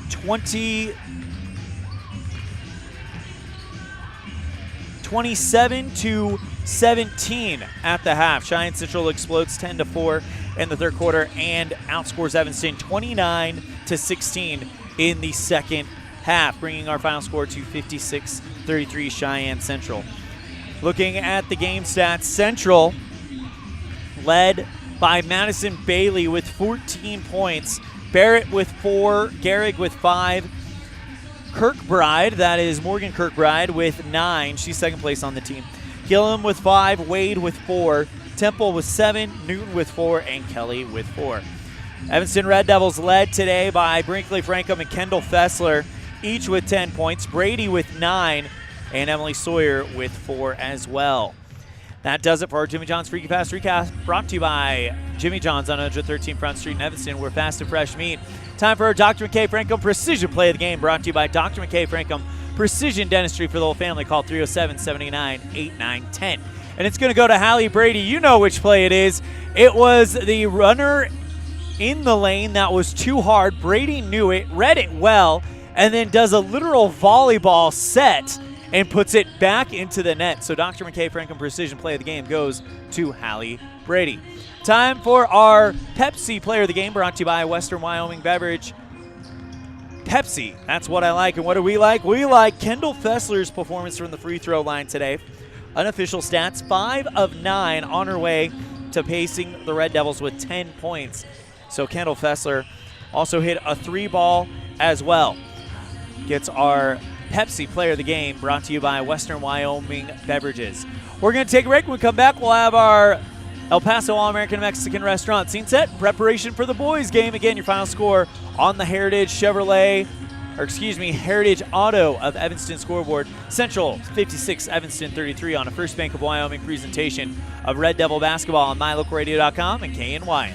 27-17 at the half. Cheyenne Central explodes 10-4 in the third quarter and outscores Evanston 29-16 in the second half, bringing our final score to 56-33 Cheyenne Central. Looking at the game stats, Central led by Madison Bailey with 14 points, Barrett with 4, Gehrig with 5, Kirkbride, that is Morgan Kirkbride, with 9. She's second place on the team. Gillum with 5, Wade with 4, Temple with 7, Newton with 4, and Kelly with 4. Evanston Red Devils led today by Brinkley Frankum and Kendall Fessler, each with 10 points, Brady with 9, and Emily Sawyer with 4 as well. That does it for our Jimmy John's Freaky Fast Recap, brought to you by Jimmy John's on 113 Front Street in Evanston, where fast and fresh meat. Time for our Dr. McKay Frankum Precision Play of the Game, brought to you by Dr. McKay Frankum Precision Dentistry for the whole family. Call 307-789-8910. And it's going to go to Hallie Brady. You know which play it is. It was the runner in the lane that was too hard. Brady knew it, read it well, and then does a literal volleyball set and puts it back into the net. So Dr. McKay Frankum Precision Play of the Game goes to Hallie Brady. Time for our Pepsi Player of the Game, brought to you by Western Wyoming Beverage. Pepsi, that's what I like. And what do we like? We like Kendall Fessler's performance from the free throw line today. Unofficial stats, 5 of 9 on her way to pacing the Red Devils with 10 points. So Kendall Fessler also hit a 3-ball as well. Gets our Pepsi Player of the Game, brought to you by Western Wyoming Beverages. We're going to take a break. When we come back, we'll have our El Paso All-American Mexican Restaurant scene set. Preparation for the boys game. Again, your final score on the Heritage Auto of Evanston scoreboard. Central 56, Evanston 33 on a First Bank of Wyoming presentation of Red Devil basketball on MyLocalRadio.com and KNYN.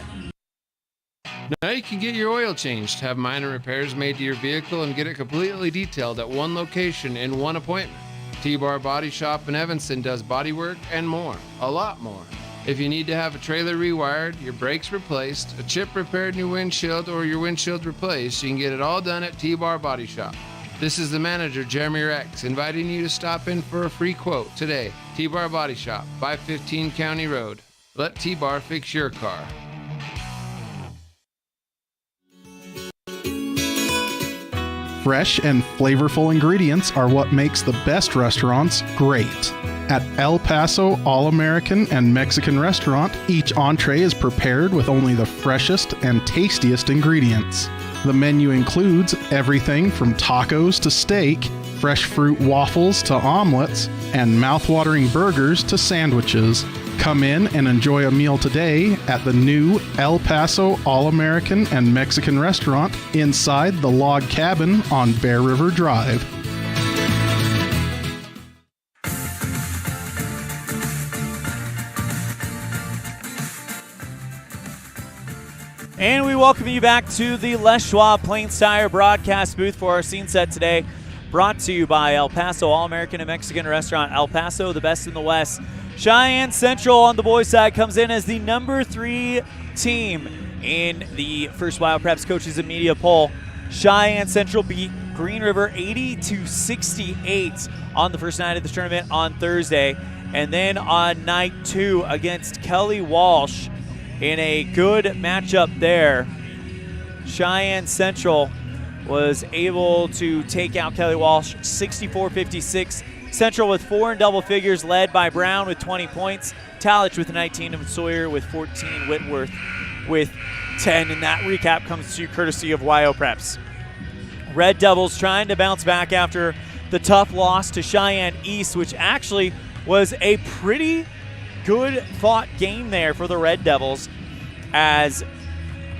Now you can get your oil changed, have minor repairs made to your vehicle, and get it completely detailed at one location in one appointment. T-Bar Body Shop in Evanston does body work and more, a lot more. If you need to have a trailer rewired, your brakes replaced, a chip repaired in your windshield, or your windshield replaced, you can get it all done at T-Bar Body Shop. This is the manager, Jeremy Rex, inviting you to stop in for a free quote today. T-Bar Body Shop, 515 County Road. Let T-Bar fix your car. Fresh and flavorful ingredients are what makes the best restaurants great. At El Paso All-American and Mexican Restaurant, each entree is prepared with only the freshest and tastiest ingredients. The menu includes everything from tacos to steak, fresh fruit waffles to omelets, and mouth-watering burgers to sandwiches. Come in and enjoy a meal today at the new El Paso All-American and Mexican Restaurant inside the log cabin on Bear River Drive. And we welcome you back to the Les Schwab Plains Tire broadcast booth for our scene set today. Brought to you by El Paso All-American and Mexican Restaurant. El Paso, the best in the West. Cheyenne Central on the boys' side comes in as the number 3 team in the first Wild Preps Coaches and Media poll. Cheyenne Central beat Green River 80-68 on the first night of the tournament on Thursday. And then on night 2 against Kelly Walsh, in a good matchup there, Cheyenne Central was able to take out Kelly Walsh 64-56. Central with 4 in double figures, led by Brown with 20 points, Talich with 19, and Sawyer with 14, Whitworth with 10. And that recap comes to you courtesy of YO Preps. Red Devils trying to bounce back after the tough loss to Cheyenne East, which actually was a pretty good fought game there for the Red Devils, as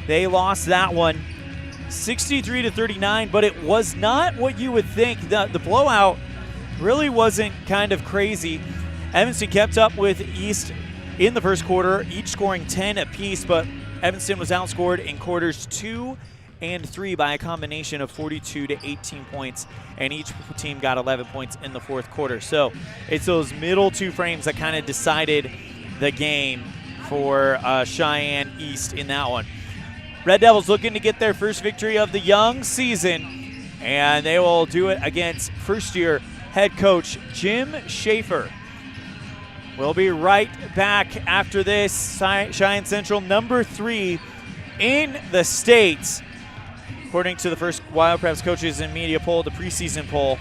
they lost that one 63-39, but it was not what you would think. The blowout really wasn't kind of crazy. Evanston kept up with East in the first quarter, each scoring 10 apiece, but Evanston was outscored in quarters 2 and 3 by a combination of 42 to 18 points, and each team got 11 points in the fourth quarter. So it's those middle 2 frames that kind of decided the game for Cheyenne East in that one. Red Devils looking to get their first victory of the young season, and they will do it against first-year head coach Jim Shaffer. We'll be right back after this. Cheyenne Central, number 3 in the state, according to the first Wild Preps Coaches and Media poll, the preseason poll.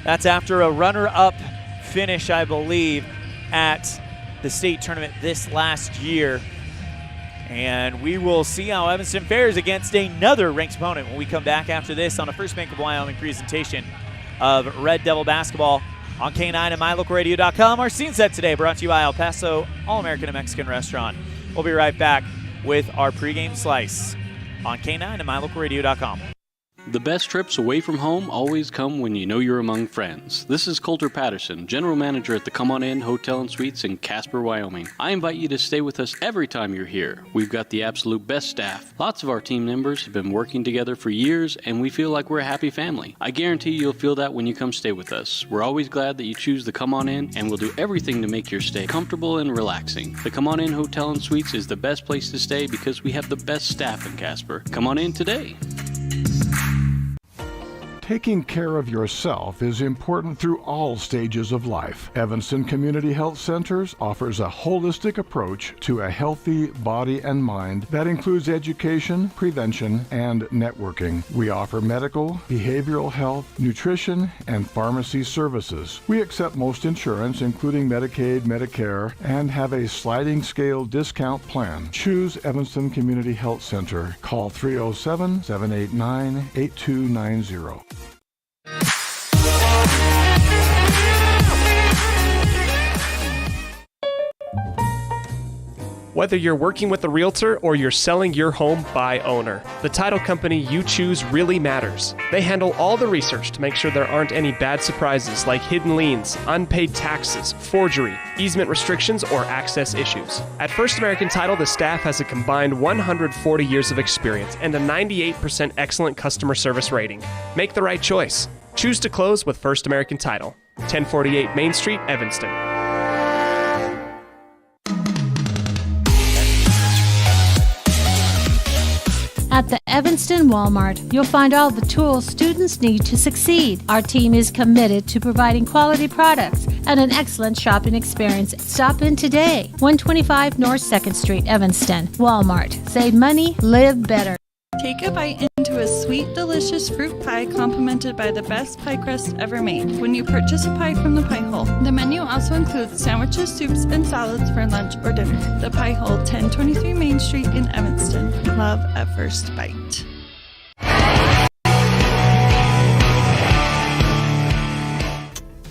That's after a runner-up finish, I believe, at the state tournament this last year. And we will see how Evanston fares against another ranked opponent when we come back after this on a First Bank of Wyoming presentation of Red Devil basketball on K9 and MyLocalRadio.com. Our scene set today brought to you by El Paso All-American and Mexican Restaurant. We'll be right back with our pregame slice on K9 and MyLocalRadio.com. The best trips away from home always come when you know you're among friends. This is Coulter Patterson, General Manager at the Come On In Hotel and Suites in Casper, Wyoming. I invite you to stay with us every time you're here. We've got the absolute best staff. Lots of our team members have been working together for years, and we feel like we're a happy family. I guarantee you'll feel that when you come stay with us. We're always glad that you choose the Come On In, and we'll do everything to make your stay comfortable and relaxing. The Come On In Hotel and Suites is the best place to stay because we have the best staff in Casper. Come on in today. Taking care of yourself is important through all stages of life. Evanston Community Health Centers offers a holistic approach to a healthy body and mind that includes education, prevention, and networking. We offer medical, behavioral health, nutrition, and pharmacy services. We accept most insurance, including Medicaid, Medicare, and have a sliding scale discount plan. Choose Evanston Community Health Center. Call 307-789-8290. Whether you're working with a realtor or you're selling your home by owner, the title company you choose really matters. They handle all the research to make sure there aren't any bad surprises like hidden liens, unpaid taxes, forgery, easement restrictions, or access issues. At First American Title, the staff has a combined 140 years of experience and a 98% excellent customer service rating. Make the right choice. Choose to close with First American Title. 1048 Main Street, Evanston. At the Evanston Walmart, you'll find all the tools students need to succeed. Our team is committed to providing quality products and an excellent shopping experience. Stop in today. 125 North 2nd Street, Evanston. Walmart. Save money, live better. Take a bite into a sweet, delicious fruit pie complimented by the best pie crust ever made when you purchase a pie from the Pie Hole. The menu also includes sandwiches, soups, and salads for lunch or dinner. The Pie Hole, 1023 Main Street in Evanston. Love at first bite.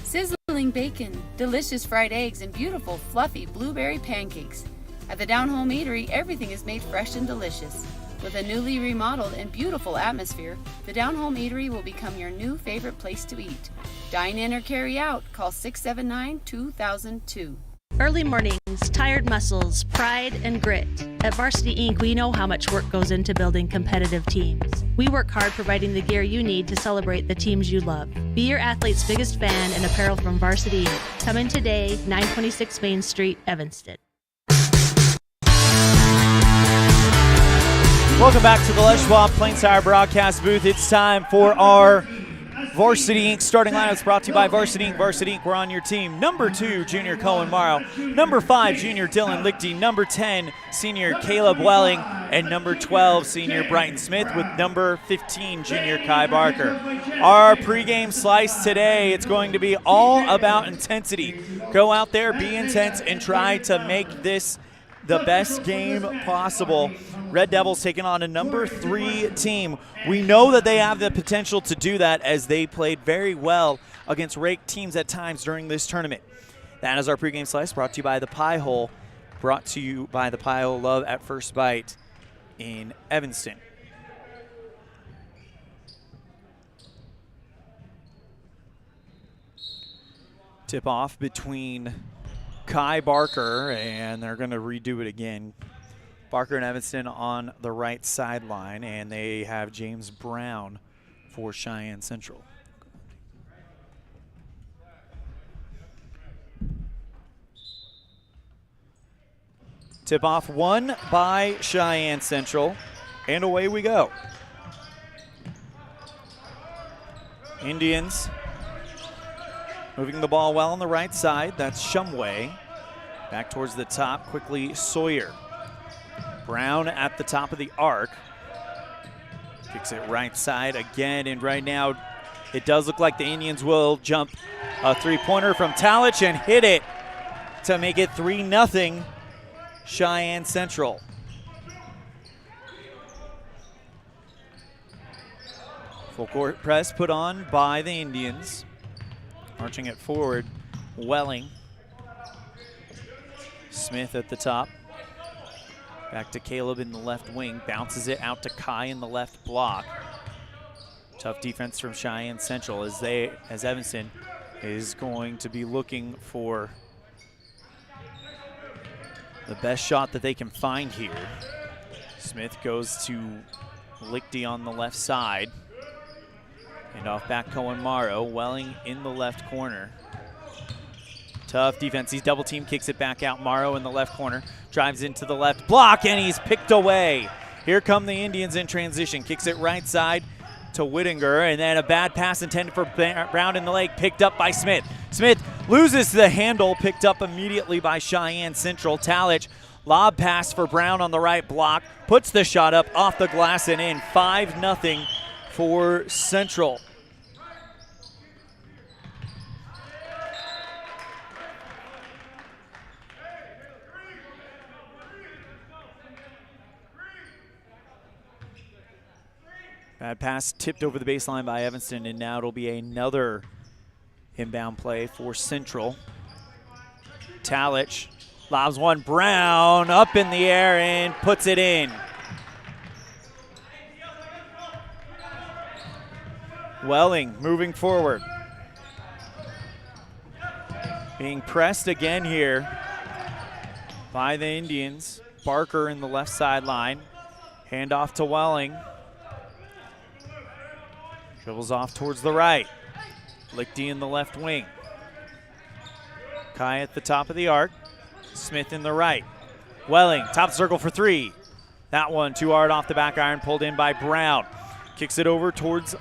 Sizzling bacon, delicious fried eggs, and beautiful, fluffy blueberry pancakes. At the Down Home Eatery, everything is made fresh and delicious. With a newly remodeled and beautiful atmosphere, the Down Home Eatery will become your new favorite place to eat. Dine in or carry out. Call 679-2002. Early mornings, tired muscles, pride, and grit. At Varsity Inc., we know how much work goes into building competitive teams. We work hard providing the gear you need to celebrate the teams you love. Be your athlete's biggest fan in apparel from Varsity Inc. Come in today, 926 Main Street, Evanston. Welcome back to the Les Schwab Plains Tire broadcast booth. It's time for our Varsity Inc. starting lineups brought to you by Varsity Inc. Varsity Inc. We're on your team. Number 2, junior Cohen Morrow. Number 5, junior Dylan Lichty. Number 10, senior Caleb Welling. And number 12, senior Brighton Smith, with number 15, junior Kai Barker. Our pregame slice today, it's going to be all about intensity. Go out there, be intense, and try to make this the best game possible. Red Devils taking on a number 3 team. We know that they have the potential to do that, as they played very well against ranked teams at times during this tournament. That is our pregame slice, brought to you by the Pie Hole. Brought to you by the Pie Hole. Love at first bite in Evanston. Tip off between Kai Barker, and they're going to redo it again. Barker and Evanston on the right sideline, and they have James Brown for Cheyenne Central. Tip off won by Cheyenne Central, and away we go. Indians moving the ball well on the right side. That's Shumway. Back towards the top, quickly Sawyer. Brown at the top of the arc. Kicks it right side again, and right now it does look like the Indians will jump a three-pointer from Talich and hit it to make it 3-0 Cheyenne Central. Full court press put on by the Indians. Marching it forward, Welling. Smith at the top. Back to Caleb in the left wing. Bounces it out to Kai in the left block. Tough defense from Cheyenne Central as Evanston is going to be looking for the best shot that they can find here. Smith goes to Lichty on the left side. And off back Cohen Morrow. Welling in the left corner. Tough defense. He's double team, kicks it back out. Morrow in the left corner. Drives into the left block, and he's picked away. Here come the Indians in transition. Kicks it right side to Whittinger, and then a bad pass intended for Brown in the leg, picked up by Smith. Smith loses the handle, picked up immediately by Cheyenne Central. Talich, lob pass for Brown on the right block. Puts the shot up off the glass and in. 5-0 for Central. Bad pass tipped over the baseline by Evanston, and now it'll be another inbound play for Central. Talich lobs one. Brown up in the air and puts it in. Welling moving forward. Being pressed again here by the Indians. Barker in the left sideline. Handoff to Welling. Dribbles off towards the right. Lichty in the left wing. Kai at the top of the arc. Smith in the right. Welling, top circle for three. That one too hard off the back iron, pulled in by Brown. Kicks it over towards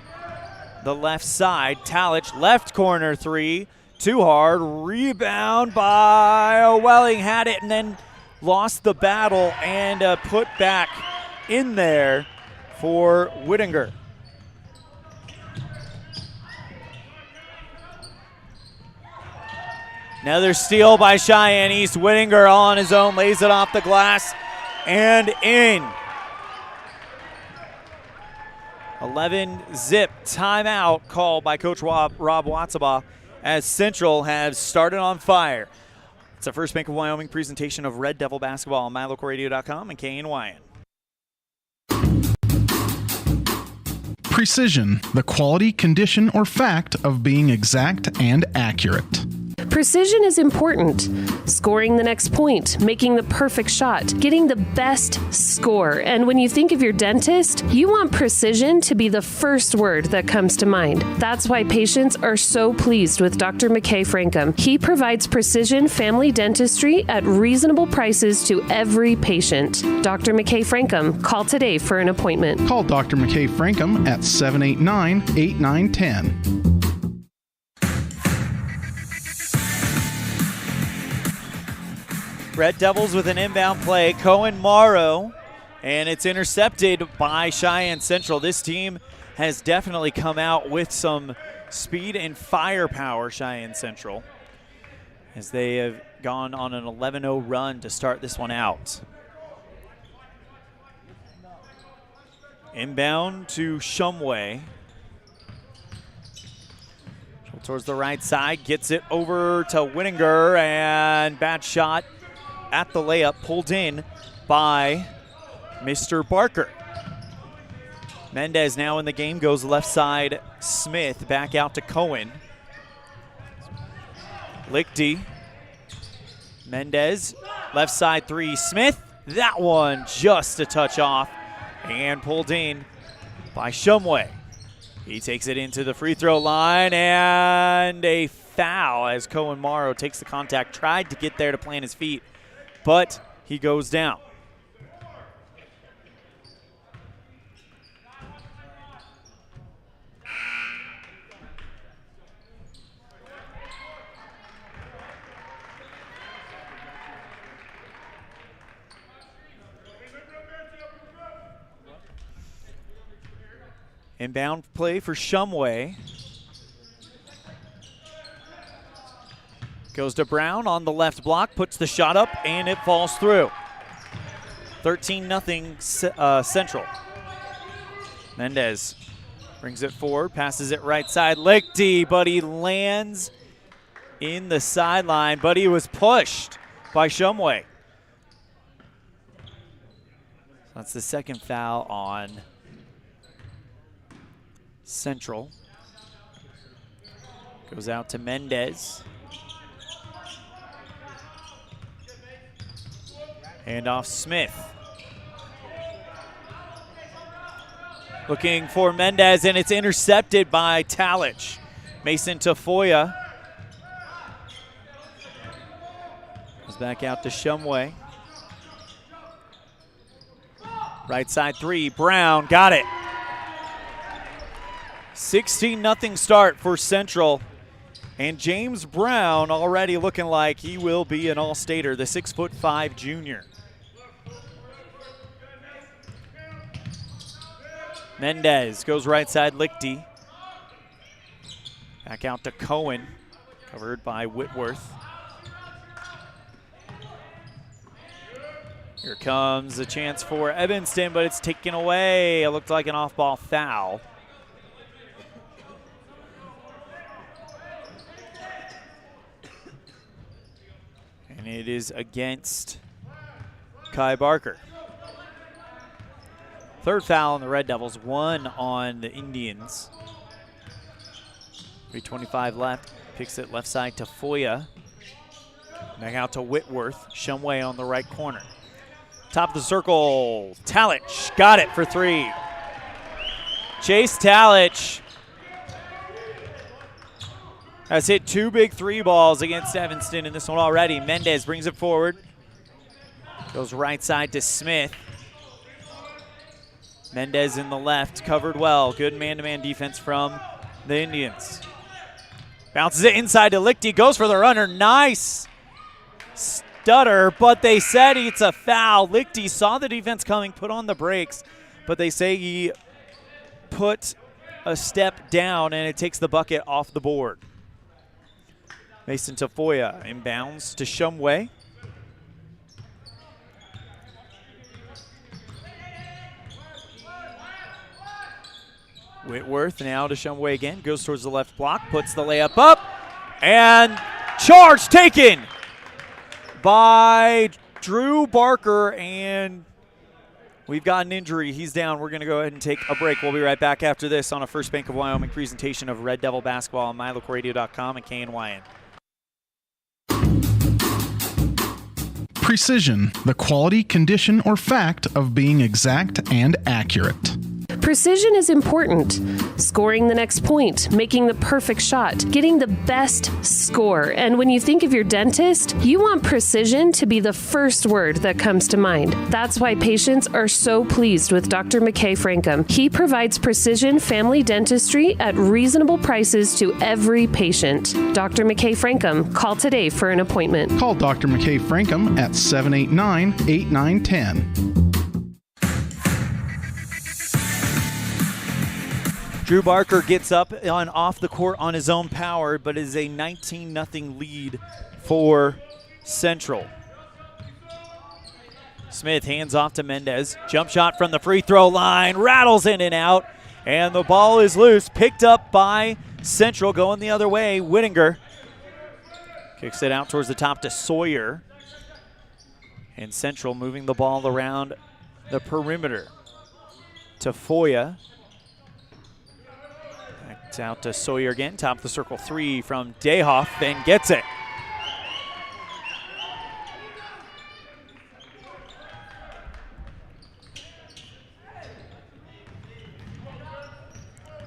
the left side. Talich, left corner three. Too hard. Rebound by Welling. Had it and then lost the battle, and put back in there for Whittinger. Another steal by Cheyenne East. Whittinger all on his own, lays it off the glass and in. 11-zip timeout called by Coach Rob Watsabaugh as Central has started on fire. It's the First Bank of Wyoming presentation of Red Devil basketball on MyLocalRadio.com and KNYN. Precision, the quality, condition, or fact of being exact and accurate. Precision is important. Scoring the next point, making the perfect shot, getting the best score. And when you think of your dentist, you want precision to be the first word that comes to mind. That's why patients are so pleased with Dr. McKay Frankham. He provides precision family dentistry at reasonable prices to every patient. Dr. McKay Frankham, call today for an appointment. Call Dr. McKay Frankham at 789-8910. Red Devils with an inbound play. Cohen Morrow, and it's intercepted by Cheyenne Central. This team has definitely come out with some speed and firepower, Cheyenne Central, as they have gone on an 11-0 run to start this one out. Inbound to Shumway. Towards the right side, gets it over to Whittinger, and bad shot at the layup, pulled in by Mr. Barker. Mendez now in the game, goes left side. Smith back out to Cohen. Lichty. Mendez, left side three. Smith, that one just a touch off and pulled in by Shumway. He takes it into the free throw line, and a foul as Cohen Morrow takes the contact, tried to get there to plant his feet, but he goes down. Inbound play for Shumway. Goes to Brown on the left block, puts the shot up, and it falls through. 13-0 Central. Mendez brings it forward, passes it right side. Lichty, but he lands in the sideline, but he was pushed by Shumway. That's the second foul on Central. Goes out to Mendez. And off Smith. Looking for Mendez, and it's intercepted by Talich. Mason Tafoya. Goes back out to Shumway. Right side three, Brown, got it. 16-0 start for Central. And James Brown already looking like he will be an all-stater, the 6'5" junior. Mendez goes right side, Lichty. Back out to Cohen, covered by Whitworth. Here comes a chance for Evanston, but it's taken away. It looked like an off-ball foul. And it is against Kai Barker. Third foul on the Red Devils, one on the Indians. 3:25 left, picks it left side to Foya. Back out to Whitworth, Shumway on the right corner. Top of the circle, Talich got it for three. Chase Talich has hit two big three balls against Evanston in this one already. Mendez brings it forward. Goes right side to Smith. Mendez in the left, covered well. Good man-to-man defense from the Indians. Bounces it inside to Lichty, goes for the runner. Nice stutter, but they said it's a foul. Lichty saw the defense coming, put on the brakes, but they say he put a step down, and it takes the bucket off the board. Mason Tafoya inbounds to Shumway. Whitworth now to Shumway again, goes towards the left block, puts the layup up, and charge taken by Drew Barker, and we've got an injury. He's down. We're going to go ahead and take a break. We'll be right back after this on a First Bank of Wyoming presentation of Red Devil basketball on MyLocalRadio.com and KNYN. Precision, the quality, condition, or fact of being exact and accurate. Precision is important. Scoring the next point, making the perfect shot, getting the best score. And when you think of your dentist, you want precision to be the first word that comes to mind. That's why patients are so pleased with Dr. McKay Frankum. He provides precision family dentistry at reasonable prices to every patient. Dr. McKay Frankum, call today for an appointment. Call Dr. McKay Frankum at 789-8910. Drew Barker gets up on off the court on his own power, but it is a 19-0 lead for Central. Smith hands off to Mendez. Jump shot from the free throw line, rattles in and out, and the ball is loose. Picked up by Central, going the other way. Whittinger kicks it out towards the top to Sawyer. And Central moving the ball around the perimeter. Tafoya. Back out to Sawyer again. Top of the circle three from Dayhoff, and gets it.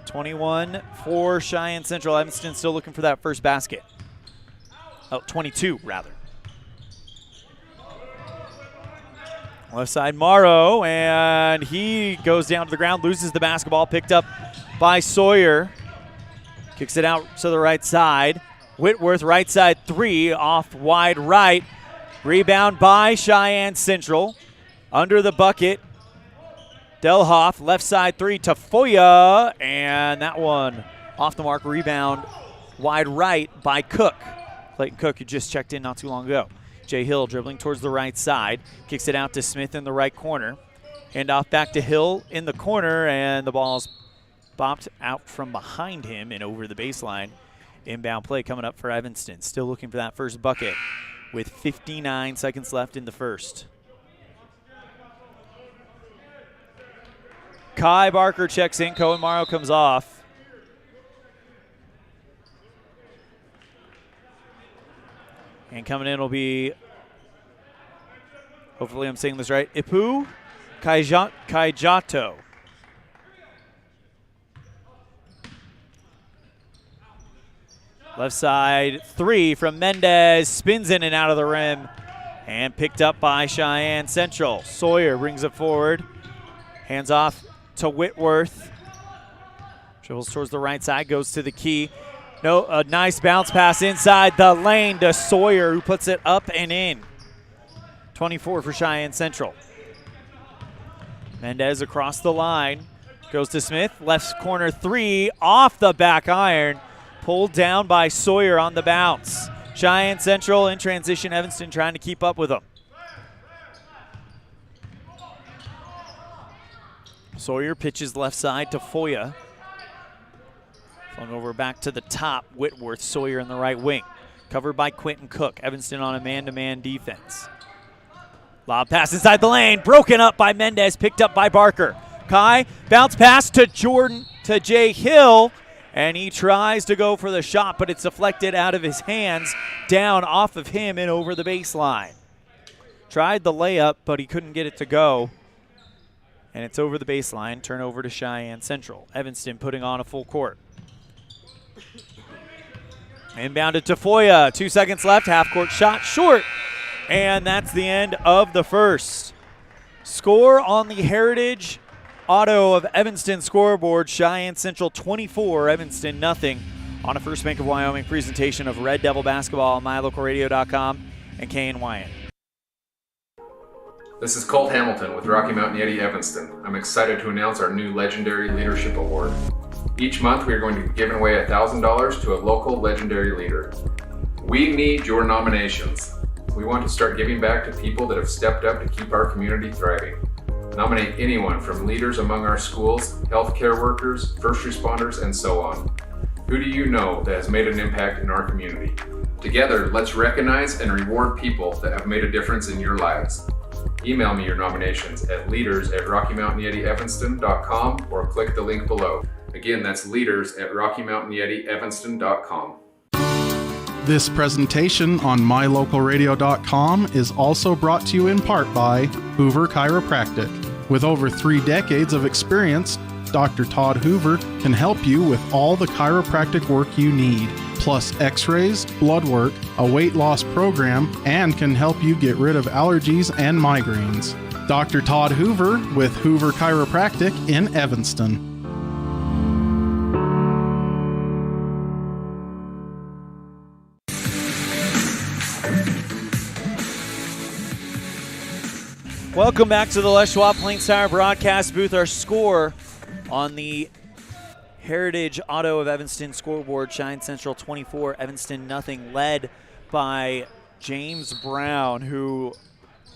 $21 for Cheyenne Central. Evanston still looking for that first basket. Oh, 22 rather. Left side Morrow, and he goes down to the ground, loses the basketball, picked up by Sawyer. Kicks it out to the right side. Whitworth, right side three, off wide right. Rebound by Cheyenne Central. Under the bucket, Delhoff, left side three, Tafoya, and that one off the mark. Rebound wide right by Cook. Clayton Cook, who just checked in not too long ago. Jay Hill dribbling towards the right side. Kicks it out to Smith in the right corner. Hand off back to Hill in the corner, and the ball's bopped out from behind him and over the baseline. Inbound play coming up for Evanston. Still looking for that first bucket with 59 seconds left in the first. Kai Barker checks in. Cohen Morrow comes off. And coming in will be, hopefully I'm saying this right, Ipu Kaijato. Left side three from Mendez, spins in and out of the rim, and picked up by Cheyenne Central. Sawyer brings it forward, hands off to Whitworth. Dribbles towards the right side, goes to the key. No, a nice bounce pass inside the lane to Sawyer, who puts it up and in. 24 for Cheyenne Central. Mendez across the line, goes to Smith, left corner three, off the back iron. Pulled down by Sawyer on the bounce. Cheyenne Central in transition. Evanston trying to keep up with them. Sawyer pitches left side to Foya. Flung over back to the top. Whitworth, Sawyer in the right wing. Covered by Quentin Cook. Evanston on a man-to-man defense. Lob pass inside the lane. Broken up by Mendez. Picked up by Barker. Kai, bounce pass to Jordan, to Jay Hill. And he tries to go for the shot, but it's deflected out of his hands, down off of him and over the baseline. Tried the layup, but he couldn't get it to go. And it's over the baseline. Turnover to Cheyenne Central. Evanston putting on a full court. Inbounded to Foya. 2 seconds left. Half-court shot short. And that's the end of the first. Score on the Heritage Auto of Evanston scoreboard. Cheyenne Central 24, Evanston nothing, on a First Bank of Wyoming presentation of Red Devil basketball on MyLocalRadio.com and KNYN. This is Colt Hamilton with Rocky Mountain Yeti Evanston. I'm excited to announce our new Legendary Leadership Award. Each month we are going to be giving away $1,000 to a local legendary leader. We need your nominations. We want to start giving back to people that have stepped up to keep our community thriving. Nominate anyone from leaders among our schools, healthcare workers, first responders, and so on. Who do you know that has made an impact in our community? Together, let's recognize and reward people that have made a difference in your lives. Email me your nominations at leaders@RockyMountainYetiEvanston.com or click the link below. Again, that's leaders@RockyMountainYetiEvanston.com. This presentation on MyLocalRadio.com is also brought to you in part by Hoover Chiropractic. With over 3 decades of experience, Dr. Todd Hoover can help you with all the chiropractic work you need, plus x-rays, blood work, a weight loss program, and can help you get rid of allergies and migraines. Dr. Todd Hoover with Hoover Chiropractic in Evanston. Welcome back to the Les Schwab Plains Tire broadcast booth. Our score on the Heritage Auto of Evanston scoreboard: Cheyenne Central 24, Evanston nothing, led by James Brown, who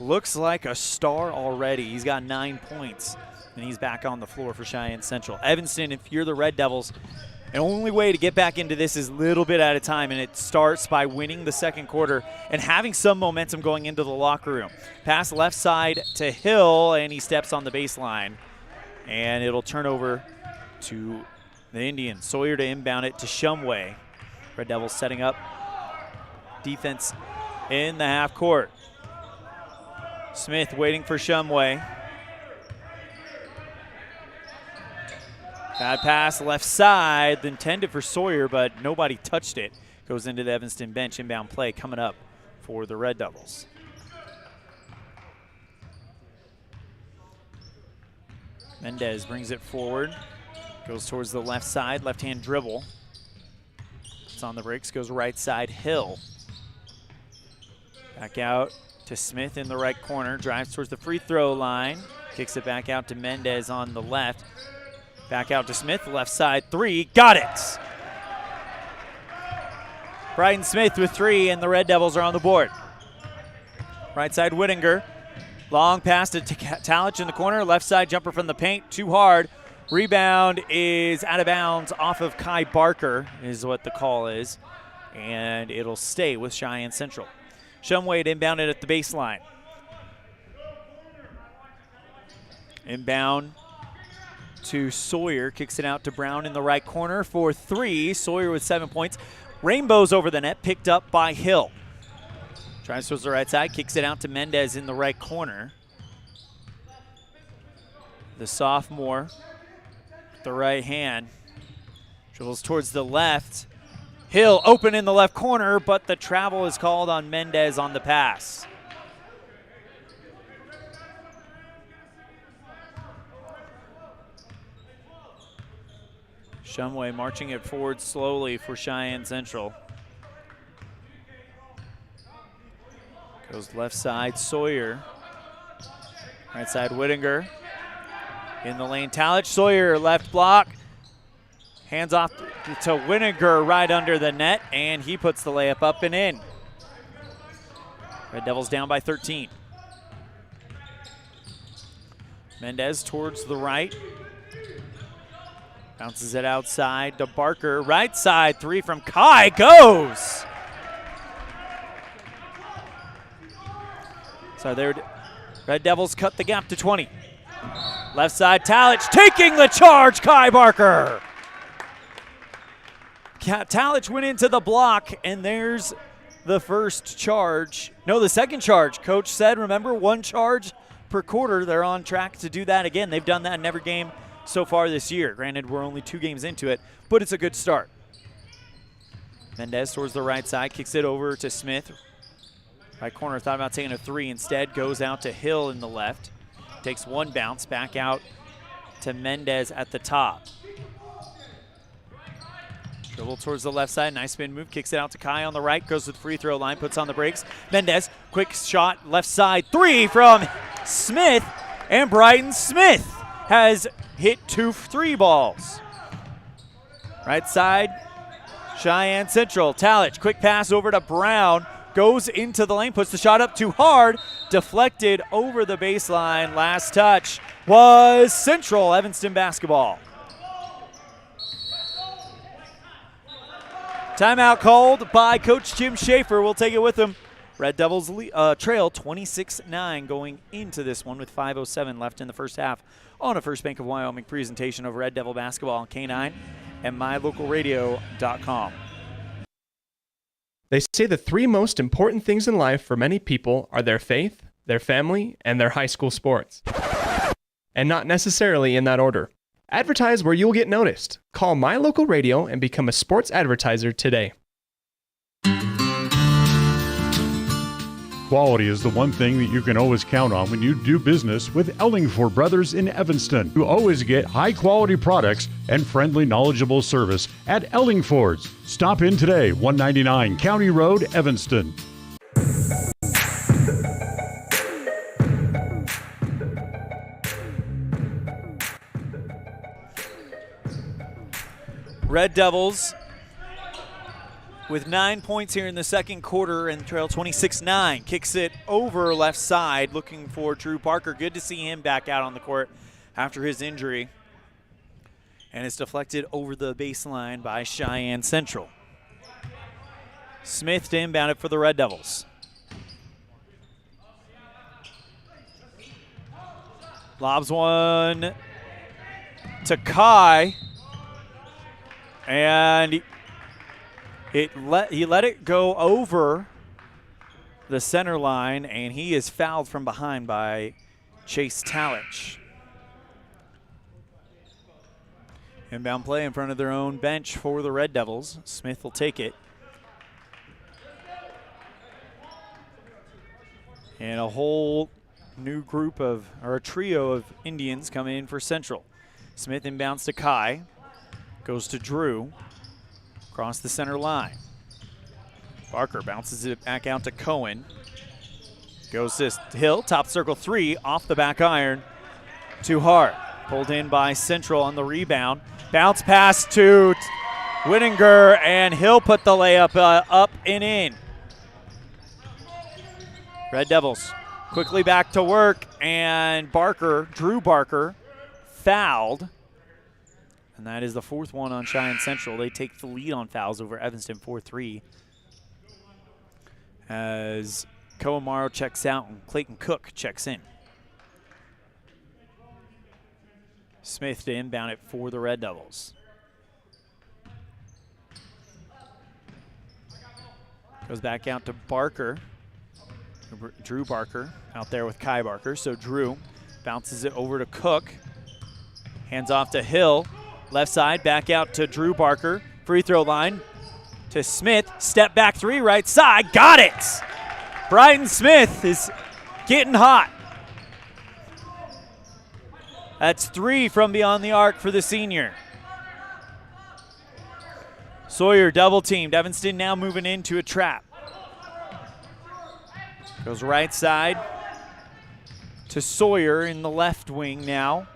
looks like a star already. He's got 9 points, and he's back on the floor for Cheyenne Central. Evanston, if you're the Red Devils, the only way to get back into this is a little bit at a time, and it starts by winning the second quarter and having some momentum going into the locker room. Pass left side to Hill, and he steps on the baseline, and it'll turn over to the Indians. Sawyer to inbound it to Shumway. Red Devils setting up defense in the half court. Smith waiting for Shumway. Bad pass left side, intended for Sawyer, but nobody touched it. Goes into the Evanston bench. Inbound play coming up for the Red Devils. Mendez brings it forward. Goes towards the left side, left-hand dribble. It's on the brakes, goes right side, Hill. Back out to Smith in the right corner, drives towards the free throw line. Kicks it back out to Mendez on the left. Back out to Smith, left side, 3, got it! Brighton Smith with 3, and the Red Devils are on the board. Right side, Whittinger. Long pass to Talich in the corner, left side jumper from the paint, too hard. Rebound is out of bounds off of Kai Barker, is what the call is, and it'll stay with Cheyenne Central. Shumway inbounded at the baseline. Inbound to Sawyer, kicks it out to Brown in the right corner for 3. Sawyer with 7 points. Rainbows over the net, picked up by Hill. Tries towards the right side, kicks it out to Mendez in the right corner. The sophomore, the right hand, dribbles towards the left. Hill open in the left corner, but the travel is called on Mendez on the pass. Shumway marching it forward slowly for Cheyenne Central. Goes left side, Sawyer. Right side, Whittinger. In the lane, Talich. Sawyer, left block. Hands off to Whittinger right under the net, and he puts the layup up and in. Red Devils down by 13. Mendez towards the right. Bounces it outside to Barker. Right side, 3 from Kai. Goes! So there, Red Devils cut the gap to 20. Left side, Talich taking the charge, Kai Barker. Talich went into the block, and there's the first charge. No, the second charge. Coach said, remember, 1 charge per quarter. They're on track to do that again. They've done that in every game so far this year. Granted, we're only 2 games into it, but it's a good start. Mendez towards the right side, kicks it over to Smith. Right corner, thought about taking a 3. Instead, goes out to Hill in the left. Takes 1 bounce, back out to Mendez at the top. Dribble towards the left side, nice spin move, kicks it out to Kai on the right, goes to the free throw line, puts on the brakes. Mendez, quick shot, left side, 3 from Smith, and Brighton Smith has hit 2 3 balls. Right side, Cheyenne Central. Talich, quick pass over to Brown. Goes into the lane, puts the shot up too hard. Deflected over the baseline. Last touch was Central Evanston basketball. Timeout called by Coach Jim Shaffer. We'll take it with him. Red Devils trail 26-9 going into this one with 5:07 left in the first half on a First Bank of Wyoming presentation of Red Devil basketball on K9 and mylocalradio.com. They say the 3 most important things in life for many people are their faith, their family, and their high school sports. And not necessarily in that order. Advertise where you'll get noticed. Call My Local Radio and become a sports advertiser today. Quality is the one thing that you can always count on when you do business with Ellingford Brothers in Evanston. You always get high-quality products and friendly, knowledgeable service at Ellingford's. Stop in today, 199 County Road, Evanston. Red Devils with 9 points here in the second quarter and trail 26-9. Kicks it over left side, looking for Drew Parker. Good to see him back out on the court after his injury. And it's deflected over the baseline by Cheyenne Central. Smith to inbound it for the Red Devils. Lobs one to Kai. And he let it go over the center line, and he is fouled from behind by Chase Talich. Inbound play in front of their own bench for the Red Devils. Smith will take it. And a whole new group or a trio of Indians come in for Central. Smith inbounds to Kai. Goes to Drew. Across the center line. Barker bounces it back out to Cohen. Goes to Hill, top circle 3, off the back iron. Too hard. Pulled in by Central on the rebound. Bounce pass to Whittinger, and Hill put the layup up and in. Red Devils quickly back to work, and Drew Barker, fouled. And that is the 4th one on Cheyenne Central. They take the lead on fouls over Evanston 4-3. As Kowamaro checks out and Clayton Cook checks in. Smith to inbound it for the Red Devils. Goes back out to Barker. Drew Barker out there with Kai Barker. So Drew bounces it over to Cook. Hands off to Hill. Left side, back out to Drew Barker. Free throw line to Smith. Step back 3, right side. Got it! Brighton Smith is getting hot. That's 3 from beyond the arc for the senior. Sawyer double teamed. Evanston now moving into a trap. Goes right side to Sawyer in the left wing now.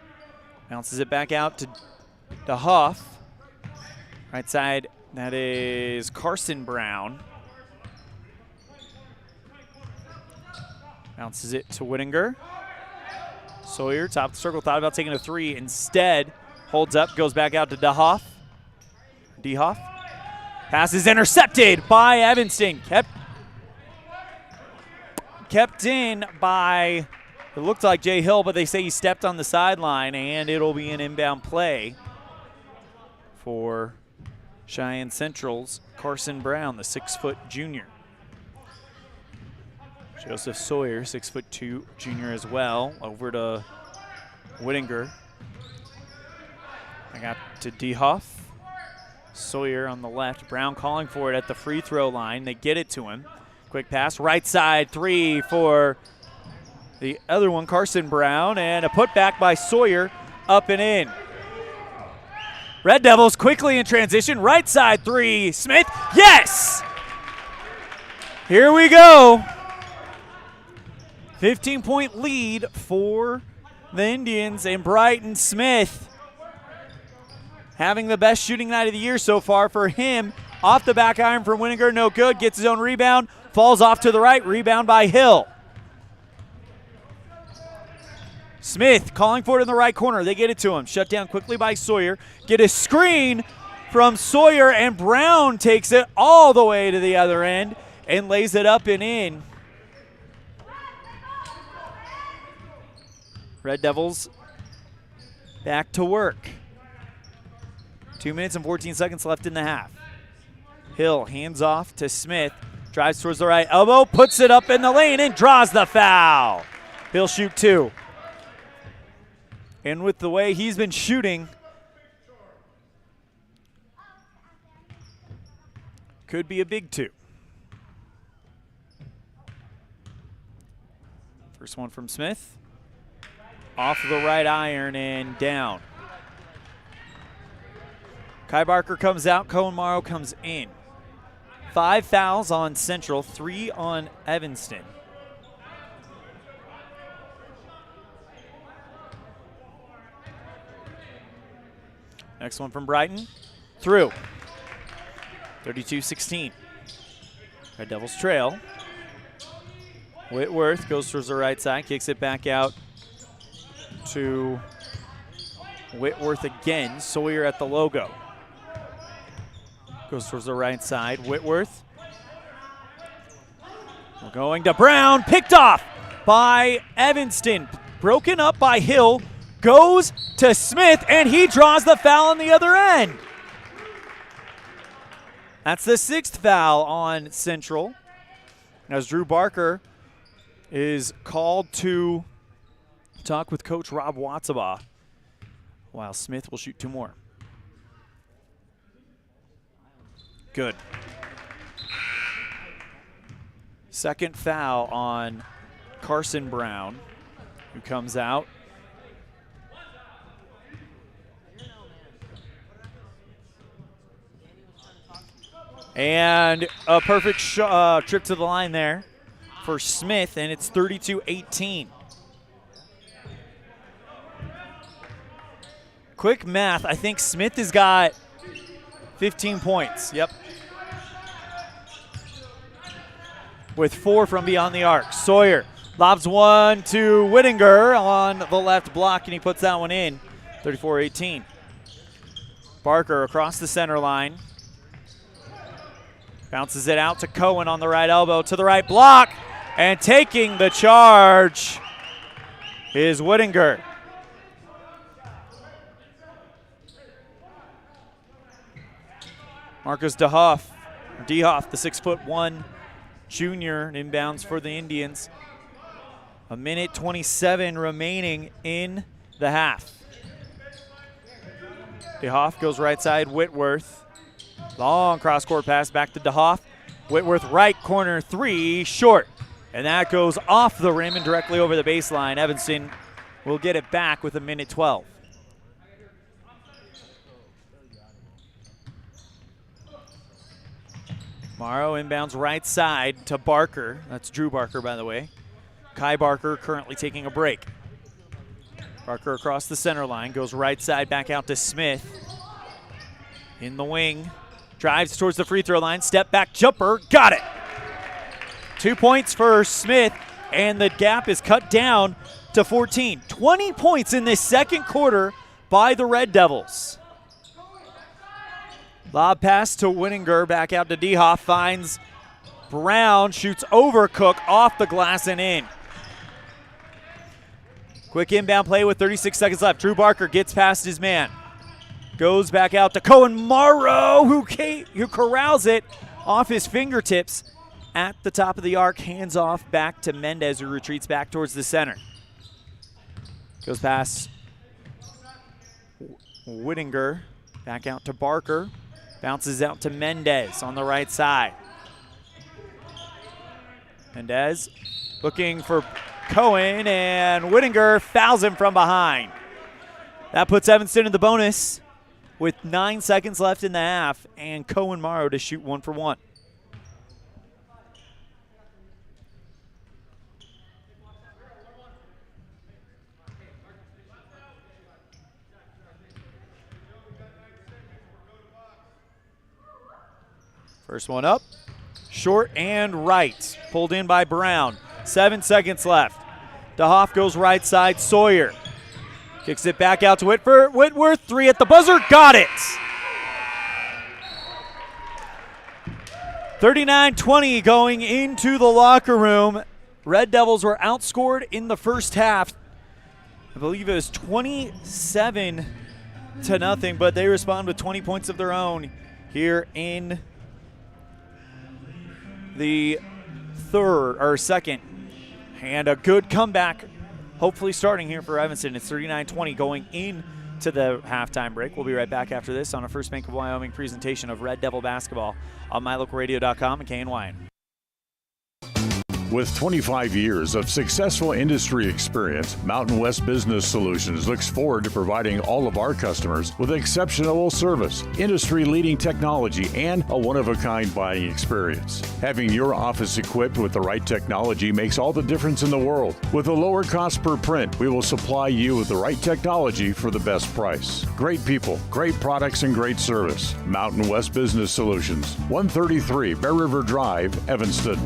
Bounces it back out to Huff. Right side, that is Carson Brown. Bounces it to Whittinger. Sawyer, top of the circle, thought about taking a 3. Instead, holds up, goes back out to DeHoff. Pass is intercepted by Evanston. Kept in by, it looked like Jay Hill, but they say he stepped on the sideline, and it'll be an inbound play for Cheyenne Central's Carson Brown, the 6-foot junior. Joseph Sawyer, 6'2" junior as well, over to Whittinger. I got to DeHoff. Sawyer on the left. Brown calling for it at the free throw line. They get it to him. Quick pass, right side 3 for the other one, Carson Brown, and a putback by Sawyer, up and in. Red Devils quickly in transition, right side 3, Smith, yes! Here we go. 15-point lead for the Indians, and Brighton Smith having the best shooting night of the year so far for him. Off the back iron for Winninger, no good. Gets his own rebound, falls off to the right. Rebound by Hill. Smith calling for it in the right corner. They get it to him. Shut down quickly by Sawyer. Get a screen from Sawyer, and Brown takes it all the way to the other end and lays it up and in. Red Devils back to work. 2 minutes and 14 seconds left in the half. Hill hands off to Smith. Drives towards the right elbow, puts it up in the lane, and draws the foul. He'll shoot 2. And with the way he's been shooting, could be a big 2. First one from Smith. Off the right iron and down. Kai Barker comes out. Cohen Morrow comes in. 5 fouls on Central, 3 on Evanston. Next one from Brighton. Through. 32-16. Red Devils trail. Whitworth goes towards the right side, kicks it back out to Whitworth again. Sawyer at the logo. Goes towards the right side. Whitworth. We're going to Brown. Picked off by Evanston. Broken up by Hill. Goes to Smith, and he draws the foul on the other end. That's the 6th foul on Central, as Drew Barker is called to talk with Coach Rob Watsabaugh, while Smith will shoot 2 more. Good. 2nd foul on Carson Brown, who comes out. And a perfect trip to the line there for Smith, and it's 32-18. Quick math, I think Smith has got 15 points. Yep. With 4 from beyond the arc. Sawyer lobs one to Whittinger on the left block, and he puts that one in. 34-18. Barker across the center line. Bounces it out to Cohen on the right elbow, to the right block, and taking the charge is Whittinger. Marcus DeHoff, the 6'1" junior, inbounds for the Indians. 1:27 remaining in the half. DeHoff goes right side, Whitworth. Long cross-court pass back to DeHoff. Whitworth right corner 3, short. And that goes off the rim and directly over the baseline. Evanston will get it back with 1:12. Morrow inbounds right side to Barker. That's Drew Barker, by the way. Kai Barker currently taking a break. Barker across the center line, goes right side back out to Smith. In the wing. Drives towards the free throw line. Step back jumper. Got it. 2 points for Smith, and the gap is cut down to 14. 20 points in this second quarter by the Red Devils. Lob pass to Whittinger. Back out to DeHoff. Finds Brown. Shoots over Cook off the glass and in. Quick inbound play with 36 seconds left. Drew Barker gets past his man. Goes back out to Cohen Morrow, who corrals it off his fingertips at the top of the arc. Hands off back to Mendez, who retreats back towards the center. Goes past Whittinger, back out to Barker. Bounces out to Mendez on the right side. Mendez looking for Cohen, and Whittinger fouls him from behind. That puts Evanston in the bonus with 9 seconds left in the half, and Cohen Morrow to shoot 1 for 1. First one up, short and right. Pulled in by Brown. 7 seconds left. DeHoff goes right side. Sawyer kicks it back out to Whitworth. 3 at the buzzer. Got it. 39-20 going into the locker room. Red Devils were outscored in the first half. I believe it was 27-0, but they respond with 20 points of their own here in the second. And a good comeback, hopefully starting here for Evanston. It's 39-20 going into the halftime break. We'll be right back after this on a First Bank of Wyoming presentation of Red Devil basketball on mylocalradio.com and KNYN. With 25 years of successful industry experience, Mountain West Business Solutions looks forward to providing all of our customers with exceptional service, industry-leading technology, and a one-of-a-kind buying experience. Having your office equipped with the right technology makes all the difference in the world. With a lower cost per print, we will supply you with the right technology for the best price. Great people, great products, and great service. Mountain West Business Solutions, 133 Bear River Drive, Evanston.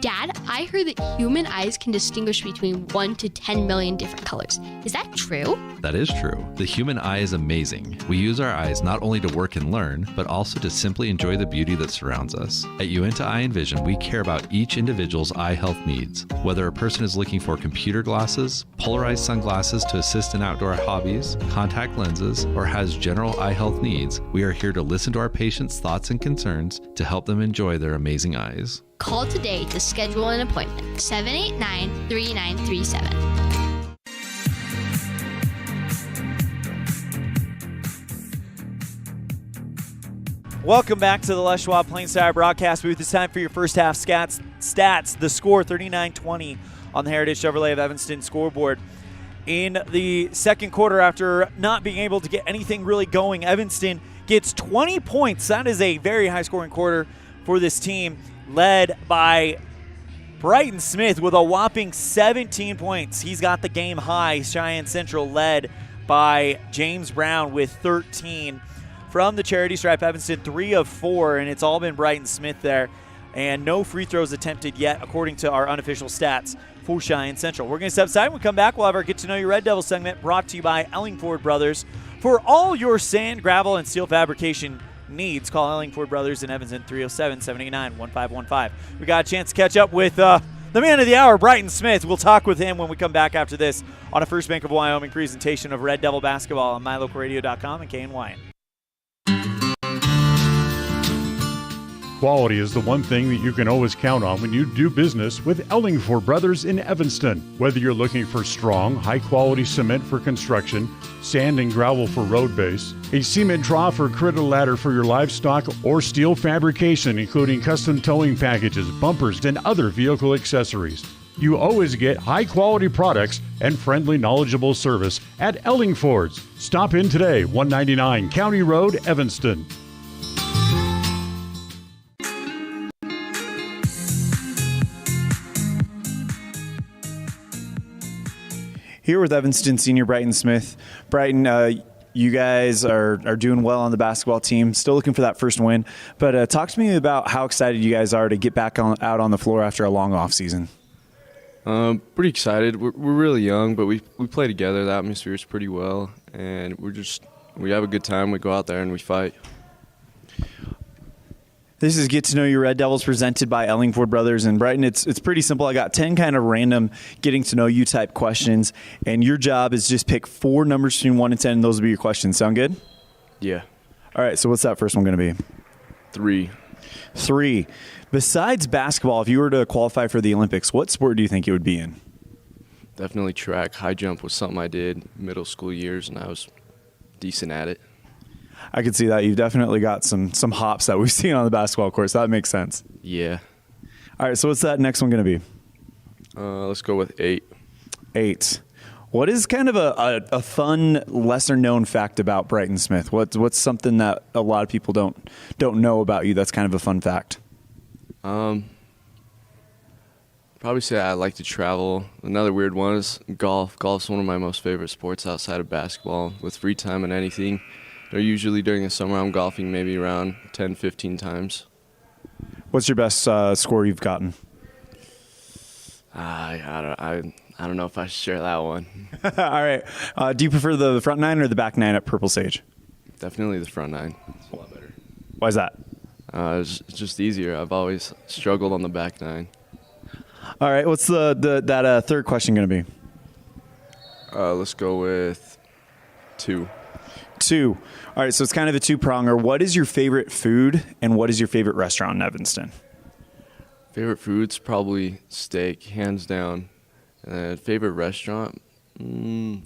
Dad, I heard that human eyes can distinguish between 1 to 10 million different colors. Is that true? That is true. The human eye is amazing. We use our eyes not only to work and learn, but also to simply enjoy the beauty that surrounds us. At Uinta Eye and Vision, we care about each individual's eye health needs. Whether a person is looking for computer glasses, polarized sunglasses to assist in outdoor hobbies, contact lenses, or has general eye health needs, we are here to listen to our patients' thoughts and concerns to help them enjoy their amazing eyes. Call today to schedule an appointment. 789-3937. Welcome back to the Les Schwab Plainside broadcast booth. It's time for your first half stats. The score, 39-20 on the Heritage Chevrolet of Evanston scoreboard. In the second quarter, after not being able to get anything really going, Evanston gets 20 points. That is a very high-scoring quarter for this team, led by Brighton Smith with a whopping 17 points. He's got the game high. Cheyenne Central led by James Brown with 13. From the charity stripe, Evanston 3 of 4, and it's all been Brighton Smith there. And no free throws attempted yet, according to our unofficial stats for Cheyenne Central. We're going to step aside. When we come back, we'll have our Get to Know Your Red Devil segment brought to you by Ellingford Brothers. For all your sand, gravel, and steel fabrication needs, call Ellingford Brothers in Evanston, 307-789-1515. We got a chance to catch up with the man of the hour, Brighton Smith. We'll talk with him when we come back after this on a First Bank of Wyoming presentation of Red Devil basketball on mylocalradio.com and KNYN. Quality is the one thing that you can always count on when you do business with Ellingford Brothers in Evanston. Whether you're looking for strong, high-quality cement for construction, sand and gravel for road base, a cement trough or critter ladder for your livestock, or steel fabrication, including custom towing packages, bumpers, and other vehicle accessories, you always get high-quality products and friendly, knowledgeable service at Ellingford's. Stop in today, 199 County Road, Evanston. Here with Evanston senior Brighton Smith. Brighton, you guys are doing well on the basketball team, still looking for that first win. But talk to me about how excited you guys are to get back out on the floor after a long off season. Pretty excited. We're really young, but we play together. The atmosphere is pretty well, and we have a good time. We go out there and we fight. This is Get to Know Your Red Devils presented by Ellingford Brothers and Brighton. It's pretty simple. I got 10 kind of random getting to know you type questions, and your job is just pick 4 numbers between 1 and 10, and those will be your questions. Sound good? Yeah. All right, so what's that first one going to be? 3. 3. Besides basketball, if you were to qualify for the Olympics, what sport do you think it would be in? Definitely track. High jump was something I did middle school years, and I was decent at it. I could see that. You've definitely got some hops that we've seen on the basketball court, so that makes sense. Yeah. All right, so what's that next one going to be? Let's go with 8. 8. What is kind of a fun, lesser-known fact about Brighton Smith? What's something that a lot of people don't know about you that's kind of a fun fact? Probably say I like to travel. Another weird one is golf. Golf's one of my most favorite sports outside of basketball. With free time and anything, Or usually during the summer, I'm golfing maybe around 10, 15 times. What's your best score you've gotten? I don't know if I should share that one. All right. Do you prefer the front nine or the back nine at Purple Sage? Definitely the front nine. It's a lot better. Why is that? It's just easier. I've always struggled on the back nine. All right. What's that third question going to be? Let's go with 2. 2. All right. So it's kind of a two-pronger. What is your favorite food and what is your favorite restaurant in Evanston? Favorite food's probably steak, hands down. And favorite restaurant, I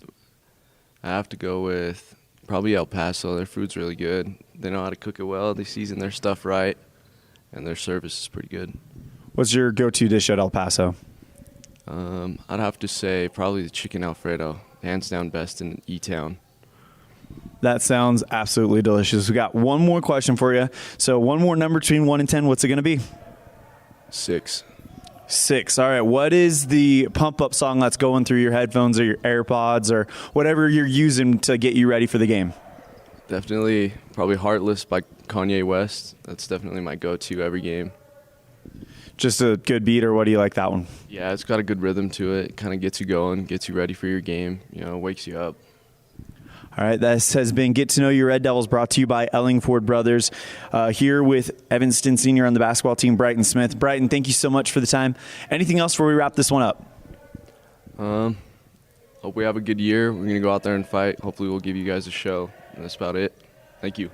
have to go with probably El Paso. Their food's really good. They know how to cook it well. They season their stuff right, and their service is pretty good. What's your go-to dish at El Paso? I'd have to say probably the chicken Alfredo, hands down best in E-Town. That sounds absolutely delicious. We got one more question for you. So one more number between 1 and 10. What's it going to be? 6. 6. All right. What is the pump-up song that's going through your headphones or your AirPods or whatever you're using to get you ready for the game? Definitely probably Heartless by Kanye West. That's definitely my go-to every game. Just a good beat, or what do you like that one? Yeah, it's got a good rhythm to it. Kind of gets you going, gets you ready for your game, wakes you up. All right, this has been Get to Know Your Red Devils, brought to you by Ellingford Brothers, here with Evanston senior on the basketball team, Brighton Smith. Brighton, thank you so much for the time. Anything else before we wrap this one up? Hope we have a good year. We're going to go out there and fight. Hopefully we'll give you guys a show. And that's about it. Thank you.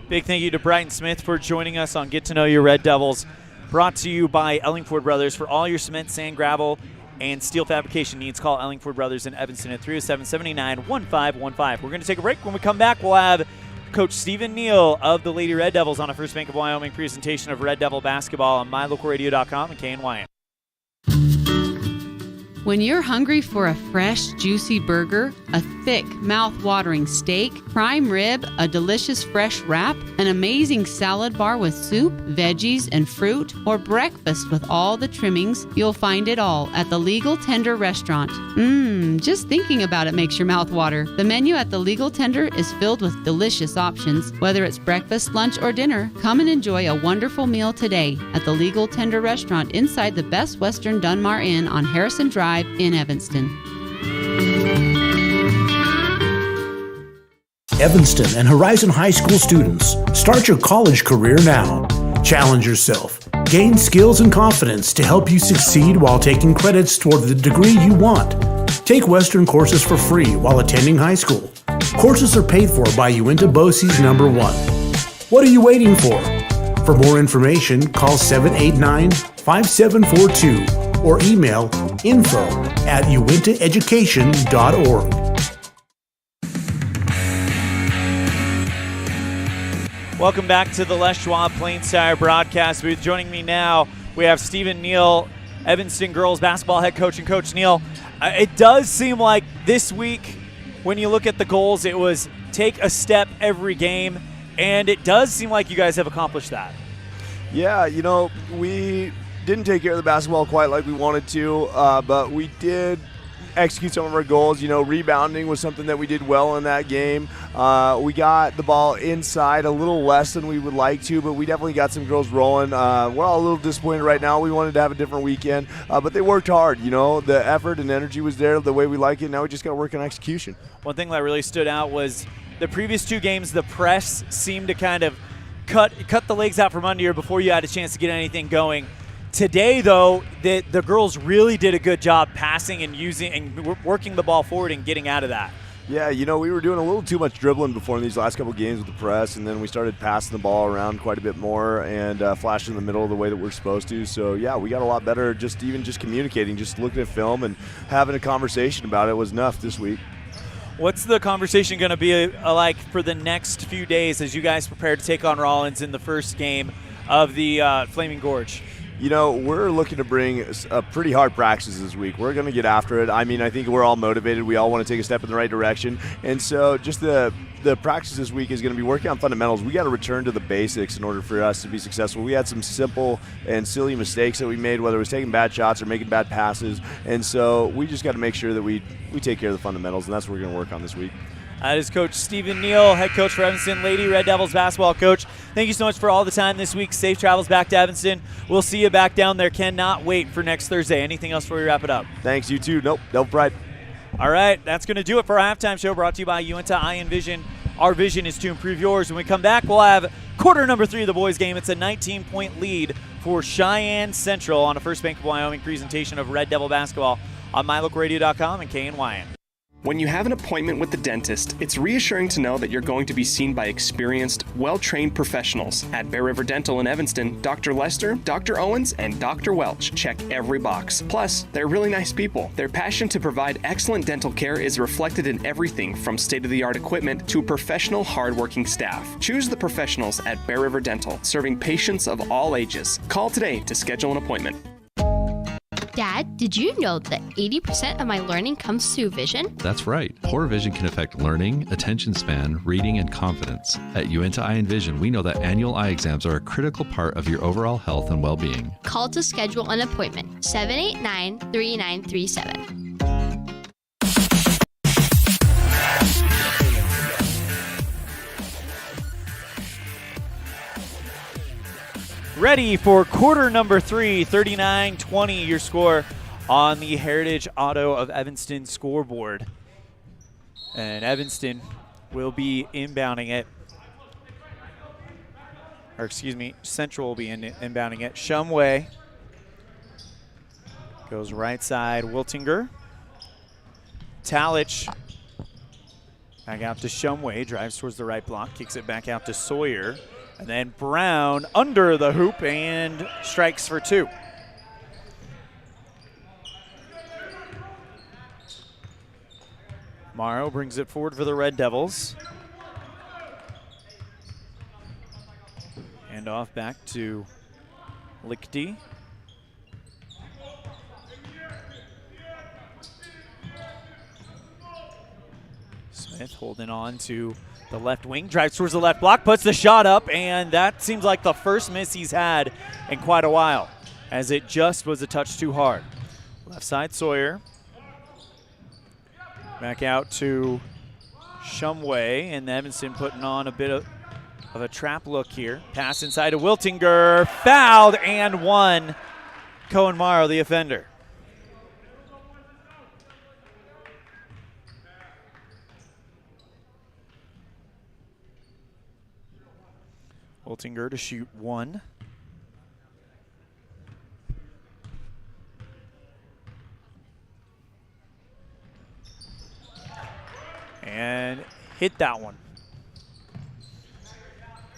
Big thank you to Brighton Smith for joining us on Get to Know Your Red Devils, brought to you by Ellingford Brothers. For all your cement, sand, gravel, and steel fabrication needs, call Ellingford Brothers in Evanston at 307-79-1515. We're going to take a break. When we come back, we'll have Coach Stephen Neal of the Lady Red Devils on a First Bank of Wyoming presentation of Red Devil basketball on MyLocalRadio.com and KNYM. When you're hungry for a fresh, juicy burger, a thick, mouth-watering steak, prime rib, a delicious fresh wrap, an amazing salad bar with soup, veggies, and fruit, or breakfast with all the trimmings, you'll find it all at the Legal Tender Restaurant. Just thinking about it makes your mouth water. The menu at the Legal Tender is filled with delicious options. Whether it's breakfast, lunch, or dinner, come and enjoy a wonderful meal today at the Legal Tender Restaurant inside the Best Western Dunmar Inn on Harrison Drive in Evanston. Evanston and Horizon High School students, start your college career now. Challenge yourself. Gain skills and confidence to help you succeed while taking credits toward the degree you want. Take Western courses for free while attending high school. Courses are paid for by Uinta BOCES number 1. What are you waiting for? For more information, call 789-5742 or email info@uintaeducation.org. Welcome back to the Les Schwab Plains-Sire broadcast booth. Joining me now, we have Stephen Neal, Evanston girls basketball head coach, and Coach Neal. It does seem like this week, when you look at the goals, it was take a step every game, and it does seem like you guys have accomplished that. Yeah, we didn't take care of the basketball quite like we wanted to, but we did execute some of our goals. Rebounding was something that we did well in that game. We got the ball inside a little less than we would like to, but we definitely got some girls rolling. We're all a little disappointed right now. We wanted to have a different weekend, but they worked hard. The effort and energy was there the way we like it. Now we just got to work on execution. One thing that really stood out was the previous 2 games, the press seemed to kind of cut the legs out from under you before you had a chance to get anything going. Today, though, the girls really did a good job passing and using and working the ball forward and getting out of that. Yeah, we were doing a little too much dribbling before in these last couple of games with the press, and then we started passing the ball around quite a bit more and flashing in the middle the way that we're supposed to. So, yeah, we got a lot better just communicating, just looking at film and having a conversation about it was enough this week. What's the conversation going to be like for the next few days as you guys prepare to take on Rollins in the first game of the Flaming Gorge? We're looking to bring a pretty hard practice this week. We're going to get after it. I think we're all motivated. We all want to take a step in the right direction. And so just the practice this week is going to be working on fundamentals. We got to return to the basics in order for us to be successful. We had some simple and silly mistakes that we made, whether it was taking bad shots or making bad passes. And so we just got to make sure that we take care of the fundamentals, and that's what we're going to work on this week. That is Coach Stephen Neal, head coach for Evanston Lady Red Devils basketball. Coach, thank you so much for all the time this week. Safe travels back to Evanston. We'll see you back down there. Cannot wait for next Thursday. Anything else before we wrap it up? Thanks, you too. Nope, pride. All right, that's going to do it for our halftime show brought to you by Uinta Iron Vision. Our vision is to improve yours. When we come back, we'll have quarter number 3 of the boys game. It's a 19-point lead for Cheyenne Central on a First Bank of Wyoming presentation of Red Devil basketball on MyLocalRadio.com and KNYN. When you have an appointment with the dentist, it's reassuring to know that you're going to be seen by experienced, well-trained professionals. At Bear River Dental in Evanston, Dr. Lester, Dr. Owens, and Dr. Welch check every box. Plus, they're really nice people. Their passion to provide excellent dental care is reflected in everything from state-of-the-art equipment to professional, hard-working staff. Choose the professionals at Bear River Dental, serving patients of all ages. Call today to schedule an appointment. Dad, did you know that 80% of my learning comes through vision? That's right. Poor vision can affect learning, attention span, reading, and confidence. At Uinta Eye and Vision, we know that annual eye exams are a critical part of your overall health and well-being. Call to schedule an appointment, 789-3937. Ready for quarter number 3, 39-20, your score on the Heritage Auto of Evanston scoreboard. And Evanston will be inbounding it. Or excuse me, Central will be inbounding it. Shumway goes right side, Wiltinger. Talich back out to Shumway, drives towards the right block, kicks it back out to Sawyer. And then Brown under the hoop and strikes for 2. Morrow brings it forward for the Red Devils. Hand off back to Lichty. Smith holding on to the left wing, drives towards the left block, puts the shot up, and that seems like the first miss he's had in quite a while, as it just was a touch too hard. Left side, Sawyer. Back out to Shumway, and Evanston putting on a bit of a trap look here. Pass inside to Wiltinger, fouled and one. Cohen Morrow, the offender. Wiltinger to shoot 1. And hit that one.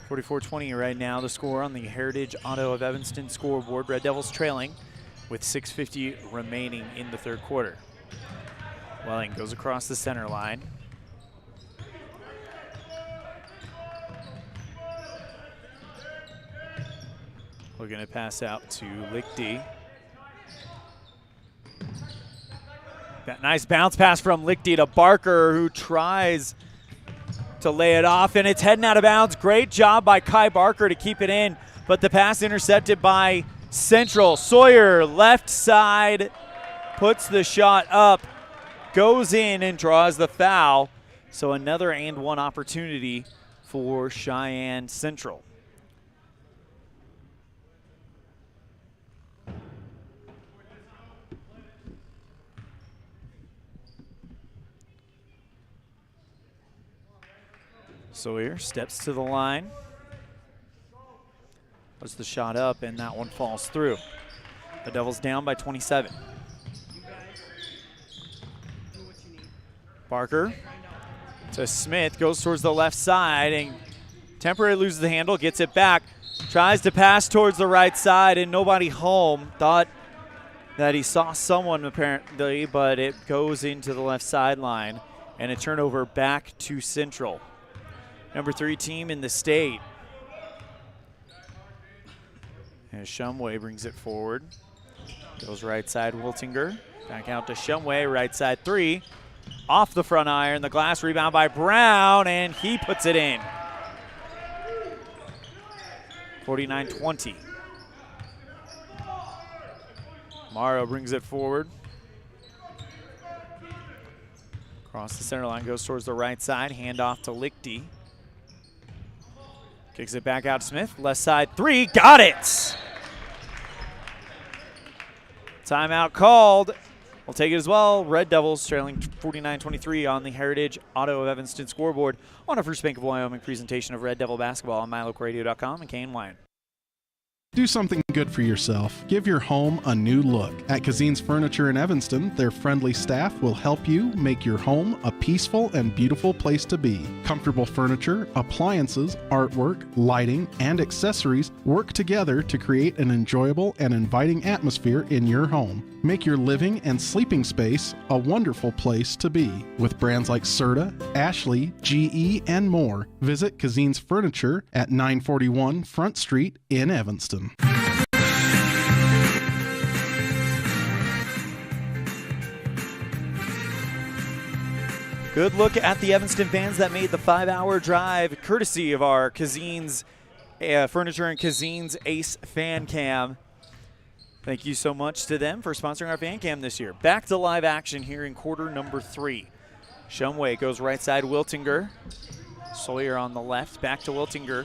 44-20 right now, the score on the Heritage Auto of Evanston scoreboard. Red Devils trailing with 6:50 remaining in the third quarter. Welling goes across the center line. We're going to pass out to Lichty. That nice bounce pass from Lichty to Barker, who tries to lay it off, and it's heading out of bounds. Great job by Kai Barker to keep it in, but the pass intercepted by Central. Sawyer, left side, puts the shot up, goes in and draws the foul. So another and one opportunity for Cheyenne Central. Sawyer steps to the line. Puts the shot up, and that one falls through. The Devils down by 27. Barker to Smith, goes towards the left side, and temporarily loses the handle, gets it back. Tries to pass towards the right side, and nobody home. Thought that he saw someone apparently, but it goes into the left sideline, and a turnover back to Central. Number 3 team in the state. As Shumway brings it forward. Goes right side, Wiltinger. Back out to Shumway, right side 3. Off the front iron, the glass rebound by Brown, and he puts it in. 49-20. Morrow brings it forward. Across the center line, goes towards the right side. Handoff to Lichty. Kicks it back out to Smith. Left side three. Got it! Timeout called. We'll take it as well. Red Devils trailing 49-23 on the Heritage Auto of Evanston scoreboard on a First Bank of Wyoming presentation of Red Devil basketball on MyLocalRadio.com and KNY. Do something good for yourself. Give your home a new look. At Kazine's Furniture in Evanston, their friendly staff will help you make your home a peaceful and beautiful place to be. Comfortable furniture, appliances, artwork, lighting, and accessories work together to create an enjoyable and inviting atmosphere in your home. Make your living and sleeping space a wonderful place to be. With brands like Serta, Ashley, GE, and more, visit Kazine's Furniture at 941 Front Street in Evanston. Good look at the Evanston fans that made the 5-hour drive, courtesy of our Kazine's Furniture and Kazine's Ace Fan Cam. Thank you so much to them for sponsoring our fan cam this year. Back to live action here in quarter number 3. Shumway goes right side, Wiltinger. Sawyer on the left, back to Wiltinger.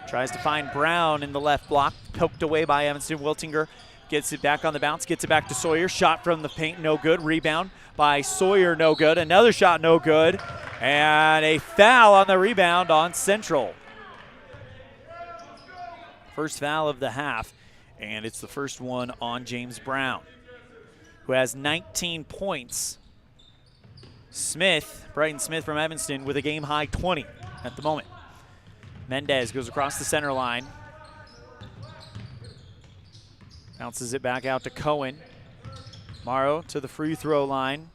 Tries to find Brown in the left block, poked away by Evanston. Wiltinger gets it back on the bounce, gets it back to Sawyer. Shot from the paint, no good. Rebound by Sawyer, no good. Another shot, no good. And a foul on the rebound on Central. First foul of the half, and it's the first one on James Brown, who has 19 points. Brighton Smith from Evanston with a game-high 20 at the moment. Mendez goes across the center line. Bounces it back out to Cohen. Morrow to the free throw line.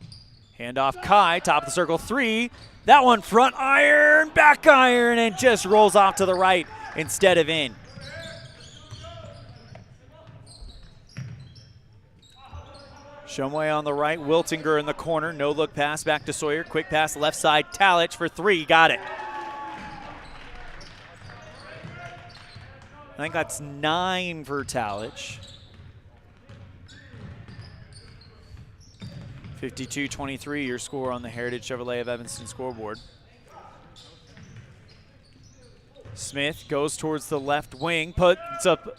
Handoff Kai, top of the circle, 3. That one front iron, back iron, and just rolls off to the right instead of in. Shumway on the right, Wiltinger in the corner. No look pass back to Sawyer. Quick pass left side, Talich for 3. Got it. I think that's 9 for Talich. 52-23, your score on the Heritage Chevrolet of Evanston scoreboard. Smith goes towards the left wing, puts up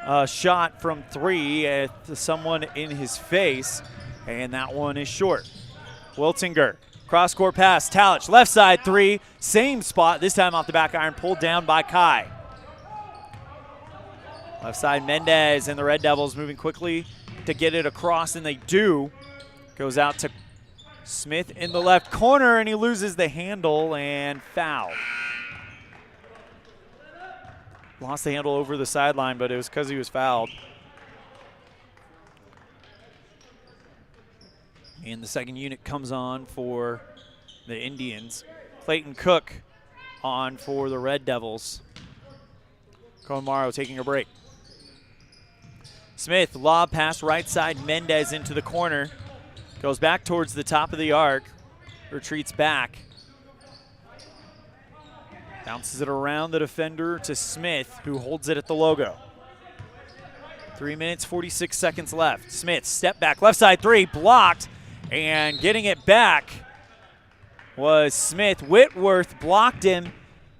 a shot from 3 at someone in his face, and that one is short. Wiltinger, cross-court pass, Talich, left side 3, same spot, this time off the back iron, pulled down by Kai. Left side, Mendez and the Red Devils moving quickly to get it across, and they do. Goes out to Smith in the left corner, and he loses the handle and foul. Lost the handle over the sideline, but it was because he was fouled. And the second unit comes on for the Indians. Clayton Cook on for the Red Devils. Morrow taking a break. Smith, lob pass right side, Mendez into the corner. Goes back towards the top of the arc, retreats back. Bounces it around the defender to Smith, who holds it at the logo. 3 minutes, 46 seconds left. Smith, step back, left side 3, blocked, and getting it back was Smith. Whitworth blocked him.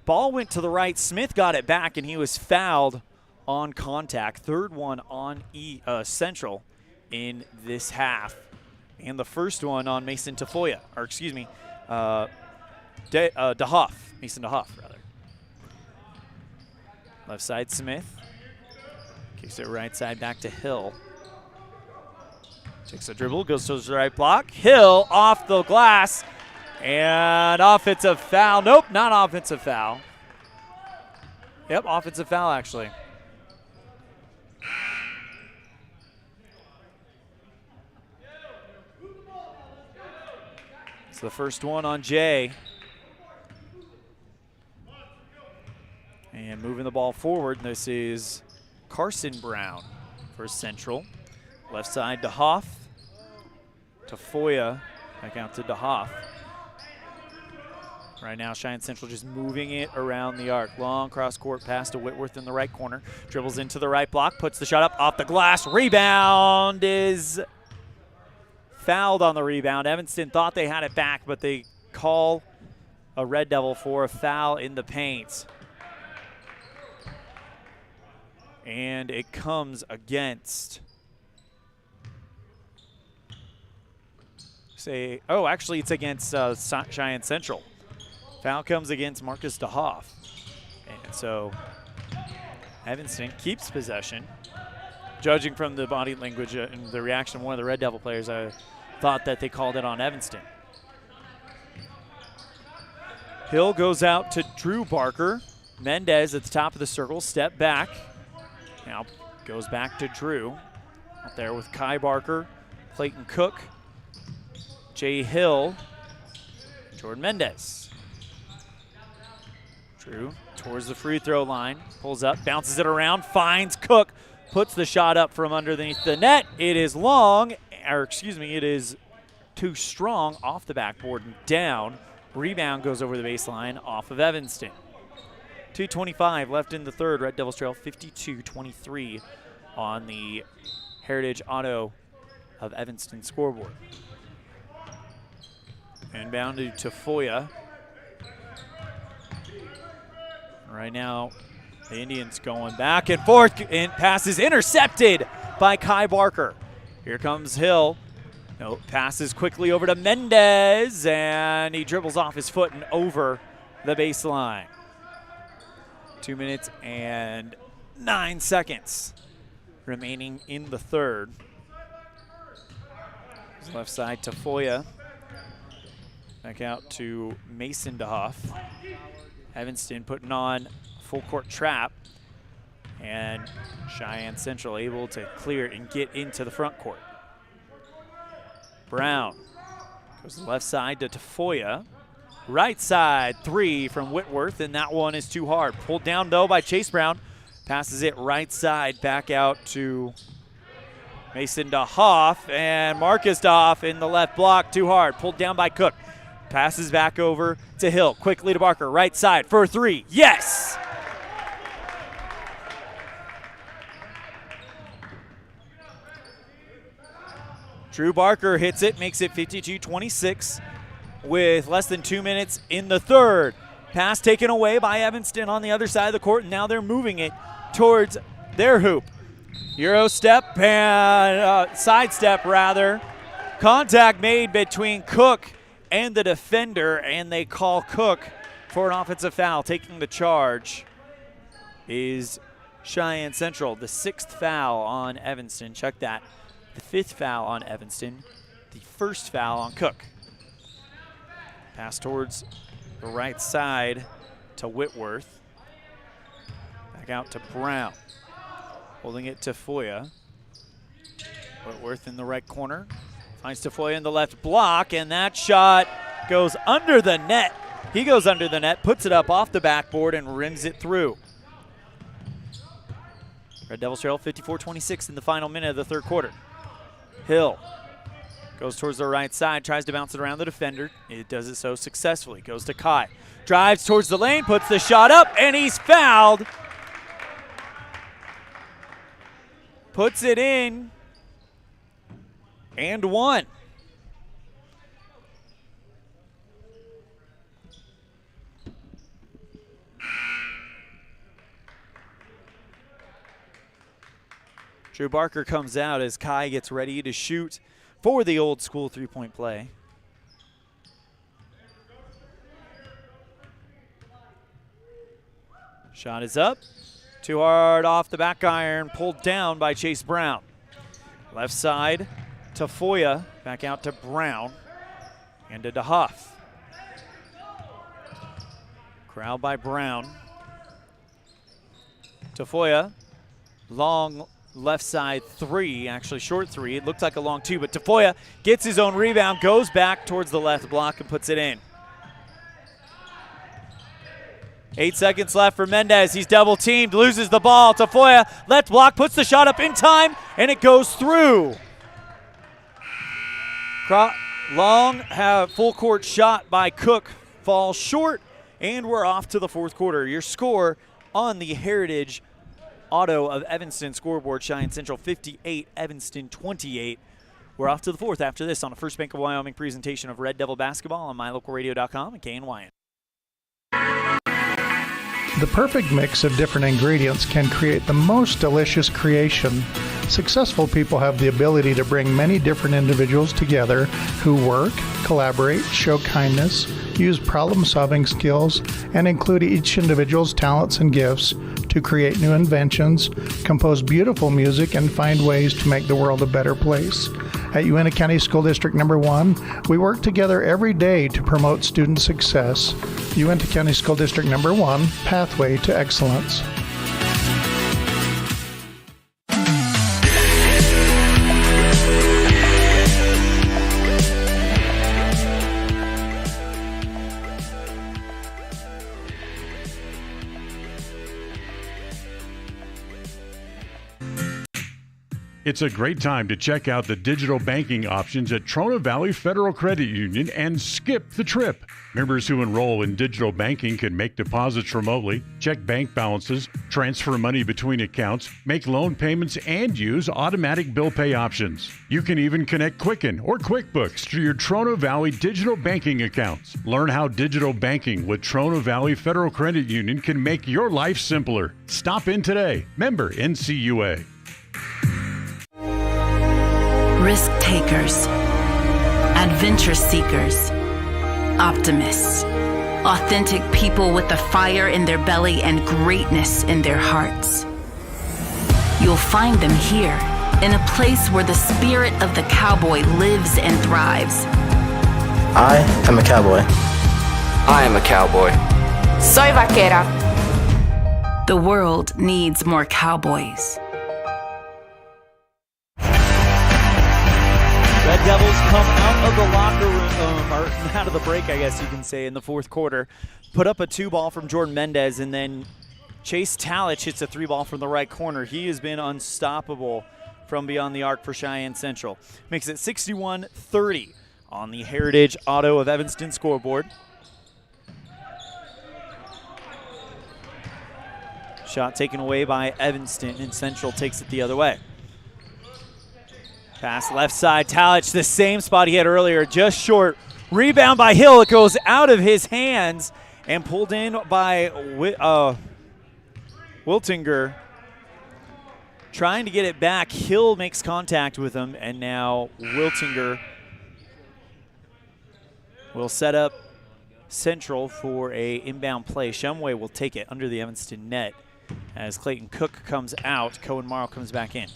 Ball went to the right. Smith got it back, and he was fouled on contact. Third one on Central in this half. And the first one on Mason Tafoya, or excuse me, DeHoff. Mason DeHoff, rather. Left side, Smith. Kicks it right side back to Hill. Takes a dribble, goes to the right block. Hill off the glass. And offensive foul. Nope, not offensive foul. Yep, offensive foul, actually. It's the first one on Jay. And moving the ball forward, this is Carson Brown for Central. Left side to Hoff. Tafoya, back out to DeHoff. Right now, Cheyenne Central just moving it around the arc. Long cross-court pass to Whitworth in the right corner. Dribbles into the right block, puts the shot up off the glass. Rebound is fouled on the rebound. Evanston thought they had it back, but they call a Red Devil for a foul in the paint. And it comes against, actually it's against Cheyenne Central. Foul comes against Marcus DeHoff. And so Evanston keeps possession. Judging from the body language and the reaction of one of the Red Devil players, I thought that they called it on Evanston. Hill goes out to Drew Barker. Mendez at the top of the circle, step back. Now goes back to Drew. Out there with Kai Barker, Clayton Cook, Jay Hill, Jordan Mendez. Drew towards the free throw line, pulls up, bounces it around, finds Cook, puts the shot up from underneath the net. It is long, it is too strong, off the backboard and down. Rebound goes over the baseline off of Evanston. 2:25 left in the third. Red Devils trail 52-23 on the Heritage Auto of Evanston scoreboard. Inbound to Tafoya. Right now, the Indians going back and forth, and passes intercepted by Kai Barker. Here comes Hill. No, passes quickly over to Mendez, and he dribbles off his foot and over the baseline. 2 minutes and 9 seconds remaining in the third. Left side to Foya. Back out to Mason DeHoff. Evanston putting on full court trap. And Cheyenne Central able to clear and get into the front court. Brown goes left side to Tafoya. Right side, three from Whitworth, and that one is too hard. Pulled down, though, by Chase Brown. Passes it right side back out to Mason DeHoff, and Marcus DeHoff in the left block, too hard. Pulled down by Cook. Passes back over to Hill. Quickly to Barker, right side for three. Yes! Drew Barker hits it, makes it 52-26 with less than 2 minutes in the third. Pass taken away by Evanston on the other side of the court, and now they're moving it towards their hoop. Euro step and sidestep, rather. Contact made between Cook and the defender, and they call Cook for an offensive foul. Taking the charge is Cheyenne Central, the sixth foul on Evanston. Check that. The fifth foul on Evanston, the first foul on Cook. Pass towards the right side to Whitworth. Back out to Brown. Holding it to Foya. Whitworth in the right corner. Finds Tafoya in the left block, and that shot goes under the net. He goes under the net, puts it up off the backboard, and rims it through. Red Devils trail 54-26 in the final minute of the third quarter. Hill goes towards the right side, tries to bounce it around the defender. It does it so successfully. Goes to Kai. Drives towards the lane, puts the shot up, and he's fouled. Puts it in, and one. Drew Barker comes out as Kai gets ready to shoot for the old school three-point play. Shot is up. Too hard off the back iron, pulled down by Chase Brown. Left side to Foya, back out to Brown, and to DeHoff. Crowd by Brown. Tafoya, long left side three, actually short three. It looked like a long two, but Tafoya gets his own rebound, goes back towards the left block and puts it in. 8 seconds left for Mendez. He's double teamed, loses the ball. Tafoya, left block, puts the shot up in time, and it goes through. Long full court shot by Cook falls short, and we're off to the fourth quarter. Your score on the Heritage Auto of Evanston scoreboard: Cheyenne Central 58, Evanston 28. We're off to the fourth after this on a First Bank of Wyoming presentation of Red Devil basketball on mylocalradio.com and KNYN. The perfect mix of different ingredients can create the most delicious creation. Successful people have the ability to bring many different individuals together who work, collaborate, show kindness, use problem-solving skills, and include each individual's talents and gifts to create new inventions, compose beautiful music, and find ways to make the world a better place. At Uintah County School District Number 1, we work together every day to promote student success. Uintah County School District Number 1, Pathway to Excellence. It's a great time to check out the digital banking options at Trona Valley Federal Credit Union and skip the trip. Members who enroll in digital banking can make deposits remotely, check bank balances, transfer money between accounts, make loan payments, and use automatic bill pay options. You can even connect Quicken or QuickBooks to your Trona Valley digital banking accounts. Learn how digital banking with Trona Valley Federal Credit Union can make your life simpler. Stop in today. Member NCUA. Risk takers, adventure seekers, optimists, authentic people with the fire in their belly and greatness in their hearts. You'll find them here, in a place where the spirit of the cowboy lives and thrives. I am a cowboy. I am a cowboy. Soy vaquera. The world needs more cowboys. Red Devils come out of the locker room, or out of the break, I guess you can say, in the fourth quarter. Put up a 2-ball from Jordan Mendez, and then Chase Talich hits a 3-ball from the right corner. He has been unstoppable from beyond the arc for Cheyenne Central. Makes it 61-30 on the Heritage Auto of Evanston scoreboard. Shot taken away by Evanston, and Central takes it the other way. Pass left side, Talich, the same spot he had earlier, just short. Rebound by Hill. It goes out of his hands and pulled in by Wiltinger. Trying to get it back. Hill makes contact with him, and now Wiltinger will set up Central for a inbound play. Shumway will take it under the Evanston net as Clayton Cook comes out. Cohen Morrow comes back in.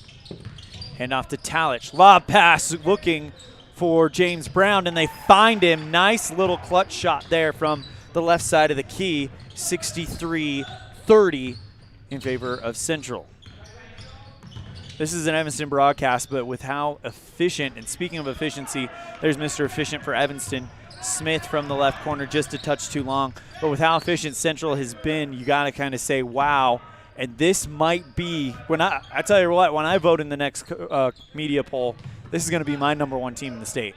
Hand off to Talich. Lob pass looking for James Brown, and they find him. Nice little clutch shot there from the left side of the key. 63-30 in favor of Central. This is an Evanston broadcast, but with how efficient, and speaking of efficiency, there's Mr. Efficient for Evanston. Smith from the left corner, just a touch too long. But with how efficient Central has been, you got to kind of say, wow. And this might be, when I tell you what, when I vote in the next media poll, this is going to be my #1 team in the state.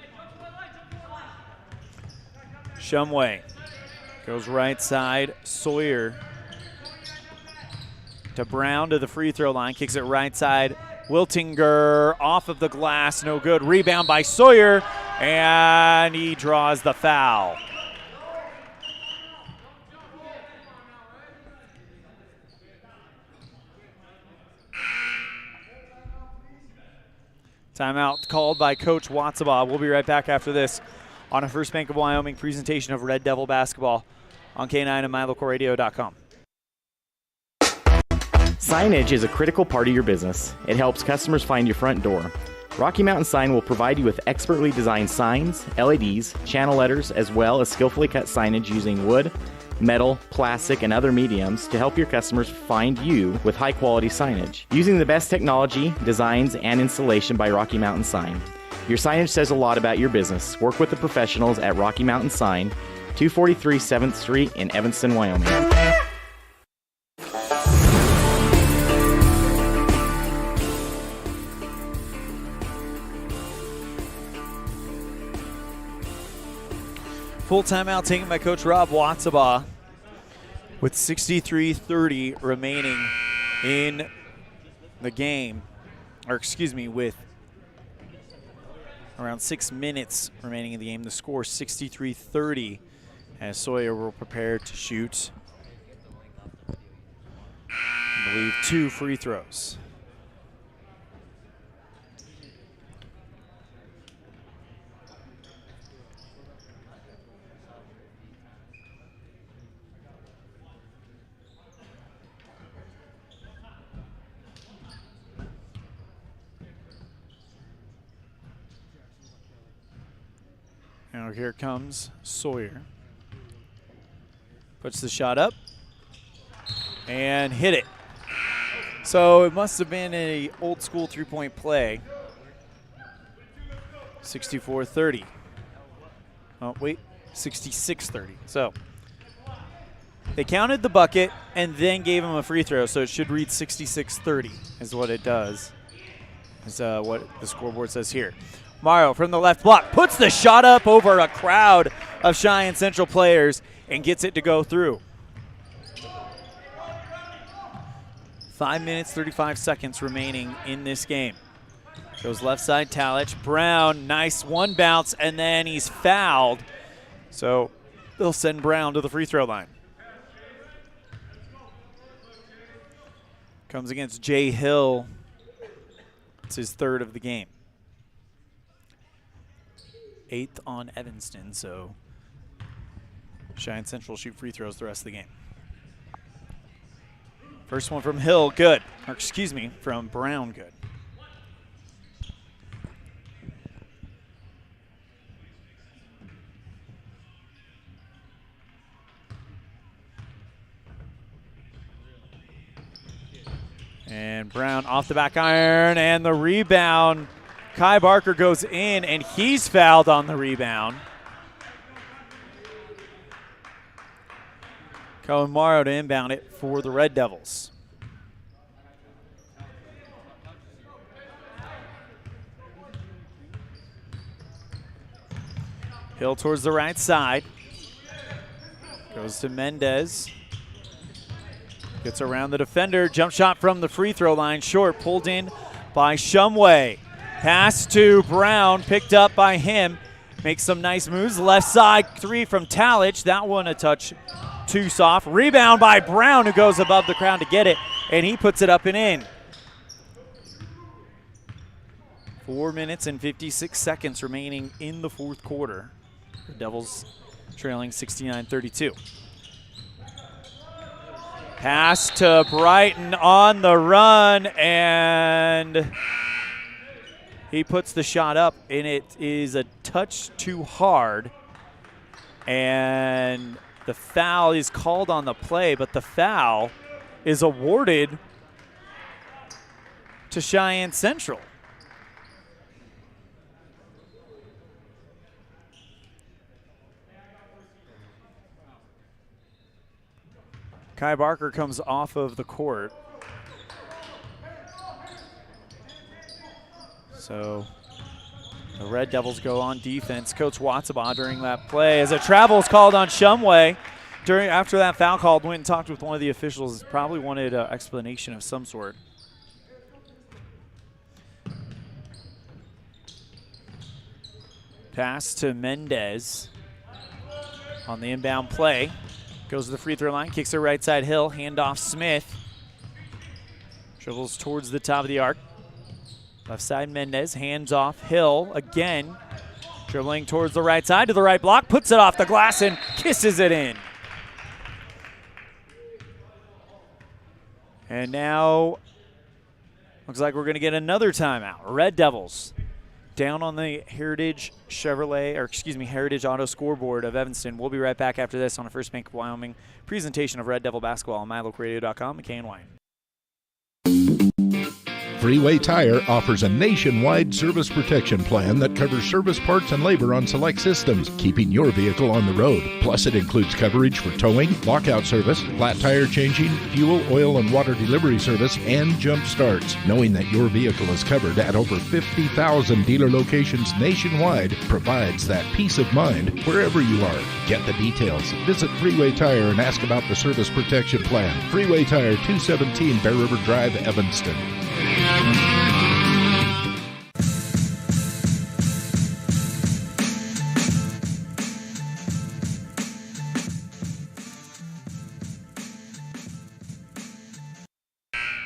Shumway goes right side. Sawyer to Brown to the free throw line. Kicks it right side. Wiltinger off of the glass. No good. Rebound by Sawyer. And he draws the foul. Timeout called by Coach Watsabaugh. We'll be right back after this on a First Bank of Wyoming presentation of Red Devil basketball on K9 and mylocalradio.com. Signage is a critical part of your business. It helps customers find your front door. Rocky Mountain Sign will provide you with expertly designed signs, LEDs, channel letters, as well as skillfully cut signage using wood, metal, plastic, and other mediums to help your customers find you with high-quality signage. Using the best technology, designs, and installation by Rocky Mountain Sign. Your signage says a lot about your business. Work with the professionals at Rocky Mountain Sign, 243 7th Street in Evanston, Wyoming. Full timeout taken by Coach Rob Watsabaugh with 63-30 remaining in the game. Or excuse me, with Around 6 minutes remaining in the game. The score 63-30 as Sawyer will prepare to shoot, I believe, 2 free throws. Now here comes Sawyer. Puts the shot up and hit it. So it must have been a old school three-point play. 64-30. Oh, wait, 66-30. So they counted the bucket and then gave him a free throw, so it should read 66-30 is what it does, is what the scoreboard says here. Morrow from the left block puts the shot up over a crowd of Cheyenne Central players and gets it to go through. 5 minutes, 35 seconds remaining in this game. Goes left side, Talich. Brown, nice one bounce, and then he's fouled. So they'll send Brown to the free throw line. Comes against Jay Hill. It's his third of the game. 8th on Evanston, so Cheyenne Central shoot free throws the rest of the game. First one from Hill, good. Or excuse me, from Brown, good. And Brown off the back iron, and the rebound. Kai Barker goes in, and he's fouled on the rebound. Cohen Morrow to inbound it for the Red Devils. Hill towards the right side. Goes to Mendez. Gets around the defender. Jump shot from the free throw line. Short, pulled in by Shumway. Pass to Brown, picked up by him. Makes some nice moves. Left side, 3 from Talich. That one a touch too soft. Rebound by Brown, who goes above the crowd to get it, and he puts it up and in. 4 minutes and 56 seconds remaining in the fourth quarter. The Devils trailing 69-32. Pass to Brighton on the run, and he puts the shot up, and it is a touch too hard. And the foul is called on the play, but the foul is awarded to Cheyenne Central. Kai Barker comes off of the court. So the Red Devils go on defense. Coach Watsabaugh during that play, as a travel is called on Shumway. After that foul call, went and talked with one of the officials. Probably wanted an explanation of some sort. Pass to Mendez on the inbound play. Goes to the free throw line, kicks it right side Hill, handoff Smith. Dribbles towards the top of the arc. Left side Mendez, hands off Hill again. Dribbling towards the right side to the right block, puts it off the glass and kisses it in. And now looks like we're going to get another timeout. Red Devils down on the Heritage Auto scoreboard of Evanston. We'll be right back after this on a First Bank of Wyoming presentation of Red Devil basketball on MyLocalRadio.com. McKay and Wine. Freeway Tire offers a nationwide service protection plan that covers service parts and labor on select systems, keeping your vehicle on the road. Plus, it includes coverage for towing, lockout service, flat tire changing, fuel, oil, and water delivery service, and jump starts. Knowing that your vehicle is covered at over 50,000 dealer locations nationwide provides that peace of mind wherever you are. Get the details. Visit Freeway Tire and ask about the service protection plan. Freeway Tire, 217 Bear River Drive, Evanston.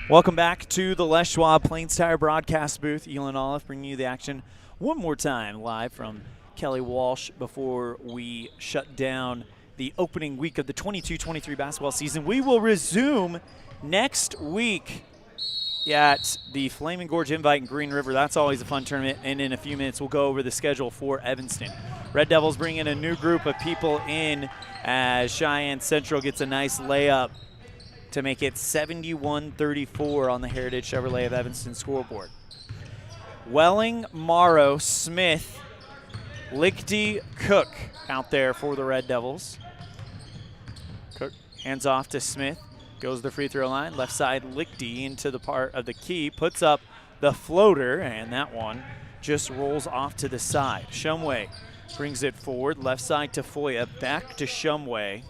Welcome back to the Les Schwab Plains Tire broadcast booth. Elan Olliff bringing you the action one more time live from Kelly Walsh before we shut down the opening week of the 22-23 basketball season. We will resume next week at the Flaming Gorge Invite in Green River. That's always a fun tournament, and in a few minutes we'll go over the schedule for Evanston. Red Devils bring in a new group of people in as Cheyenne Central gets a nice layup to make it 71-34 on the Heritage Chevrolet of Evanston scoreboard. Welling, Morrow, Smith, Lichty, Cook out there for the Red Devils. Cook hands off to Smith, goes to the free throw line, left side Lichty into the part of the key, puts up the floater, and that one just rolls off to the side. Shumway brings it forward, left side to Foya, back to Shumway.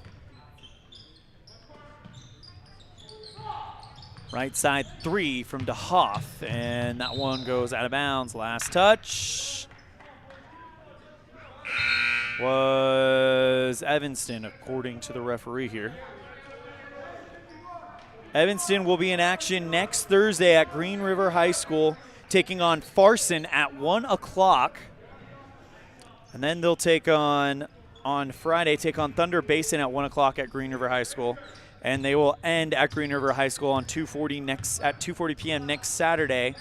Right side three from DeHoff, and that one goes out of bounds. Last touch was Evanston, according to the referee here. Evanston will be in action next Thursday at Green River High School, taking on Farson at 1 o'clock. And then they'll take on Friday, take on Thunder Basin at 1 o'clock at Green River High School. And they will end at Green River High School on 2:40 p.m. next Saturday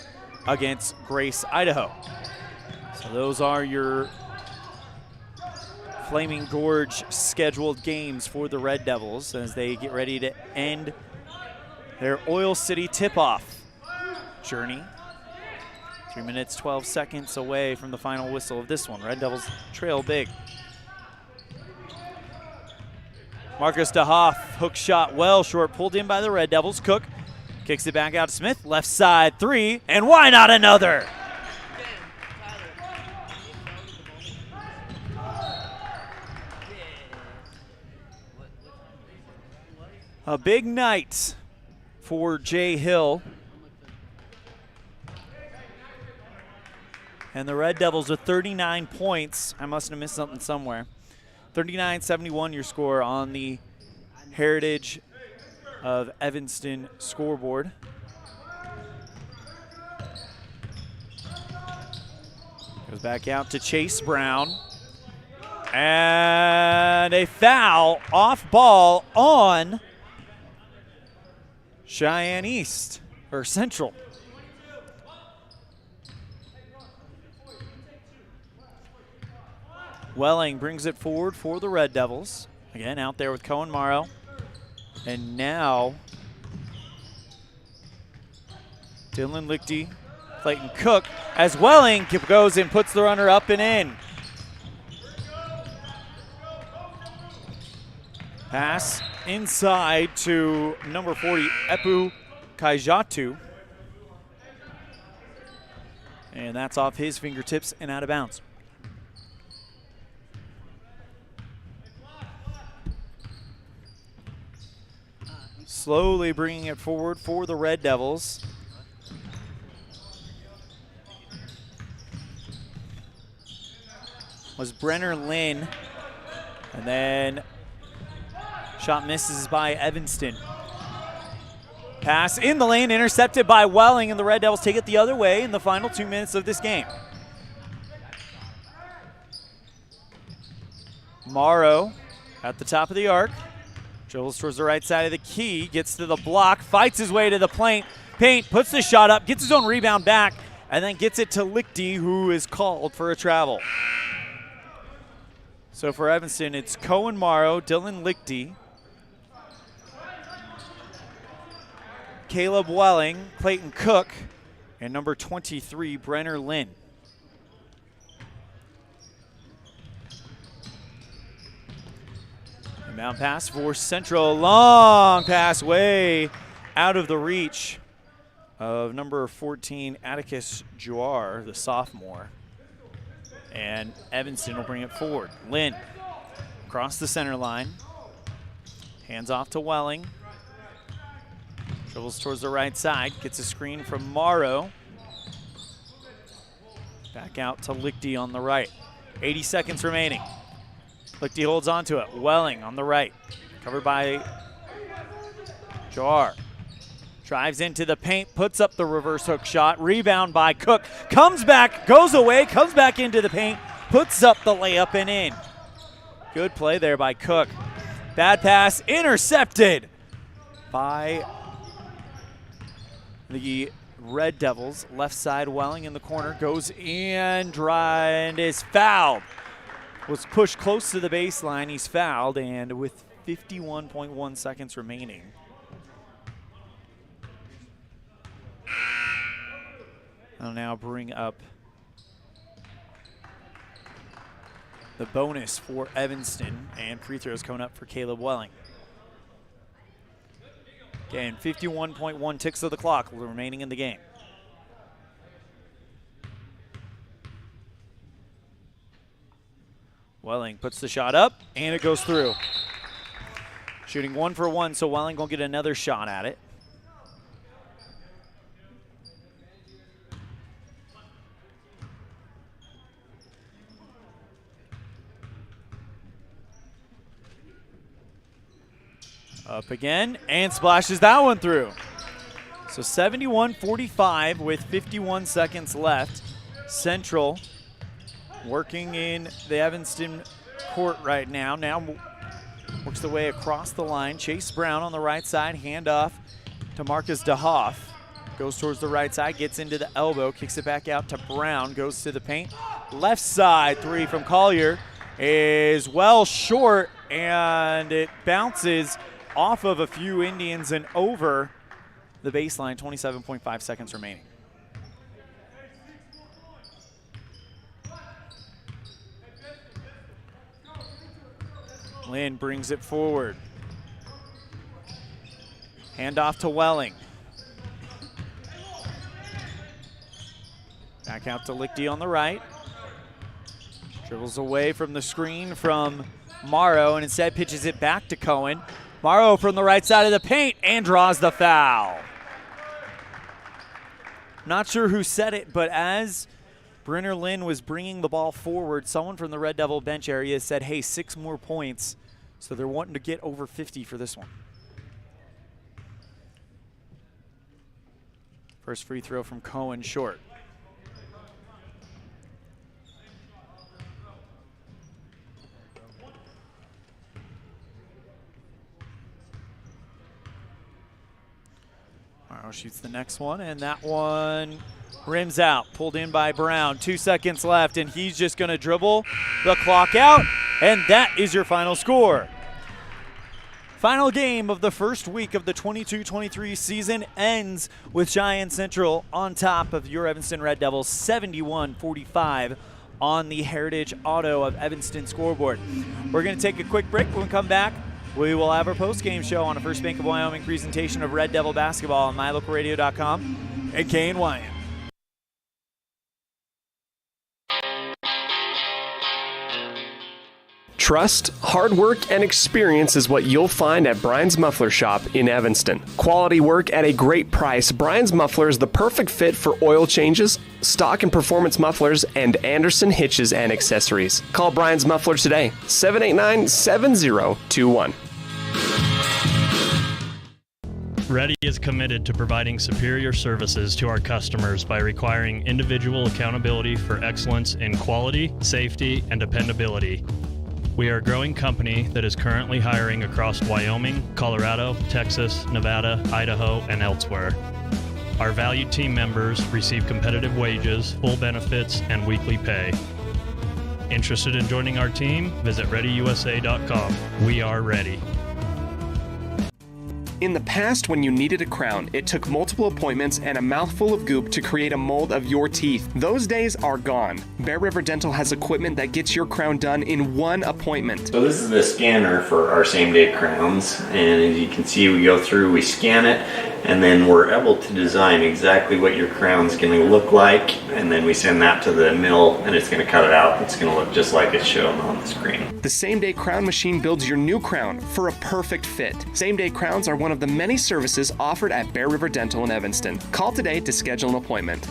against Grace, Idaho. So those are your Flaming Gorge scheduled games for the Red Devils as they get ready to end their Oil City tip-off journey. 3 minutes, 12 seconds away from the final whistle of this one. Red Devils trail big. Marcus DeHoff, hook shot well short, pulled in by the Red Devils. Cook kicks it back out to Smith, left side three, and why not another? A big night for Jay Hill. And the Red Devils with 39 points. I must have missed something somewhere. 39-71 your score on the Heritage of Evanston scoreboard. Goes back out to Chase Brown. And a foul off ball on Cheyenne East, or Central. Welling brings it forward for the Red Devils. Again, out there with Cohen Morrow. And now, Dylan Lichty, Clayton Cook, as Welling goes and puts the runner up and in. Pass inside to number 40, Epu Kaijatu. And that's off his fingertips and out of bounds. Slowly bringing it forward for the Red Devils. Was Brenner Lynn. And then shot misses by Evanston. Pass in the lane, intercepted by Welling, and the Red Devils take it the other way in the final 2 minutes of this game. Morrow at the top of the arc. Dribbles towards the right side of the key, gets to the block, fights his way to the paint, puts the shot up, gets his own rebound back, and then gets it to Lichty, who is called for a travel. So for Evanston, it's Cohen Morrow, Dylan Lichty, Caleb Welling, Clayton Cook, and number 23, Brenner Lynn. Inbound pass for Central, long pass way out of the reach of number 14, Atticus Juar, the sophomore. And Evanston will bring it forward. Lynn across the center line, hands off to Welling. Dribbles towards the right side, gets a screen from Morrow. Back out to Lichty on the right. 80 seconds remaining. Lichty holds on to it. Welling on the right. Covered by Jar. Drives into the paint, puts up the reverse hook shot. Rebound by Cook. Comes back, goes away, comes back into the paint, puts up the layup and in. Good play there by Cook. Bad pass, intercepted by the Red Devils. Left side, Welling in the corner, goes in, and is fouled. Was pushed close to the baseline. He's fouled, and with 51.1 seconds remaining. I'll now bring up the bonus for Evanston, and free throws coming up for Caleb Welling. Again, 51.1 ticks of the clock remaining in the game. Welling puts the shot up, and it goes through. Shooting 1 for 1, so Welling will get another shot at it. Up again, and splashes that one through. So 71-45 with 51 seconds left. Central working in the Evanston court right now. Now works the way across the line. Chase Brown on the right side, handoff to Marcus DeHoff. Goes towards the right side, gets into the elbow, kicks it back out to Brown, goes to the paint. Left side three from Collier is well short, and it bounces off of a few Indians and over the baseline. 27.5 seconds remaining. Lynn brings it forward. Handoff to Welling. Back out to Lichty on the right. Dribbles away from the screen from Morrow and instead pitches it back to Cohen. Morrow from the right side of the paint and draws the foul. Not sure who said it, but as Brenner Lynn was bringing the ball forward, someone from the Red Devil bench area said, hey, 6 more points. So they're wanting to get over 50 for this one. First free throw from Cohen, short. Morrow shoots the next one, and that one rims out. Pulled in by Brown. 2 seconds left, and he's just going to dribble the clock out, and that is your final score. Final game of the first week of the 22-23 season ends with Cheyenne Central on top of your Evanston Red Devils, 71-45 on the Heritage Auto of Evanston scoreboard. We're going to take a quick break. When we come back, we will have our post-game show on a First Bank of Wyoming presentation of Red Devil basketball on mylocalradio.com and KNYN. Trust, hard work, and experience is what you'll find at Brian's Muffler Shop in Evanston. Quality work at a great price. Brian's Muffler is the perfect fit for oil changes, stock and performance mufflers, and Anderson hitches and accessories. Call Brian's Muffler today, 789-7021. Ready is committed to providing superior services to our customers by requiring individual accountability for excellence in quality, safety, and dependability. We are a growing company that is currently hiring across Wyoming, Colorado, Texas, Nevada, Idaho, and elsewhere. Our valued team members receive competitive wages, full benefits, and weekly pay. Interested in joining our team? Visit ReadyUSA.com. We are ready. In the past, when you needed a crown, it took multiple appointments and a mouthful of goop to create a mold of your teeth. Those days are gone. Bear River Dental has equipment that gets your crown done in one appointment. So this is the scanner for our same-day crowns, and as you can see, we go through, we scan it, and then we're able to design exactly what your crown's going to look like, and then we send that to the mill, and it's going to cut it out. It's going to look just like it's shown on the screen. The same-day crown machine builds your new crown for a perfect fit. Same-day crowns are one of the many services offered at Bear River Dental in Evanston. Call today to schedule an appointment.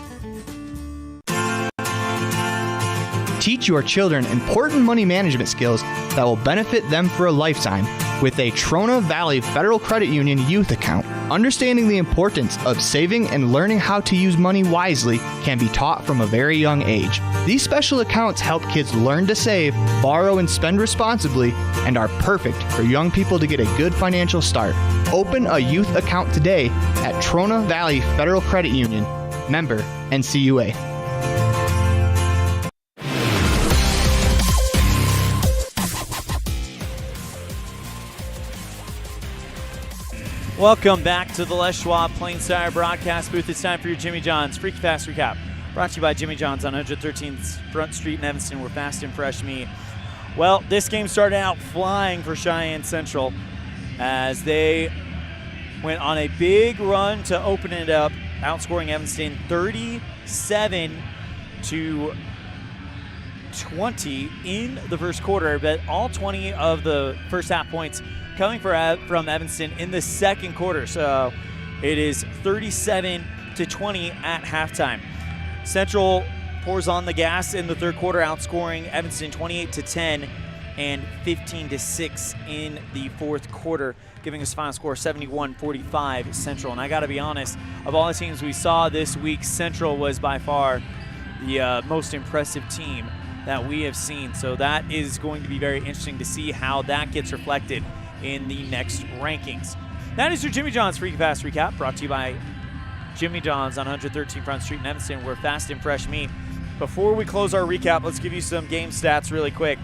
Teach your children important money management skills that will benefit them for a lifetime with a Trona Valley Federal Credit Union youth account. Understanding the importance of saving and learning how to use money wisely can be taught from a very young age. These special accounts help kids learn to save, borrow, and spend responsibly, and are perfect for young people to get a good financial start. Open a youth account today at Trona Valley Federal Credit Union, member NCUA. Welcome back to the Les Schwab Plain Sire broadcast booth. It's time for your Jimmy John's Freaky Fast Recap. Brought to you by Jimmy John's on 113th Front Street in Evanston. We're fast and fresh meat. Well, this game started out flying for Cheyenne Central as they went on a big run to open it up, outscoring Evanston 37-20 in the first quarter, but all 20 of the first half points coming from Evanston in the second quarter. So it is 37-20 at halftime. Central pours on the gas in the third quarter, outscoring Evanston 28-10 and 15-6 in the fourth quarter, giving us a final score 71-45 Central. And I got to be honest, of all the teams we saw this week, Central was by far the most impressive team that we have seen. So that is going to be very interesting to see how that gets reflected in the next rankings. That is your Jimmy John's Freaky Fast Recap, brought to you by Jimmy John's on 113 Front Street in Evanston. We're fast and fresh meat. Before we close our recap, let's give you some game stats really quick.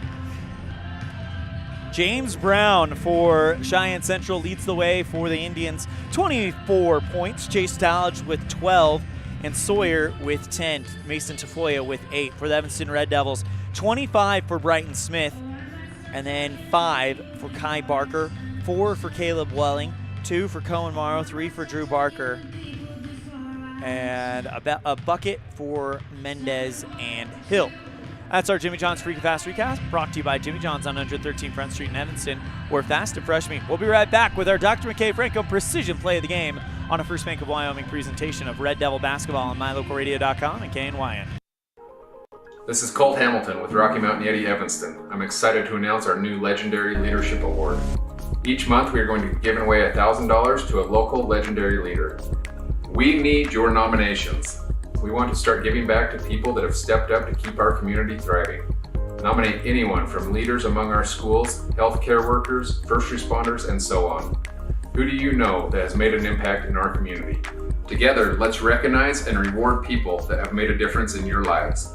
James Brown for Cheyenne Central leads the way for the Indians, 24 points. Chase Talladge with 12, and Sawyer with 10. Mason Tafoya with 8 for the Evanston Red Devils. 25 for Brighton Smith, and then 5 for Kai Barker, 4 for Caleb Welling, 2 for Cohen Morrow, 3 for Drew Barker, and a bucket for Mendez and Hill. That's our Jimmy John's Freaky Fast Recap, brought to you by Jimmy John's on 113 Front Street in Evanston. We're fast and fresh meat. We'll be right back with our Dr. McKay Franco Precision Play of the Game on a First Bank of Wyoming presentation of Red Devil Basketball on MyLocalRadio.com and KNYN. This is Colt Hamilton with Rocky Mountain Yeti Evanston. I'm excited to announce our new Legendary Leadership Award. Each month we are going to be giving away $1,000 to a local legendary leader. We need your nominations. We want to start giving back to people that have stepped up to keep our community thriving. Nominate anyone from leaders among our schools, healthcare workers, first responders, and so on. Who do you know that has made an impact in our community? Together, let's recognize and reward people that have made a difference in your lives.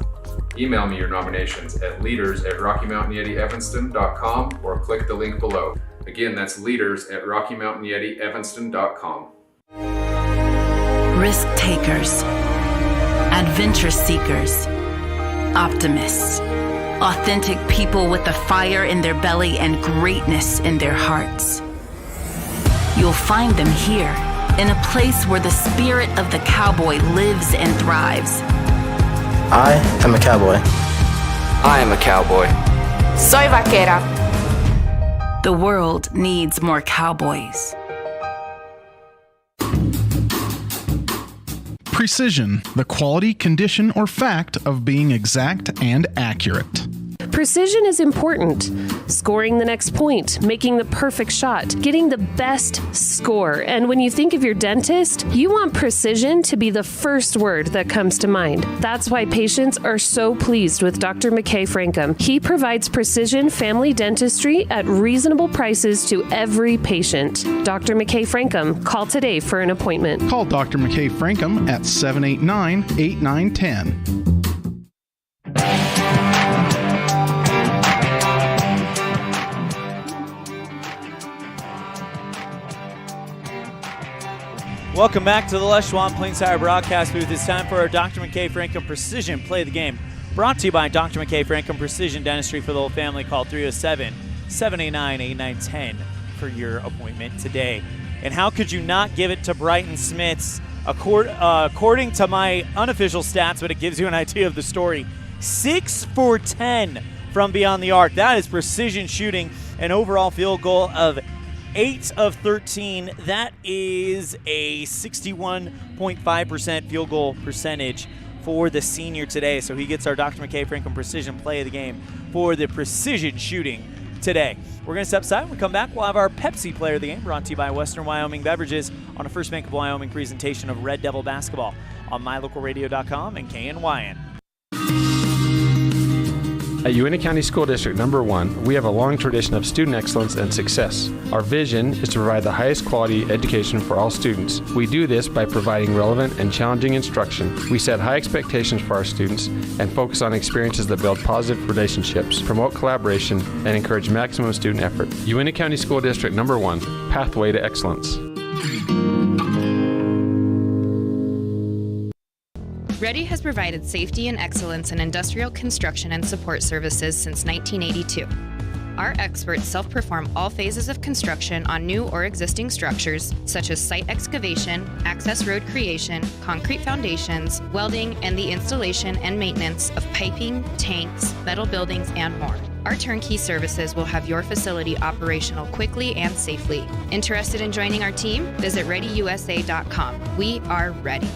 Email me your nominations at leaders@RockyMountainYetiEvanston.com or click the link below. Again, that's leaders@RockyMountainYetiEvanston.com. Risk takers, adventure seekers, optimists, authentic people with the fire in their belly and greatness in their hearts. You'll find them here, in a place where the spirit of the cowboy lives and thrives. I am a cowboy. I am a cowboy. Soy vaquera. The world needs more cowboys. Precision, the quality, condition, or fact of being exact and accurate. Precision is important. Scoring the next point, making the perfect shot, getting the best score. And when you think of your dentist, you want precision to be the first word that comes to mind. That's why patients are so pleased with Dr. McKay Frankum. He provides precision family dentistry at reasonable prices to every patient. Dr. McKay Frankum, call today for an appointment. Call Dr. McKay Frankum at 789-8910. Welcome back to the Les Schwab Plain Sire broadcast booth. It's time for our Dr. McKay Frankum Precision Play of the Game, brought to you by Dr. McKay Frankum Precision Dentistry for the whole family. Call 307-789-8910 for your appointment today. And how could you not give it to Brighton Smiths? According to my unofficial stats, but it gives you an idea of the story, 6 for 10 from beyond the arc. That is precision shooting, an overall field goal of 8 of 13. That is a 61.5% field goal percentage for the senior today. So he gets our Dr. McKay Frankum Precision Play of the Game for the precision shooting today. We're going to step aside. When we come back, we'll have our Pepsi Player of the Game, brought to you by Western Wyoming Beverages, on a First Bank of Wyoming presentation of Red Devil basketball on mylocalradio.com and KNYN. At Uintah County School District Number 1, we have a long tradition of student excellence and success. Our vision is to provide the highest quality education for all students. We do this by providing relevant and challenging instruction. We set high expectations for our students and focus on experiences that build positive relationships, promote collaboration, and encourage maximum student effort. Uintah County School District Number 1, Pathway to Excellence. Ready has provided safety and excellence in industrial construction and support services since 1982. Our experts self-perform all phases of construction on new or existing structures, such as site excavation, access road creation, concrete foundations, welding, and the installation and maintenance of piping, tanks, metal buildings, and more. Our turnkey services will have your facility operational quickly and safely. Interested in joining our team? Visit ReadyUSA.com. We are ready.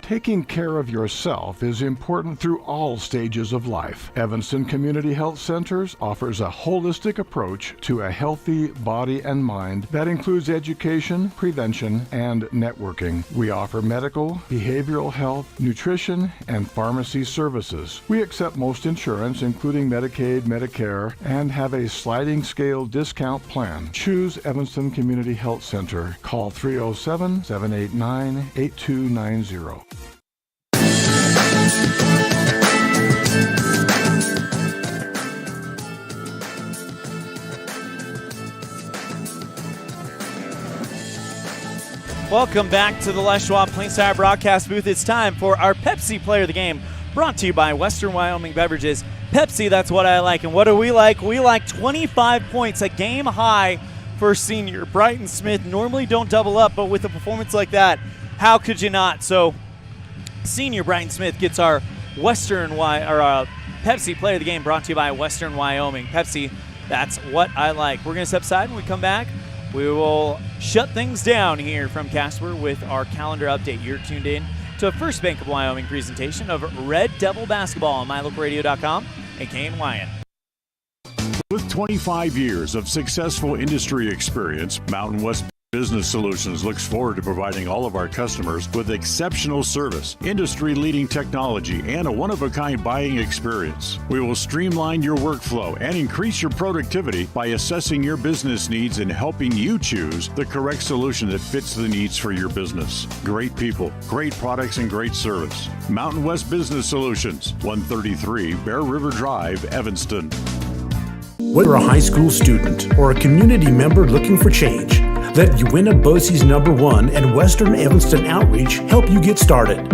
Taking care of yourself is important through all stages of life. Evanston Community Health Centers offers a holistic approach to a healthy body and mind that includes education, prevention, and networking. We offer medical, behavioral health, nutrition, and pharmacy services. We accept most insurance, including Medicaid, Medicare, and have a sliding scale discount plan. Choose Evanston Community Health Center. Call 307-789-8290. Welcome back to the Les Schwab Plains Tire broadcast booth. It's time for our Pepsi Player of the Game, brought to you by Western Wyoming Beverages. Pepsi, that's what I like. And what do we like? We like 25 points, a game high for senior Brighton Smith. Normally don't double up, but with a performance like that, how could you not? So senior Brighton Smith gets our Pepsi Player of the Game, brought to you by Western Wyoming. Pepsi, that's what I like. We're going to step aside. When we come back, we will shut things down here from Casper with our calendar update. You're tuned in to a First Bank of Wyoming presentation of Red Devil basketball on mylocalradio.com and KNYN. With 25 years of successful industry experience, Mountain West Business Solutions looks forward to providing all of our customers with exceptional service, industry-leading technology, and a one-of-a-kind buying experience. We will streamline your workflow and increase your productivity by assessing your business needs and helping you choose the correct solution that fits the needs for your business. Great people, great products, and great service. Mountain West Business Solutions, 133 Bear River Drive, Evanston. Whether a high school student or a community member looking for change, let Uintah BOCES #1 and Western Evanston Outreach help you get started.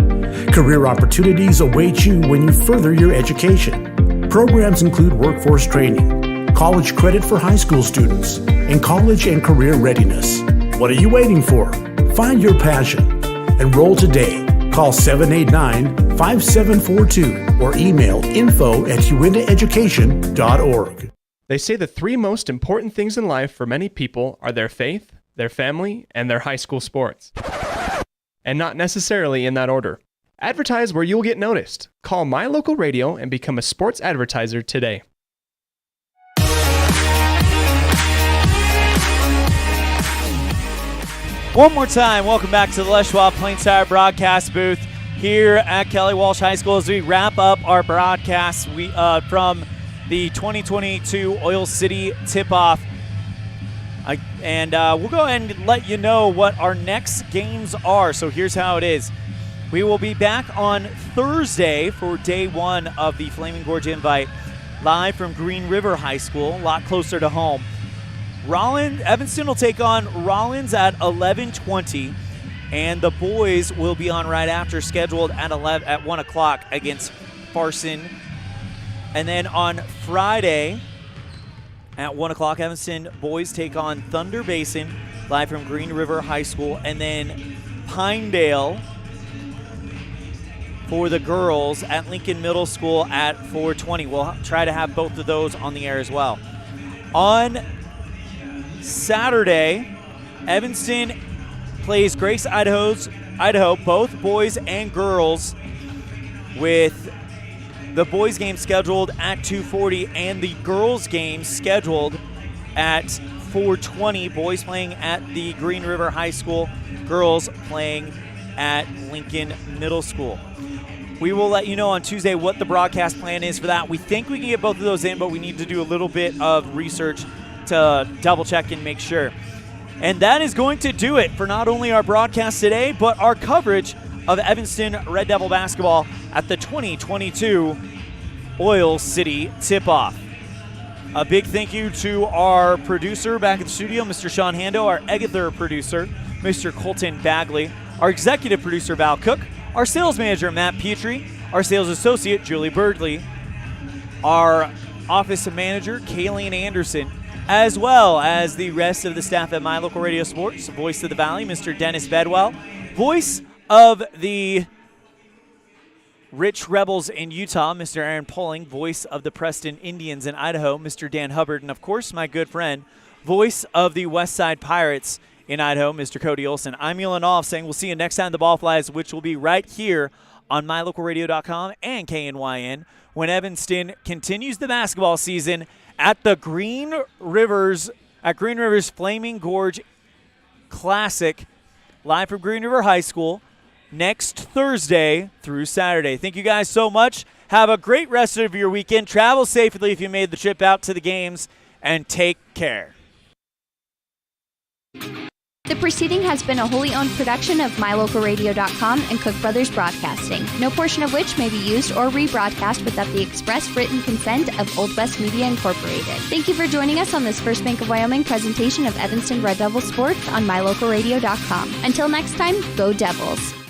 Career opportunities await you when you further your education. Programs include workforce training, college credit for high school students, and college and career readiness. What are you waiting for? Find your passion. Enroll today. Call 789-5742 or email info@uintaheducation.org. They say the three most important things in life for many people are their faith, their family, and their high school sports. And not necessarily in that order. Advertise where you'll get noticed. Call My Local Radio and become a sports advertiser today. One more time, welcome back to the Les Schwab Plains Tire broadcast booth here at Kelly Walsh High School as we wrap up our broadcast from the 2022 Oil City tip-off. We'll go ahead and let you know what our next games are. So here's how it is. We will be back on Thursday for day one of the Flaming Gorge Invite, live from Green River High School, a lot closer to home. Evanston will take on Rollins at 11:20, and the boys will be on right after, scheduled at 1 o'clock against Farson. And then on Friday at 1 o'clock, Evanston boys take on Thunder Basin, live from Green River High School. And then Pinedale for the girls at Lincoln Middle School at 4:20. We'll try to have both of those on the air as well. On Saturday, Evanston plays Grace, Idaho, both boys and girls, with The boys game scheduled at 2:40 and the girls game scheduled at 4:20. Boys playing at the Green River High School, girls playing at Lincoln Middle School. We will let you know on Tuesday what the broadcast plan is for that. We think we can get both of those in, but we need to do a little bit of research to double check and make sure. And that is going to do it for not only our broadcast today, but our coverage of Evanston Red Devil basketball at the 2022 Oil City Tip-Off. A big thank you to our producer back in the studio, Mr. Sean Hando, our Eggether producer, Mr. Colton Bagley, our executive producer, Val Cook, our sales manager, Matt Petrie, our sales associate, Julie Birdley, our office manager, Kayleen Anderson, as well as the rest of the staff at My Local Radio Sports, Voice of the Valley, Mr. Dennis Bedwell, voice of the Rich Rebels in Utah, Mr. Aaron Poling, voice of the Preston Indians in Idaho, Mr. Dan Hubbard, and of course my good friend, voice of the West Side Pirates in Idaho, Mr. Cody Olson. I'm Elan Olliff saying we'll see you next time the ball flies, which will be right here on mylocalradio.com and KNYN when Evanston continues the basketball season at the Green River's Flaming Gorge Classic, live from Green River High School, next Thursday through Saturday. Thank you guys so much. Have a great rest of your weekend. Travel safely if you made the trip out to the games, and take care. The preceding has been a wholly owned production of mylocalradio.com and Cook Brothers Broadcasting, no portion of which may be used or rebroadcast without the express written consent of Old West Media Incorporated. Thank you for joining us on this First Bank of Wyoming presentation of Evanston Red Devil Sports on mylocalradio.com. Until next time, go Devils!